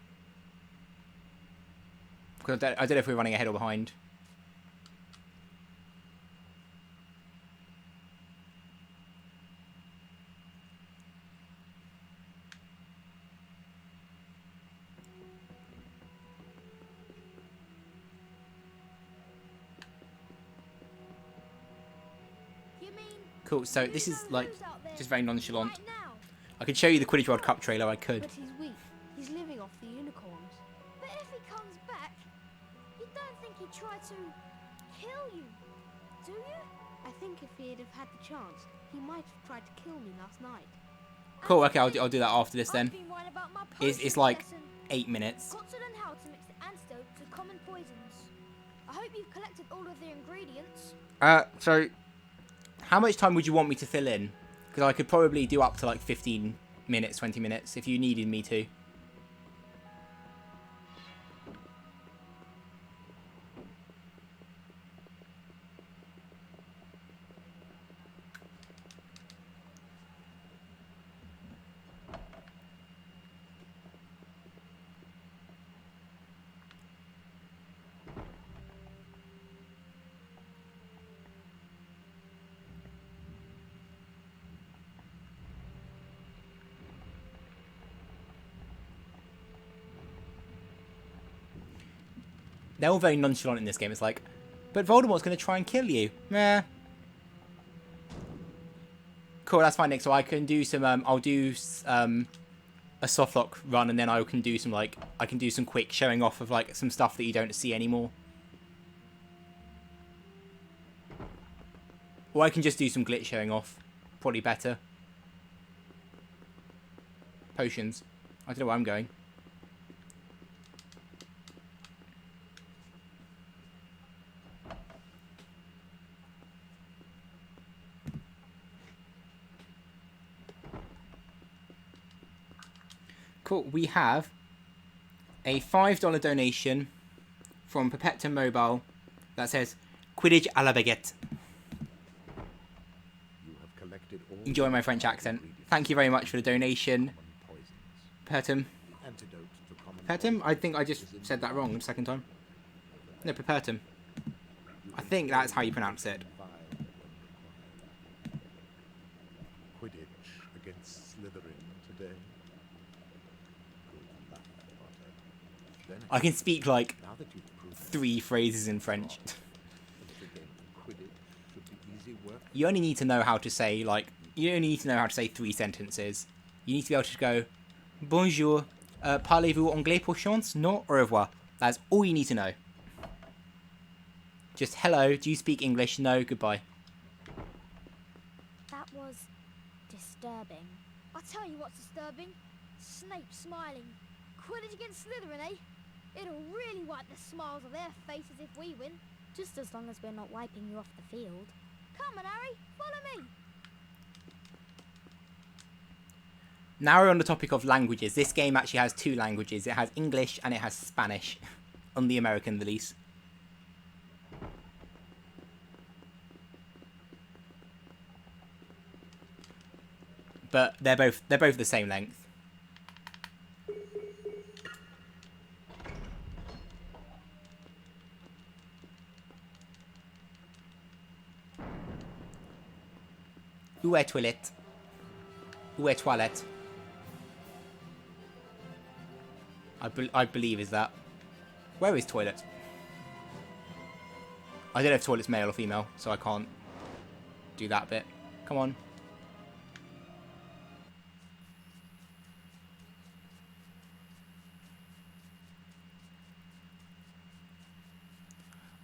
Because I don't know if we're running ahead or behind. Cool, so this is like just very nonchalant. I could show you the Quidditch World Cup trailer, I could. But he's weak. He's living off the unicorns. But if he comes back, you don't think he'd try to kill you, do you? I think if he'd have had the chance, he might have tried to kill me last night. Cool, okay, I'll do that after this then. I've been right about my It's like lesson. 8 minutes. Got to learn how to mix the antidote to common poisons. I hope you've collected all of the ingredients. So how much time would you want me to fill in? Because I could probably do up to like 15 minutes, 20 minutes if you needed me to. They're all very nonchalant in this game. It's like, but Voldemort's going to try and kill you. Meh. Cool, that's fine, Nick. So I can do some, I'll do a softlock run, and then I can do some, like, I can do some quick showing off of, like, some stuff that you don't see anymore. Or I can just do some glitch showing off. Probably better. Potions. I don't know where I'm going. Cool. We have a $5 donation from Potterthon Mobile that says Quidditch à la baguette. Enjoy my French accent. Thank you very much for the donation, Potterthon. Potterthon? I think I just said that wrong the second time. No, Potterthon. I think that's how you pronounce it. Quidditch against Slytherin today. I can speak like 3 phrases in French. You only need to know how to say, like, you only need to know how to say 3 sentences. You need to be able to go, bonjour, parlez-vous anglais pour chance? Non, au revoir. That's all you need to know. Just, hello, do you speak English? No, goodbye. That was disturbing. I'll tell you what's disturbing. Snape smiling. Quidditch against Slytherin, eh? It'll really wipe the smiles off their faces if we win. Just as long as we're not wiping you off the field. Come on, Harry, follow me. Now we're on the topic of languages. This game actually has 2 languages. It has English and it has Spanish on the American release. But they're both the same length. Où est toilette? Où est toilette? I believe is that. Where is toilet? I don't know if toilet's male or female, so I can't do that bit. Come on.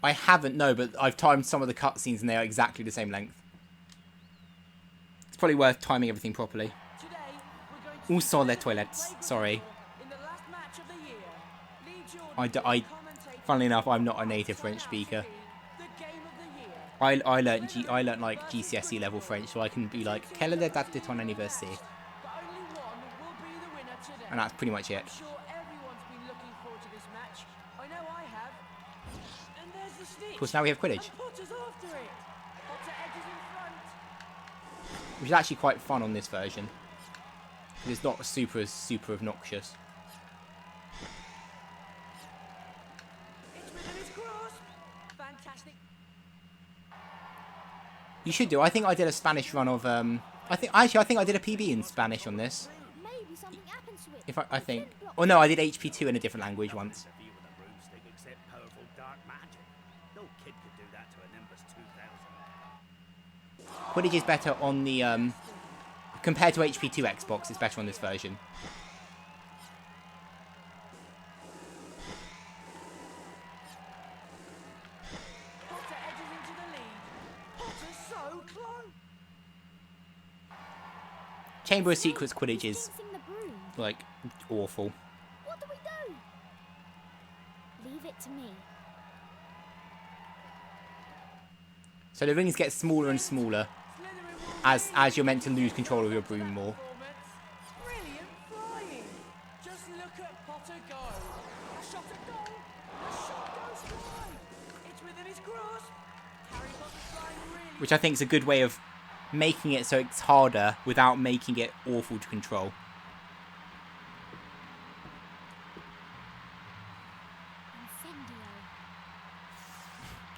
I haven't, no, but I've timed some of the cutscenes and they are exactly the same length. It's probably worth timing everything properly. Où sont les toilettes? Sorry. Funnily enough, I'm not a native French speaker. I learnt like GCSE level French, so I can be like, quelle est la date de ton anniversaire? And that's pretty much it. Of course, now we have Quidditch, which is actually quite fun on this version. It's not super obnoxious. You should do. I think I did a Spanish run of I think I did a PB in Spanish on this. If I think. Oh no, I did HP2 in a different language once. Quidditch is better on the compared to HP2 Xbox. It's better on this version. Chamber of Secrets Quidditch is like awful. What do we do? Leave it to me. So the rings get smaller and smaller as you're meant to lose control of your broom more. Brilliant flying! Just look at Potter go. A shot at goal. A shot goes wide. It's within his grasp. Harry Potter's flying really. Which I think is a good way of making it so it's harder without making it awful to control.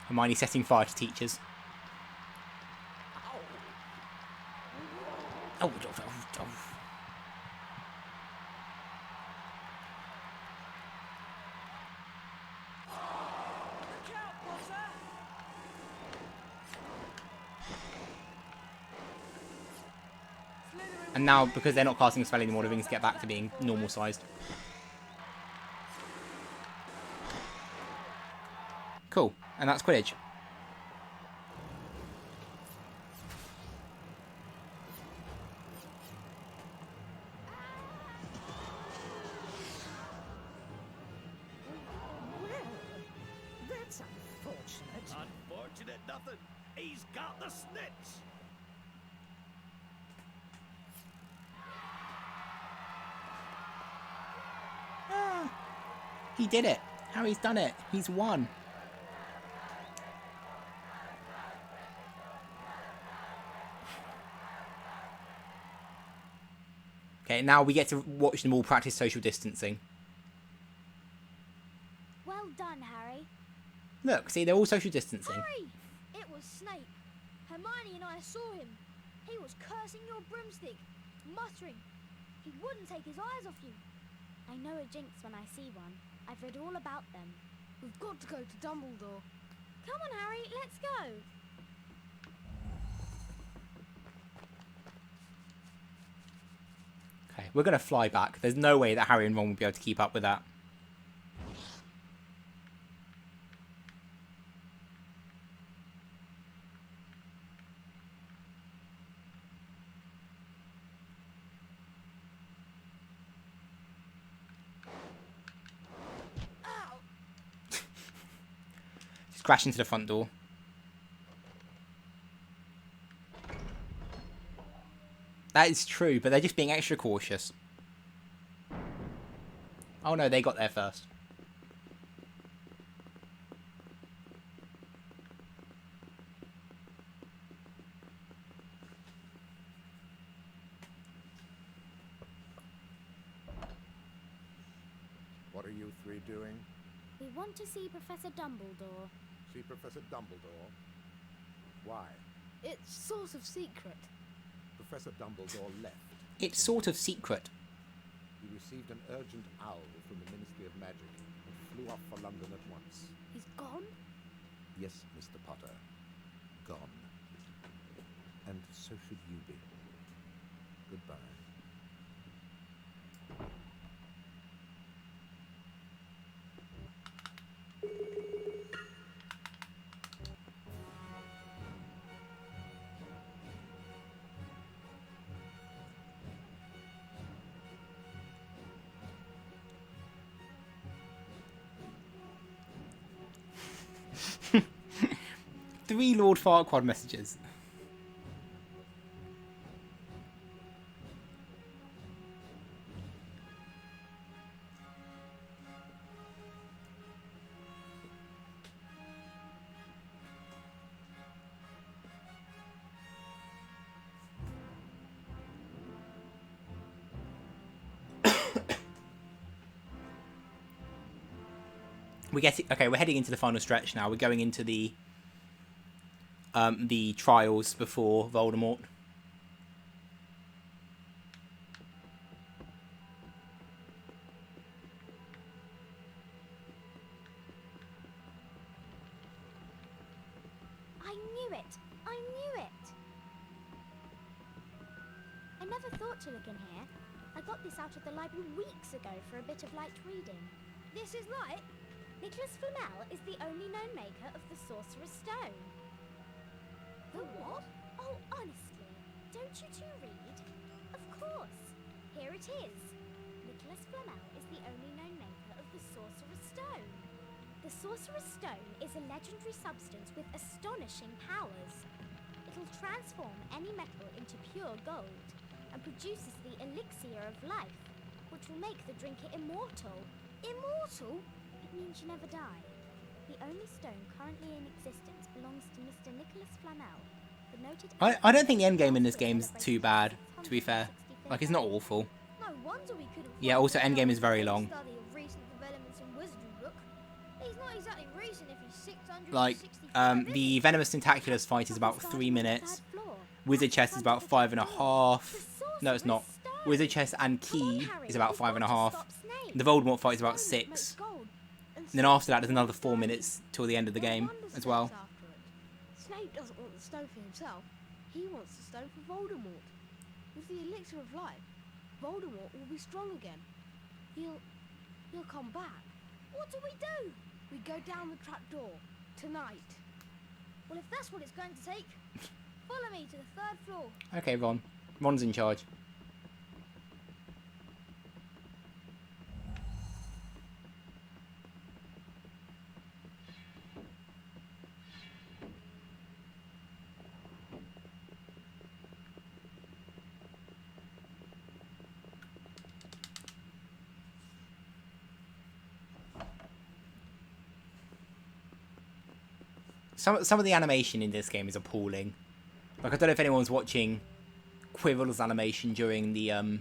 Hermione setting fire to teachers. Oh. And now, because they're not casting a spell anymore, the rings get back to being normal sized. Cool. And that's Quidditch. That's unfortunate. Unfortunate nothing. He's got the snitch. He did it. Harry's done it. He's won. Okay, now we get to watch them all practice social distancing. Well done, Harry. Look, see, they're all social distancing. Harry! It was Snape. Hermione and I saw him. He was cursing your broomstick, muttering. He wouldn't take his eyes off you. I know a jinx when I see one. I've read all about them. We've got to go to Dumbledore. Come on, Harry, let's go. Okay, we're going to fly back. There's no way that Harry and Ron will be able to keep up with that. Just crash into the front door. That is true, but they're just being extra cautious. Oh no, they got there first. What are you three doing? We want to see Professor Dumbledore. See Professor Dumbledore? Why? It's sort of secret. Professor Dumbledore left. It's sort of secret. He received an urgent owl from the Ministry of Magic and flew off for London at once. He's gone? Yes, Mr. Potter. Gone. And so should you be. Goodbye. Three Lord Farquaad messages. Okay, we're heading into the final stretch now. We're going into the trials before Voldemort. I knew it! I knew it! I never thought to look in here. I got this out of the library weeks ago for a bit of light reading. This is light? Nicholas Flamel is the only known maker of the Sorcerer's Stone. The what? Oh, honestly, don't you two read? Of course. Here it is. Nicholas Flamel is the only known maker of the Sorcerer's Stone. The Sorcerer's Stone is a legendary substance with astonishing powers. It'll transform any metal into pure gold and produces the elixir of life, which will make the drinker immortal. Immortal? It means you never die. The only stone currently in existence belongs to Mr. Nicholas Flamel, the noted... I don't think the endgame in this game's too bad, to be fair. Like, it's not awful. No wonder we couldn't Yeah, also endgame is very long. study of recent developments in Wizardry book. He's not exactly recent if he's 665, Like, the Venomous Tentaculus fight is about 3 minutes. Wizard Chess is about 5.5. No, it's not. Wizard Chess and Key is about 5.5. The Voldemort fight is about 6. And then after that, there's another 4 minutes till the end of the game as well. Snape doesn't want the stone for himself. He wants the stone for Voldemort. With the elixir of life, Voldemort will be strong again. He'll come back. What do we do? We go down the trapdoor tonight. Well, if that's what it's going to take, follow me to the 3rd floor. Okay, Ron. Ron's in charge. Some of the animation in this game is appalling. Like, I don't know if anyone's watching Quirrell's animation during the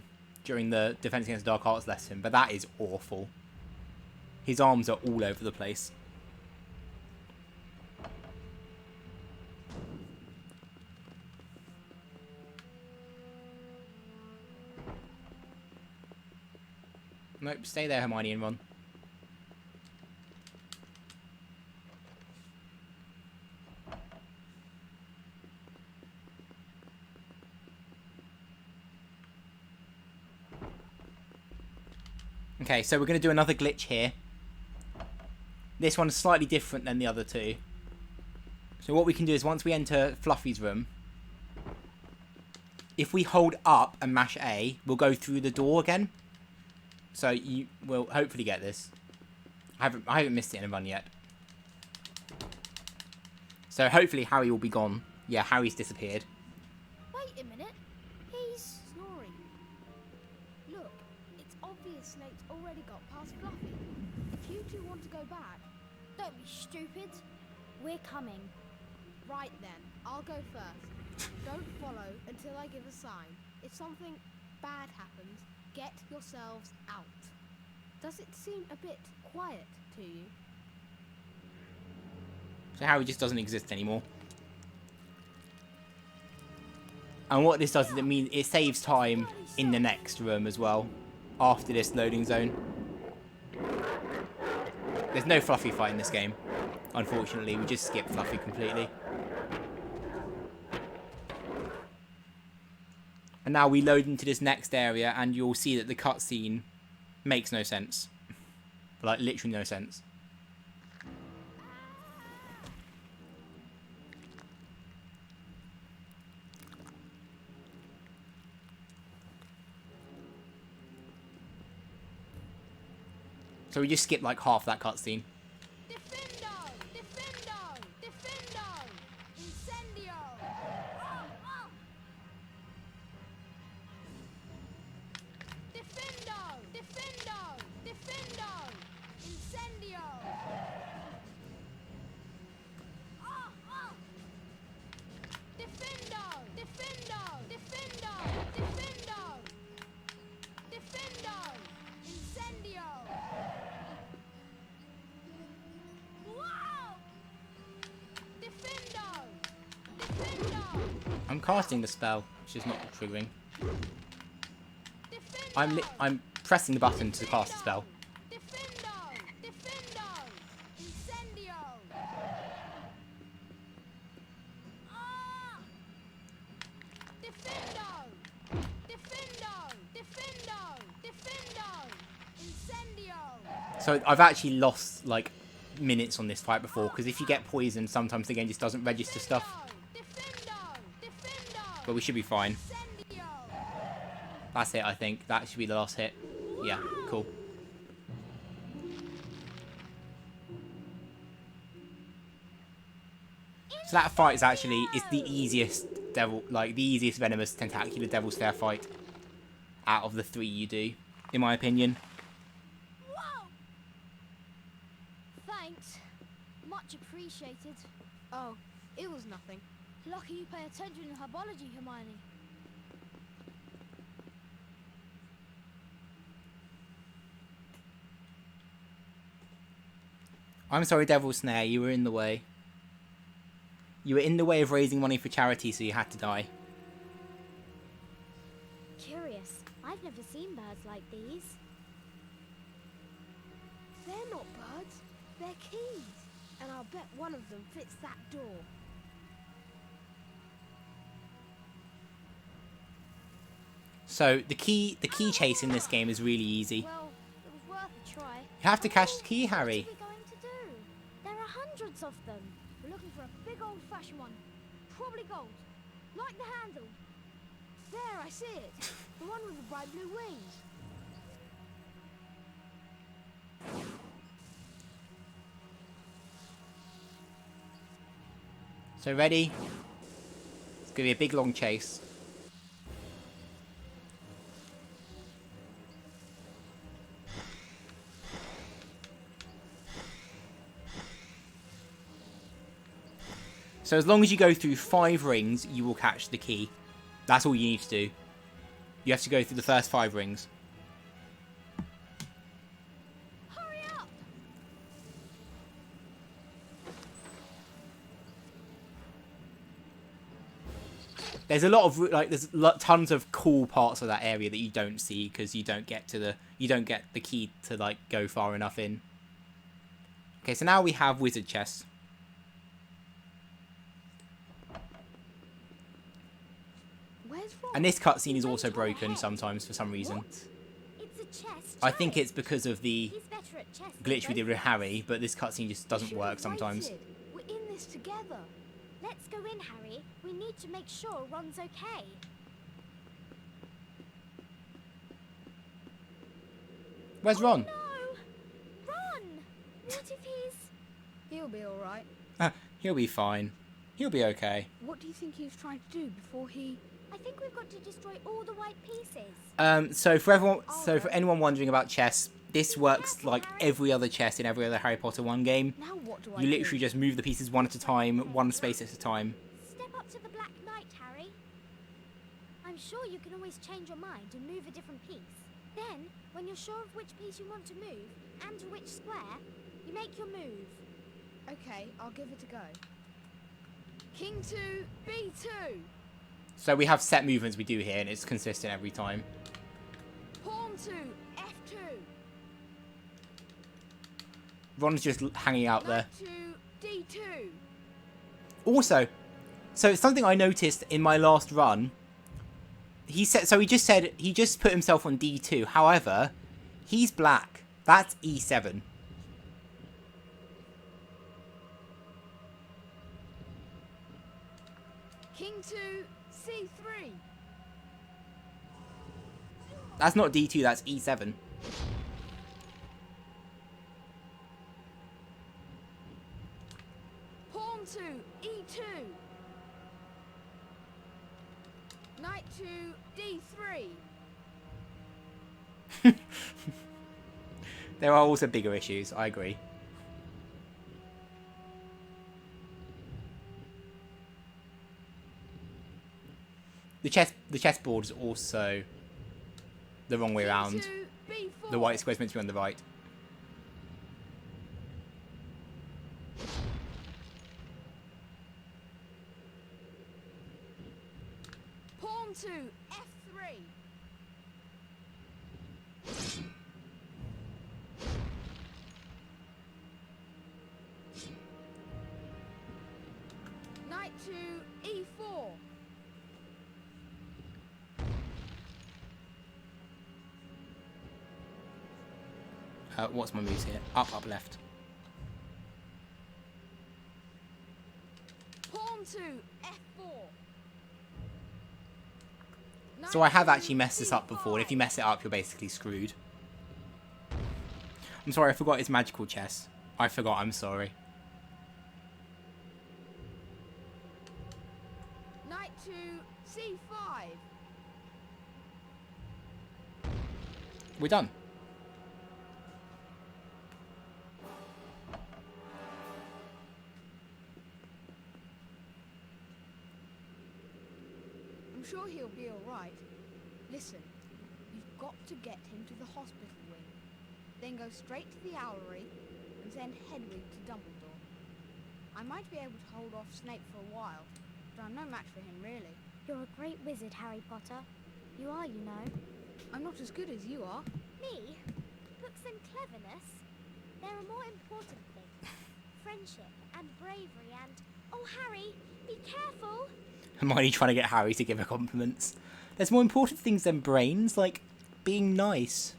Defense Against Dark Arts lesson, but that is awful. His arms are all over the place. Nope, stay there, Hermione and Ron. Okay, so we're going to do another glitch here. This one's slightly different than the other two. So what we can do is once we enter Fluffy's room, if we hold up and mash A, we'll go through the door again. So you will hopefully get this. I haven't missed it in a run yet. So hopefully Harry will be gone. Yeah, Harry's disappeared. Wait a minute. He's snoring. Look, it's obvious Snape's already got past Fluffy. If you two want to go back... Don't be stupid. We're coming. Right then, I'll go first. Don't follow until I give a sign. If something bad happens, get yourselves out. Does it seem a bit quiet to you? So Harry just doesn't exist anymore. And what this does is it saves time in the next room as well, after this loading zone. There's no Fluffy fight in this game, unfortunately. We just skip Fluffy completely. And now we load into this next area, and you'll see that the cutscene makes no sense. Like, literally no sense. So we just skip like half that cutscene. Defendo! Defendo! Defendo! Incendio! Defendo! Defendo! Defendo! Incendio! Defendo! Defendo! Defendo! Defendo! Defendo! Incendio! Wow! Defendo! Defendo! I'm casting the spell, which is not triggering. I'm pressing the button to cast the spell. Defendo! Defendo! Incendio! Defendo! Defendo! Defendo! Defendo! Incendio! So I've actually lost like minutes on this fight before, because if you get poisoned, sometimes the game just doesn't register stuff. But we should be fine. That's it, I think. That should be the last hit. Yeah, cool. So that fight is the easiest venomous tentacular devil stare fight out of the three you do, in my opinion. Whoa! Thanks. Much appreciated. Oh, it was nothing. Lucky you pay attention in herbology, Hermione. I'm sorry, Devil Snare, you were in the way. You were in the way of raising money for charity, so you had to die. Curious. I've never seen birds like these. They're not birds, they're keys. And I'll bet one of them fits that door. So the key chase in this game is really easy. Well, it was worth a try. You have to catch the key, Harry. What are we going to do? There are hundreds of them. We're looking for a big old-fashioned one. Probably gold. Like the handle. There, I see it. The one with the bright blue wings. So ready? It's gonna be a big long chase. So as long as you go through 5 rings, you will catch the key. That's all you need to do. You have to go through the first 5 rings. Hurry up! There's a lot of tons of cool parts of that area that you don't see because you don't get the key to like go far enough in. Okay, so now we have wizard chests. And this cutscene is also broken sometimes for some reason. It's a chest. I think it's because of the He's better at chess glitch we than did with Harry, but this cutscene just doesn't work sometimes. We're in this together. Let's go in, Harry. We need to make sure Ron's okay. Where's Ron? No! Ron! What if he's... He'll be alright. He'll be fine. He'll be okay. What do you think he was trying to do before he... I think we've got to destroy all the white pieces. So for anyone wondering about chess, this works like every other chess in every other Harry Potter 1 game. Now what do I You do? literally just move the pieces one at a time, one space at a time. Step up to the Black Knight, Harry. I'm sure you can always change your mind and move a different piece. Then, when you're sure of which piece you want to move, and to which square, you make your move. Okay, I'll give it a go. King 2, B2. So we have set movements we do here, and it's consistent every time. Pawn 2, F2. Ron's just hanging out there. Knight 2, D2. Also, so it's something I noticed in my last run. He just put himself on D2. However, he's black. That's E7. King 2, C3. That's not D2, that's E7. Pawn 2, E2. Knight 2, D3. There are also bigger issues, I agree. The chessboard is also the wrong way around. The white square's meant to be on the right. Pawn 2, F3. Knight 2, E4. What's my moves here? Up, up, left. Pawn 2, F4. So I have actually messed this up before, and if you mess it up, you're basically screwed. I'm sorry, I forgot it's magical chess. I forgot, I'm sorry. Knight 2, C5. We're done. I'm sure he'll be alright. Listen, you've got to get him to the hospital wing. Then go straight to the Owlery and send Hedwig to Dumbledore. I might be able to hold off Snape for a while, but I'm no match for him, really. You're a great wizard, Harry Potter. You are, you know. I'm not as good as you are. Me? Looks and cleverness. There are more important things. Friendship and bravery and... Oh, Harry, be careful! Hermione trying to get Harry to give her compliments. There's more important things than brains, like being nice.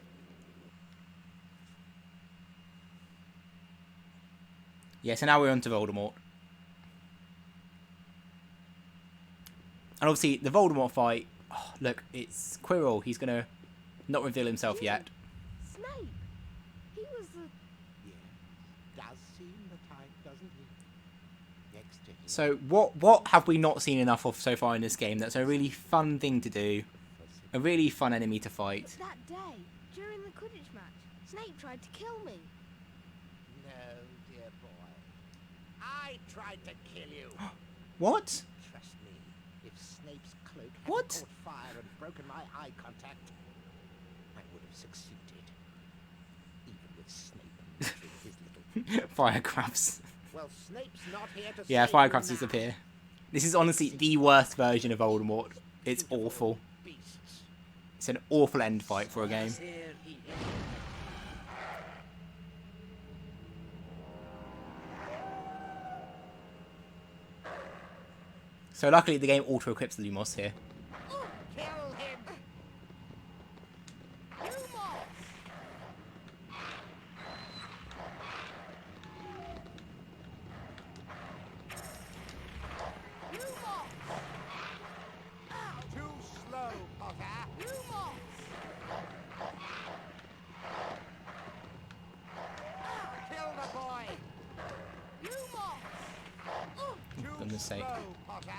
Yeah, so now we're on to Voldemort. And obviously, the Voldemort fight... Oh, look, it's Quirrell. He's going to not reveal himself yet. Snape! He was the... Yes, does seem the type, doesn't he? Next to him. So, what have we not seen enough of so far in this game? That's a really fun thing to do. A really fun enemy to fight. That day, during the Quidditch match, Snape tried to kill me. No, dear boy. I tried to kill you. What? Trust me, if Snape's cloak hadn't What? caught fire and broken my eye contact, I would have succeeded. Even with Snape measuring his little... Fire crabs. Well, Snape's not here to Yeah, save fire you crabs now. disappear. This is honestly the worst version of Voldemort. It's awful. Beasts. It's an awful end fight for a game. So luckily the game auto-equips the Lumos here. Kill him! Too slow, Potter. Kill the boy. For goodness sake. Slow, Potter.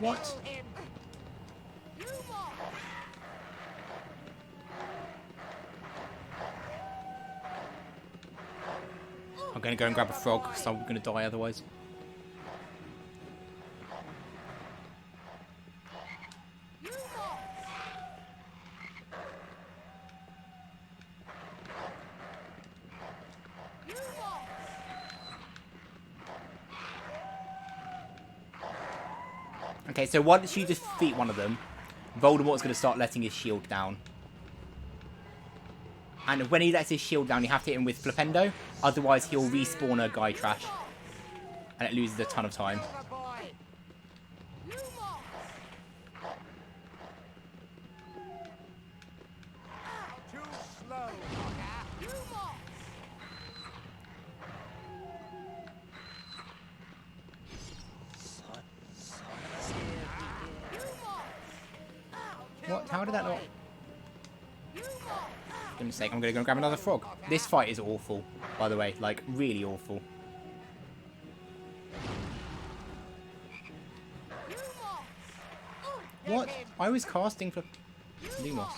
What? Kill him. I'm going to go and grab a frog, because I'm going to die otherwise. Okay, so once you defeat one of them, Voldemort's going to start letting his shield down. And when he lets his shield down, you have to hit him with Flipendo. Otherwise, he'll respawn a Guy Trash. And it loses a ton of time. Kill the boy. Too slow, Potter. What? How did that not... For goodness sake, I'm going to go and grab another frog. This fight is awful, by the way. Like, really awful. What? I was casting for Lumos.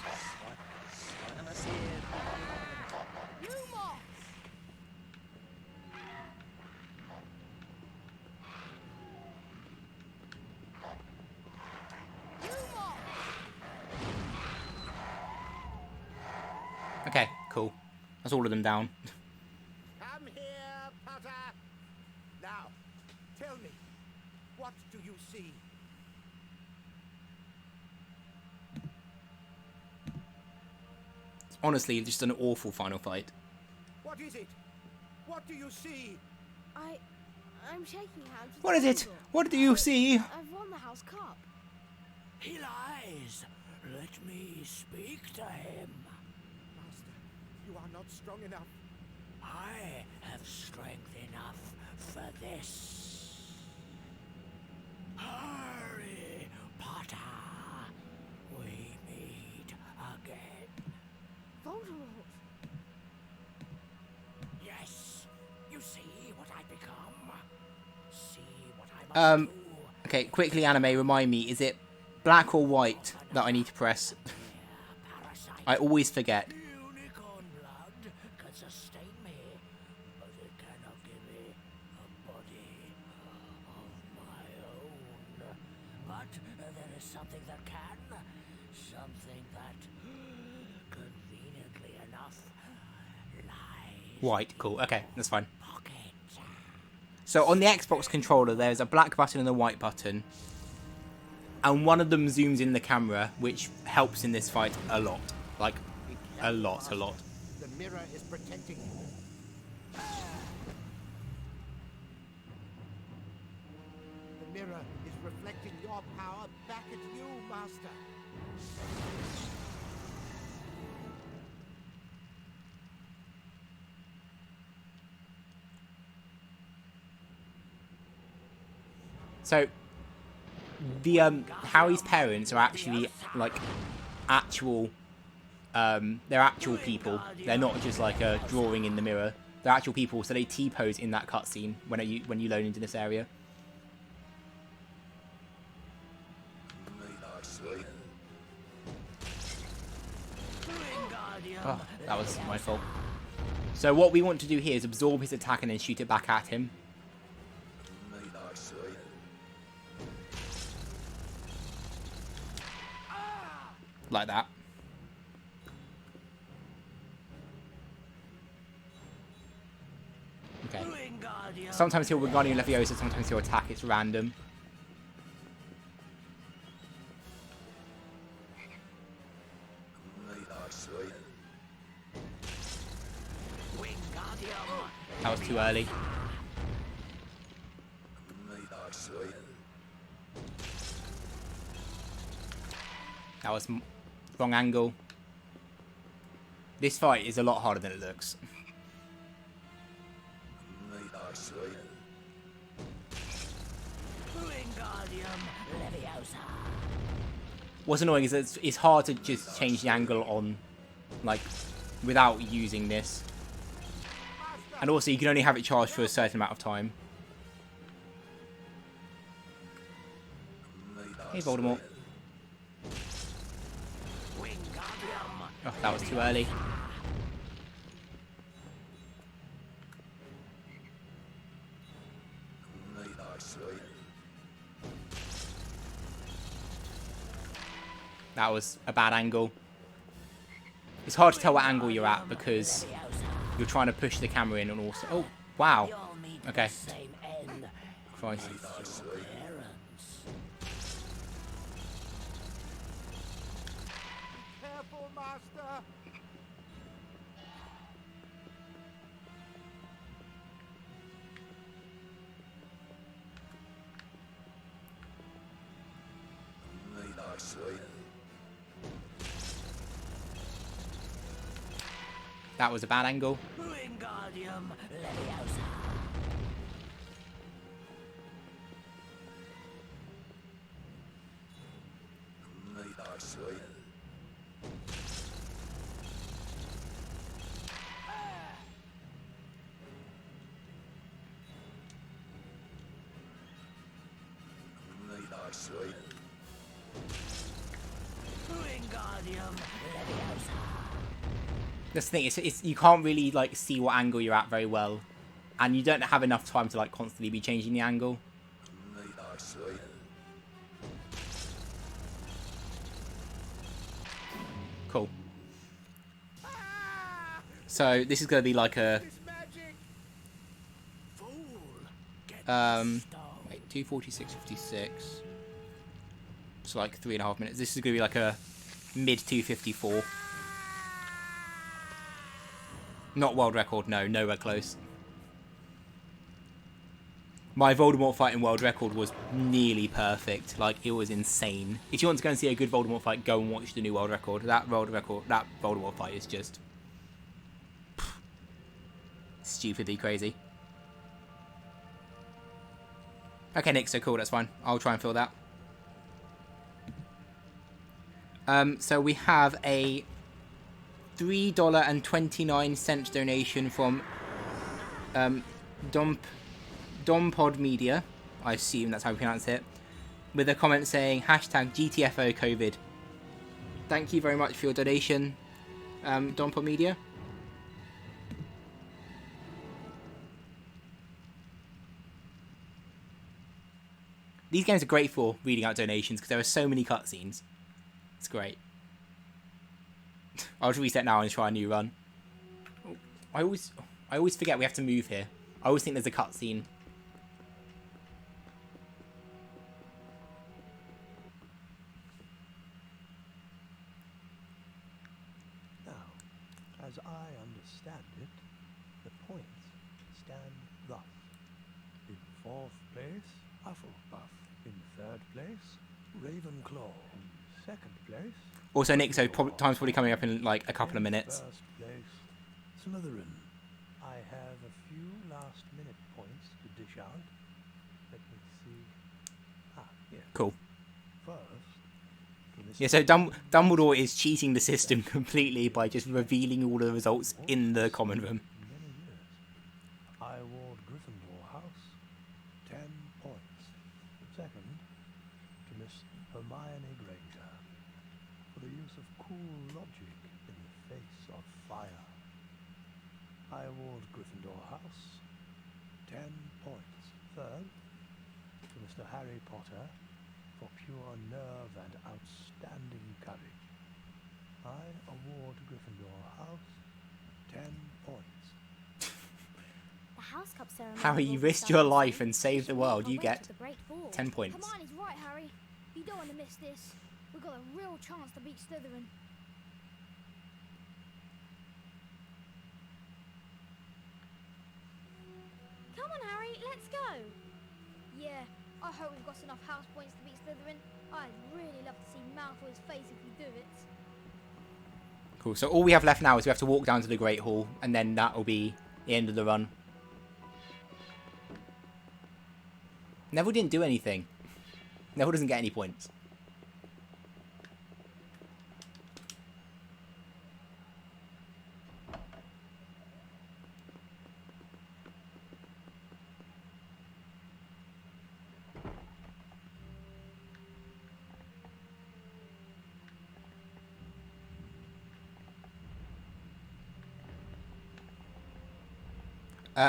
Okay, cool. That's all of them down. Come here, Potter. Now, tell me, what do you see? It's honestly just an awful final fight. What is it? What do you see? I'm shaking hands with What is it? Dumbledore. What do you see? I've won the House Cup. He lies. Let me speak to him. Master, you are not strong enough. I have strength enough for this. Harry Potter, we meet again. Voldemort. Yes, you see what I become. See what I must do. Okay, quickly, anime, remind me, is it black or white that I need to press? I always forget. Unicorn blood can sustain me, but it cannot give me a body of my own. But there is something that can, something that, conveniently enough, lies White, cool. Okay, that's fine. pocket. So on the Xbox controller, there's a black button and a white button. And one of them zooms in the camera, which helps in this fight a lot. Like, a lot. The mirror is protecting you. The mirror is reflecting your power back at you, Master. So, the Harry's parents are actually like actual. They're actual people. They're not just like a drawing in the mirror. They're actual people. So they T-pose in that cutscene when you load into this area. Oh, that was my fault. So what we want to do here is absorb his attack and then shoot it back at him. Like that. Okay. Sometimes he'll Wingardium Leviosa, sometimes he'll attack. It's random. That was too early. That was wrong angle. This fight is a lot harder than it looks. What's annoying is that it's hard to just change the angle on, like, without using this. And also, you can only have it charged for a certain amount of time. Hey, Voldemort. Oh, that was too early. That was a bad angle. It's hard to tell what angle you're at because you're trying to push the camera in and also... Oh, wow. Okay. Christ. Careful, Master! That was a bad angle. Wingardium Leviosa. Wingardium Leviosa. That's the thing, it's you can't really like see what angle you're at very well. And you don't have enough time to like constantly be changing the angle. Cool. So this is gonna be like a wait, 2:46:56. It's like 3.5 minutes. This is gonna be like a mid 2:54. Not world record, no, nowhere close. My Voldemort fight in world record was nearly perfect. Like, it was insane. If you want to go and see a good Voldemort fight, go and watch the new world record. That Voldemort fight is just stupidly crazy. Okay, Nick, so cool, that's fine. I'll try and fill that. So we have a $3.29 donation from Dompod Media, I assume that's how we pronounce it, with a comment saying #GTFO COVID. Thank you very much for your donation, Dompod Media. These games are great for reading out donations because there are so many cutscenes. It's great. I'll just reset now and try a new run. I always forget we have to move here. I always think there's a cutscene. Now, as I understand understand it, the points stand thus. In 4th place, Hufflepuff. In 3rd place, Ravenclaw. In 2nd place, Also, Nick, so time's probably coming up in like a couple of minutes. 1st place, Slytherin. I have a few last-minute points to dish out. Let me see. Here. Cool. First, Yeah, so Dumbledore is cheating the system completely by just revealing all the results in the common room. many years. I award Gryffindor House 10 points. Second, to Miss Hermione Granger for the use of cool logic in the face of fire. I award Gryffindor House 10 points. Third, to Mr. Harry Potter for pure nerve and outstanding courage. I award Gryffindor House 10 points. The House Cup ceremony. Harry, you risked your life and saved the world. You get 10 points. Hermione's right, Harry. You don't want to miss this. We've got a real chance to beat Slytherin. Come on, Harry, let's go. Yeah, I hope we've got enough house points to beat Slytherin. I'd really love to see Malfoy's face if we do it. Cool, so all we have left now is we have to walk down to the Great Hall, and then that will be the end of the run. Neville didn't do anything. Neville doesn't get any points.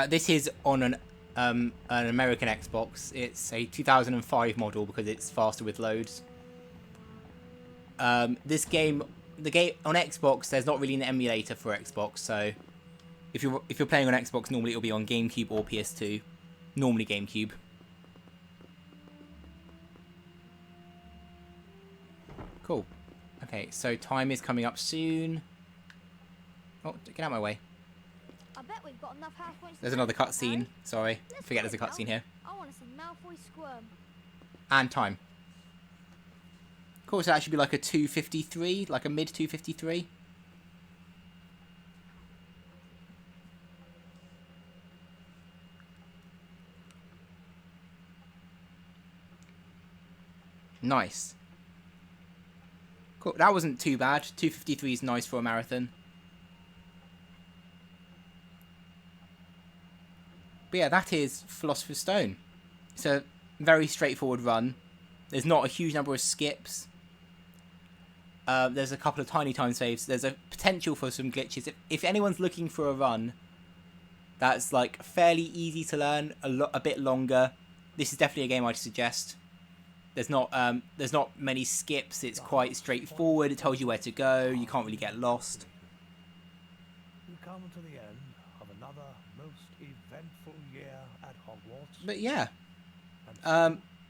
This is on an American Xbox. It's a 2005 model because it's faster with loads. This game, the game on Xbox, there's not really an emulator for Xbox. So if you're playing on Xbox, normally it'll be on GameCube or PS2. Normally GameCube. Cool. Okay, so time is coming up soon. Oh, get out of my way. I bet we've got enough house points. There's another cutscene. Sorry, forget there's a cutscene here. I want to see Malfoy squirm. And time. Cool, so that should be like a 2:53, like a mid 2:53. Nice. Cool, that wasn't too bad. 2:53 is nice for a marathon. But yeah, that is Philosopher's Stone. It's a very straightforward run. There's not a huge number of skips. There's a couple of tiny time saves. There's a potential for some glitches. If anyone's looking for a run that's like fairly easy to learn, a bit longer, this is definitely a game I'd suggest. There's not many skips. It's quite straightforward. It tells you where to go. You can't really get lost. We come to the end of another most eventful year at Hogwarts. But yeah.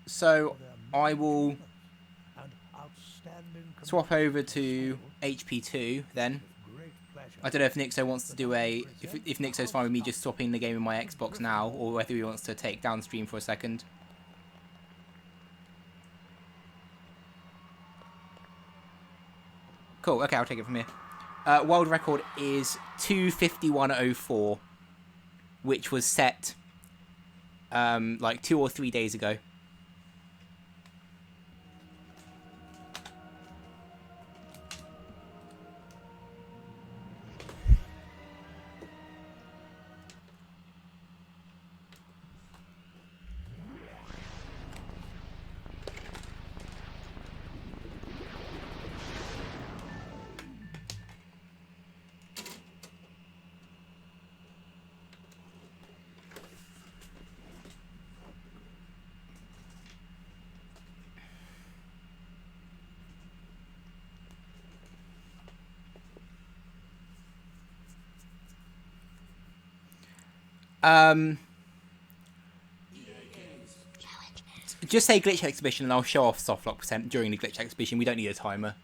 So I will swap over to HP2 then. I don't know if Nixo wants to do if Nixo's fine with me just swapping the game in my Xbox now, or whether he wants to take down stream for a second. Cool, okay, I'll take it from here. World record is 2:51:04, which was set like 2 or 3 days ago. Just say glitch exhibition and I'll show off softlock percent during the glitch exhibition. We don't need a timer.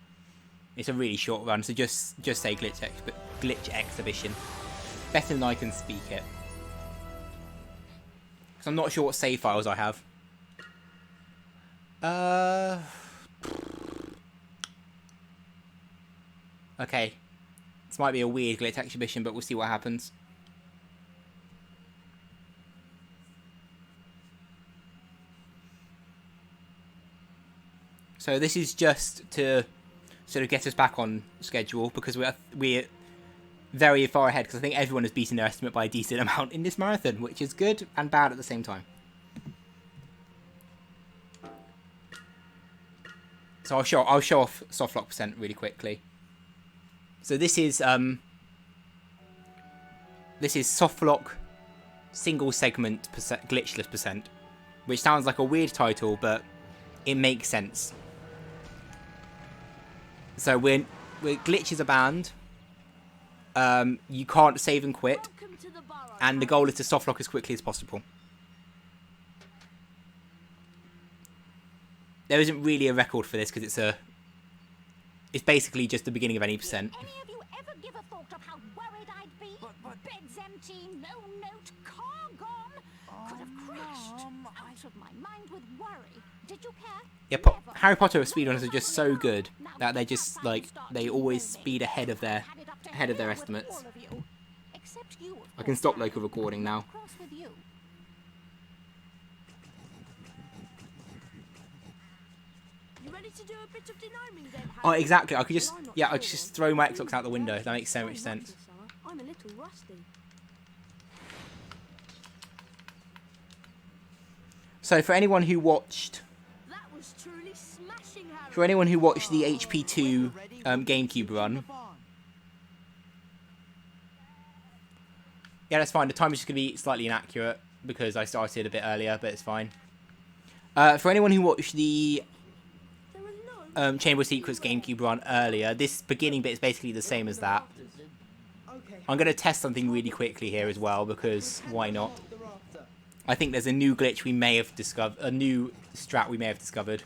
It's a really short run, so just say glitch exhibition. better than I can speak it. Because I'm not sure what save files I have. Okay. This might be a weird glitch exhibition, but we'll see what happens. So this is just to sort of get us back on schedule, because we're very far ahead, because I think everyone has beaten their estimate by a decent amount in this marathon, which is good and bad at the same time. So I'll show off softlock percent really quickly. So this is softlock single segment percent, glitchless percent, which sounds like a weird title, but it makes sense. So when glitches are banned, you can't save and quit, and the goal is to softlock as quickly as possible. There isn't really a record for this, because it's basically just the beginning of any percent. Any of you ever give a thought of how worried I'd be? Bed's empty, no note, car gone. Could have crashed. Out of my mind with worry. Did you care? Yeah, Harry Potter speedrunners are just so good that they're just like, they always speed ahead of their estimates. I can stop local recording now. You ready to do a bit of denoming then, Harry? Oh, exactly. I could just throw my Xbox out the window. That makes so much sense. I'm a little rusty. So for anyone who watched, That was truly smashing, Harry. the HP2 GameCube run, yeah, that's fine. The time is just gonna be slightly inaccurate because I started a bit earlier, but it's fine. For anyone who watched the Chamber of Secrets GameCube run earlier, this beginning bit is basically the same as that. I'm going to test something really quickly here as well, because why not? I think there's a new glitch we may have discovered, a new strat we may have discovered.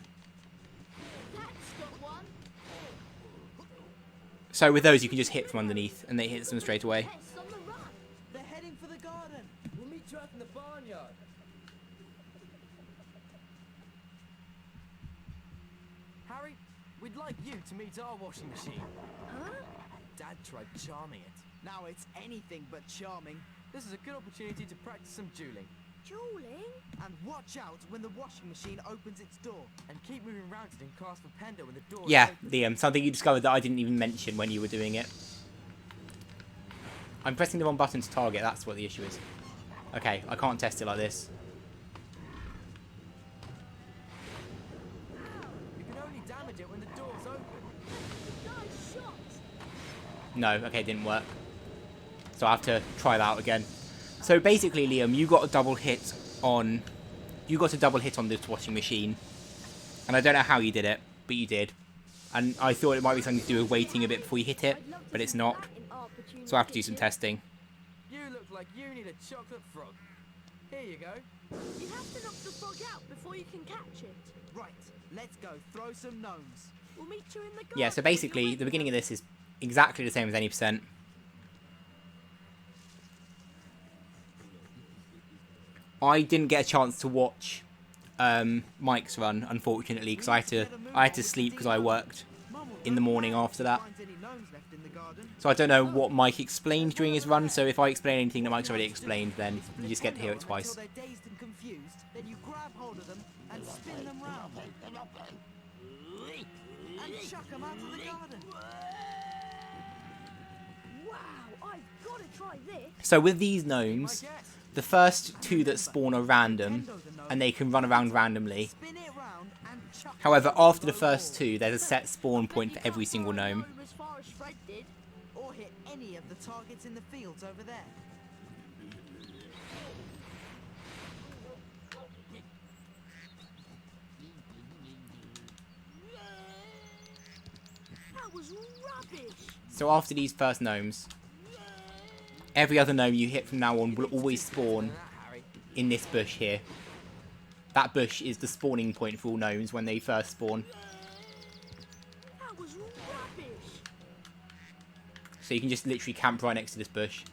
So with those, you can just hit from underneath, and they hit them straight away. They're heading for the garden. We'll meet you out in the barnyard. Harry, we'd like you to meet our washing machine. Huh? Dad tried charming it. Now it's anything but charming. This is a good opportunity to practice some dueling. Dueling? And watch out when the washing machine opens its door. And keep moving around it and cast for Pendo when the door Yeah, is open. Liam, something you discovered that I didn't even mention when you were doing it. I'm pressing the wrong button to target, that's what the issue is. Okay, I can't test it like this. You can only damage it when the door's open. Nice shot. No, okay, it didn't work. So I have to try that out again. So basically, Liam, you got a double hit on this washing machine. And I don't know how you did it, but you did. And I thought it might be something to do with waiting a bit before you hit it, but it's not. So I have to do some testing. You look like you need a chocolate frog. Here you go. You have to knock the frog out before you can catch it. Right, let's go throw some gnomes. We'll meet you in the garden. Yeah, so basically, the beginning of this is exactly the same as any percent. I didn't get a chance to watch Mike's run, unfortunately, because I had to sleep because I worked in the morning after that. So I don't know what Mike explained during his run, so if I explain anything that Mike's already explained, then you just get to hear it twice. Until they're dazed and confused, then you grab hold of them and spin them round. And chuck them out of the garden. Wow, I've got to try this. So with these gnomes, the first two that spawn are random, and they can run around randomly. However, after the first two, there's a set spawn point for every single gnome. As far as Fred did, or hit any of the targets in the fields over there. That was rubbish. So after these first gnomes, every other gnome you hit from now on will always spawn in this bush here. That bush is the spawning point for all gnomes when they first spawn. That was rubbish. So you can just literally camp right next to this bush.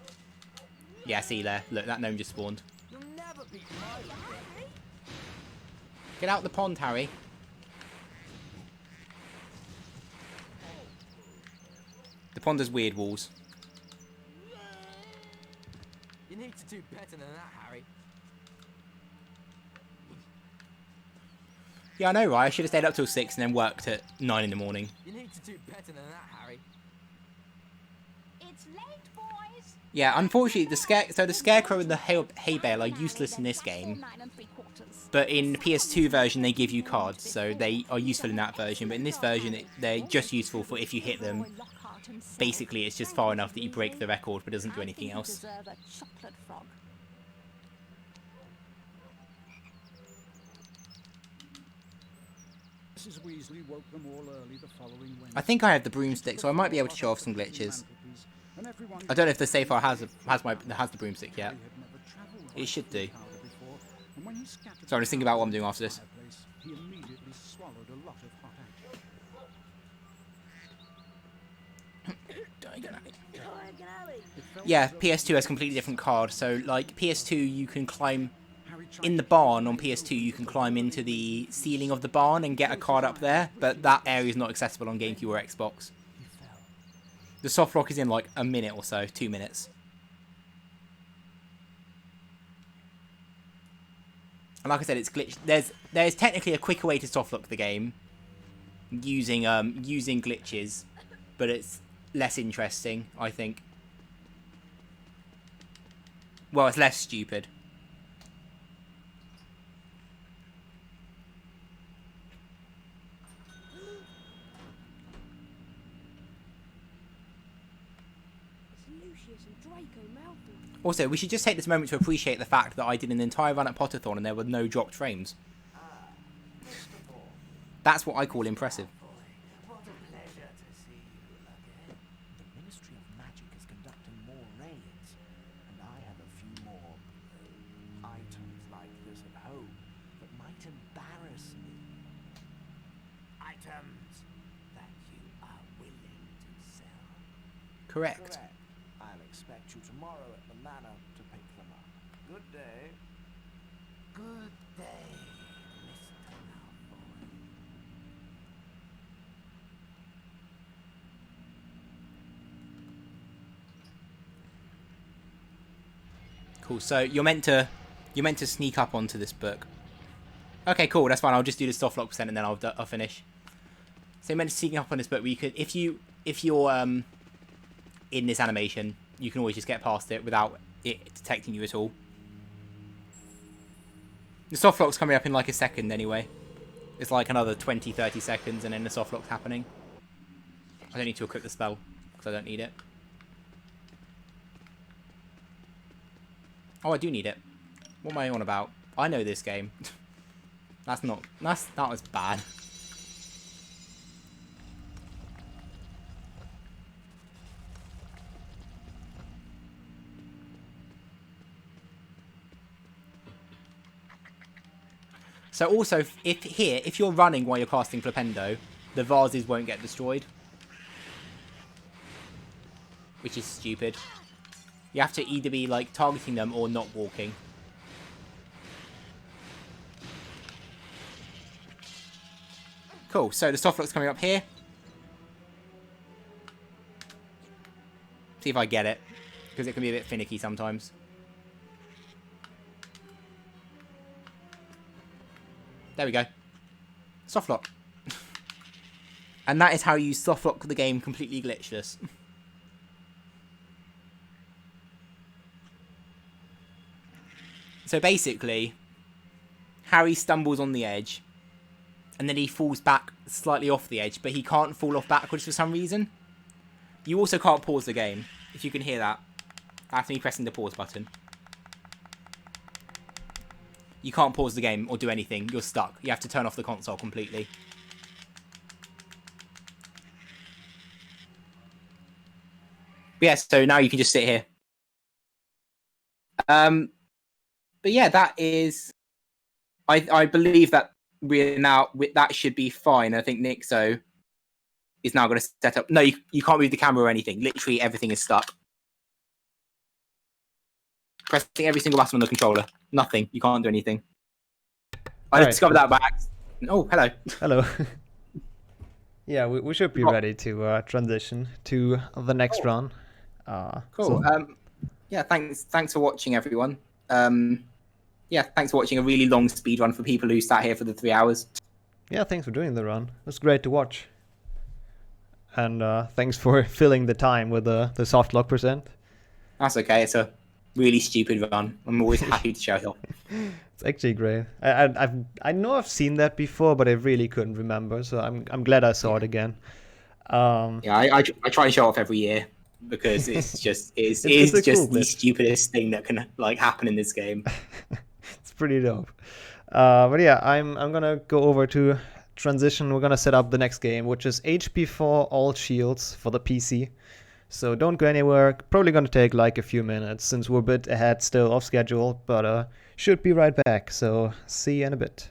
Yeah, see there. Look, that gnome just spawned. You'll never beat my luck. Get out the pond, Harry. The pond has weird walls. You need to do better than that, Harry. Yeah, I know, right? I should have stayed up till 6 and then worked at 9 in the morning. You need to do better than that, Harry. It's late, boys. Yeah, unfortunately, the scarecrow and the hay bale are useless in this game. But in the PS2 version, they give you cards, so they are useful in that version. But in this version, they're just useful for if you hit them. Basically, it's just far enough that you break the record, but doesn't do anything else. Mrs. Weasley woke them all early the following Wednesday. I think I have the broomstick, so I might be able to show off some glitches. I don't know if the safe file has the broomstick yet. It should do. So I'm just thinking about what I'm doing after this. He immediately swallowed a lot of hot Yeah, PS2 has a completely different card. So, like, PS2, you can climb... In the barn on PS2, you can climb into the ceiling of the barn and get a card up there, but that area is not accessible on GameCube or Xbox. The soft lock is in, like, a minute or so, 2 minutes. And like I said, it's glitched. There's technically a quicker way to softlock the game using glitches, but it's less interesting, I think. Well, it's less stupid. Also, we should just take this moment to appreciate the fact that I did an entire run at Potterthon and there were no dropped frames. That's what I call impressive. What a pleasure to see you again. The Ministry of Magic is conducting more raids, and I have a few more items like this at home that might embarrass me. Items that you are willing to sell. Correct. I'll expect you tomorrow at the manor to pick them up. Good day. Good day, Mr. Malfoy. Cool. So you're meant to sneak up onto this book. Okay, cool. That's fine. I'll just do the softlock percent and then I'll finish. So you're meant to sneak up on this book. Where you could, if you're in this animation, you can always just get past it without it detecting you at all. The softlock's coming up in like a second anyway. It's like another 20-30 seconds and then the softlock's happening. I don't need to equip the spell because I don't need it. Oh, I do need it. What am I on about? I know this game. That was bad. So also, if you're running while you're casting Flipendo, the vases won't get destroyed. Which is stupid. You have to either be, like, targeting them or not walking. Cool, so the softlock's coming up here. See if I get it. Because it can be a bit finicky sometimes. There we go. Softlock. And that is how you softlock the game completely glitchless. So basically, Harry stumbles on the edge, and then he falls back slightly off the edge, but he can't fall off backwards for some reason. You also can't pause the game, if you can hear that. After me pressing the pause button. You can't pause the game or do anything. You're stuck. You have to turn off the console completely. But yeah, so now you can just sit here. But yeah, that is... I believe that we're now... That should be fine. I think Nixo is now going to set up... No, you can't move the camera or anything. Literally everything is stuck. pressing every single button on the controller. Nothing. You can't do anything. I Alright. discovered that by accident. Oh, hello. Hello. Yeah, we should be ready to transition to the next run. Cool. So, Yeah, thanks for watching, everyone. Yeah, thanks for watching a really long speed run for people who sat here for the 3 hours. yeah, thanks for doing the run. It was great to watch. And thanks for filling the time with the soft lock percent. That's okay. It's a really stupid run. I'm always happy to show it off. It's actually great. I know I've seen that before, but I really couldn't remember. So I'm glad I saw it again. Yeah, I try and show off every year because it's just it's It's a just cool the bit. stupidest thing that can like happen in this game. It's pretty dope. But yeah, I'm gonna go over to transition. We're gonna set up the next game, which is HP4 All Shields for the PC. So don't go anywhere. Probably gonna take like a few minutes since we're a bit ahead still of schedule, but should be right back. So see you in a bit.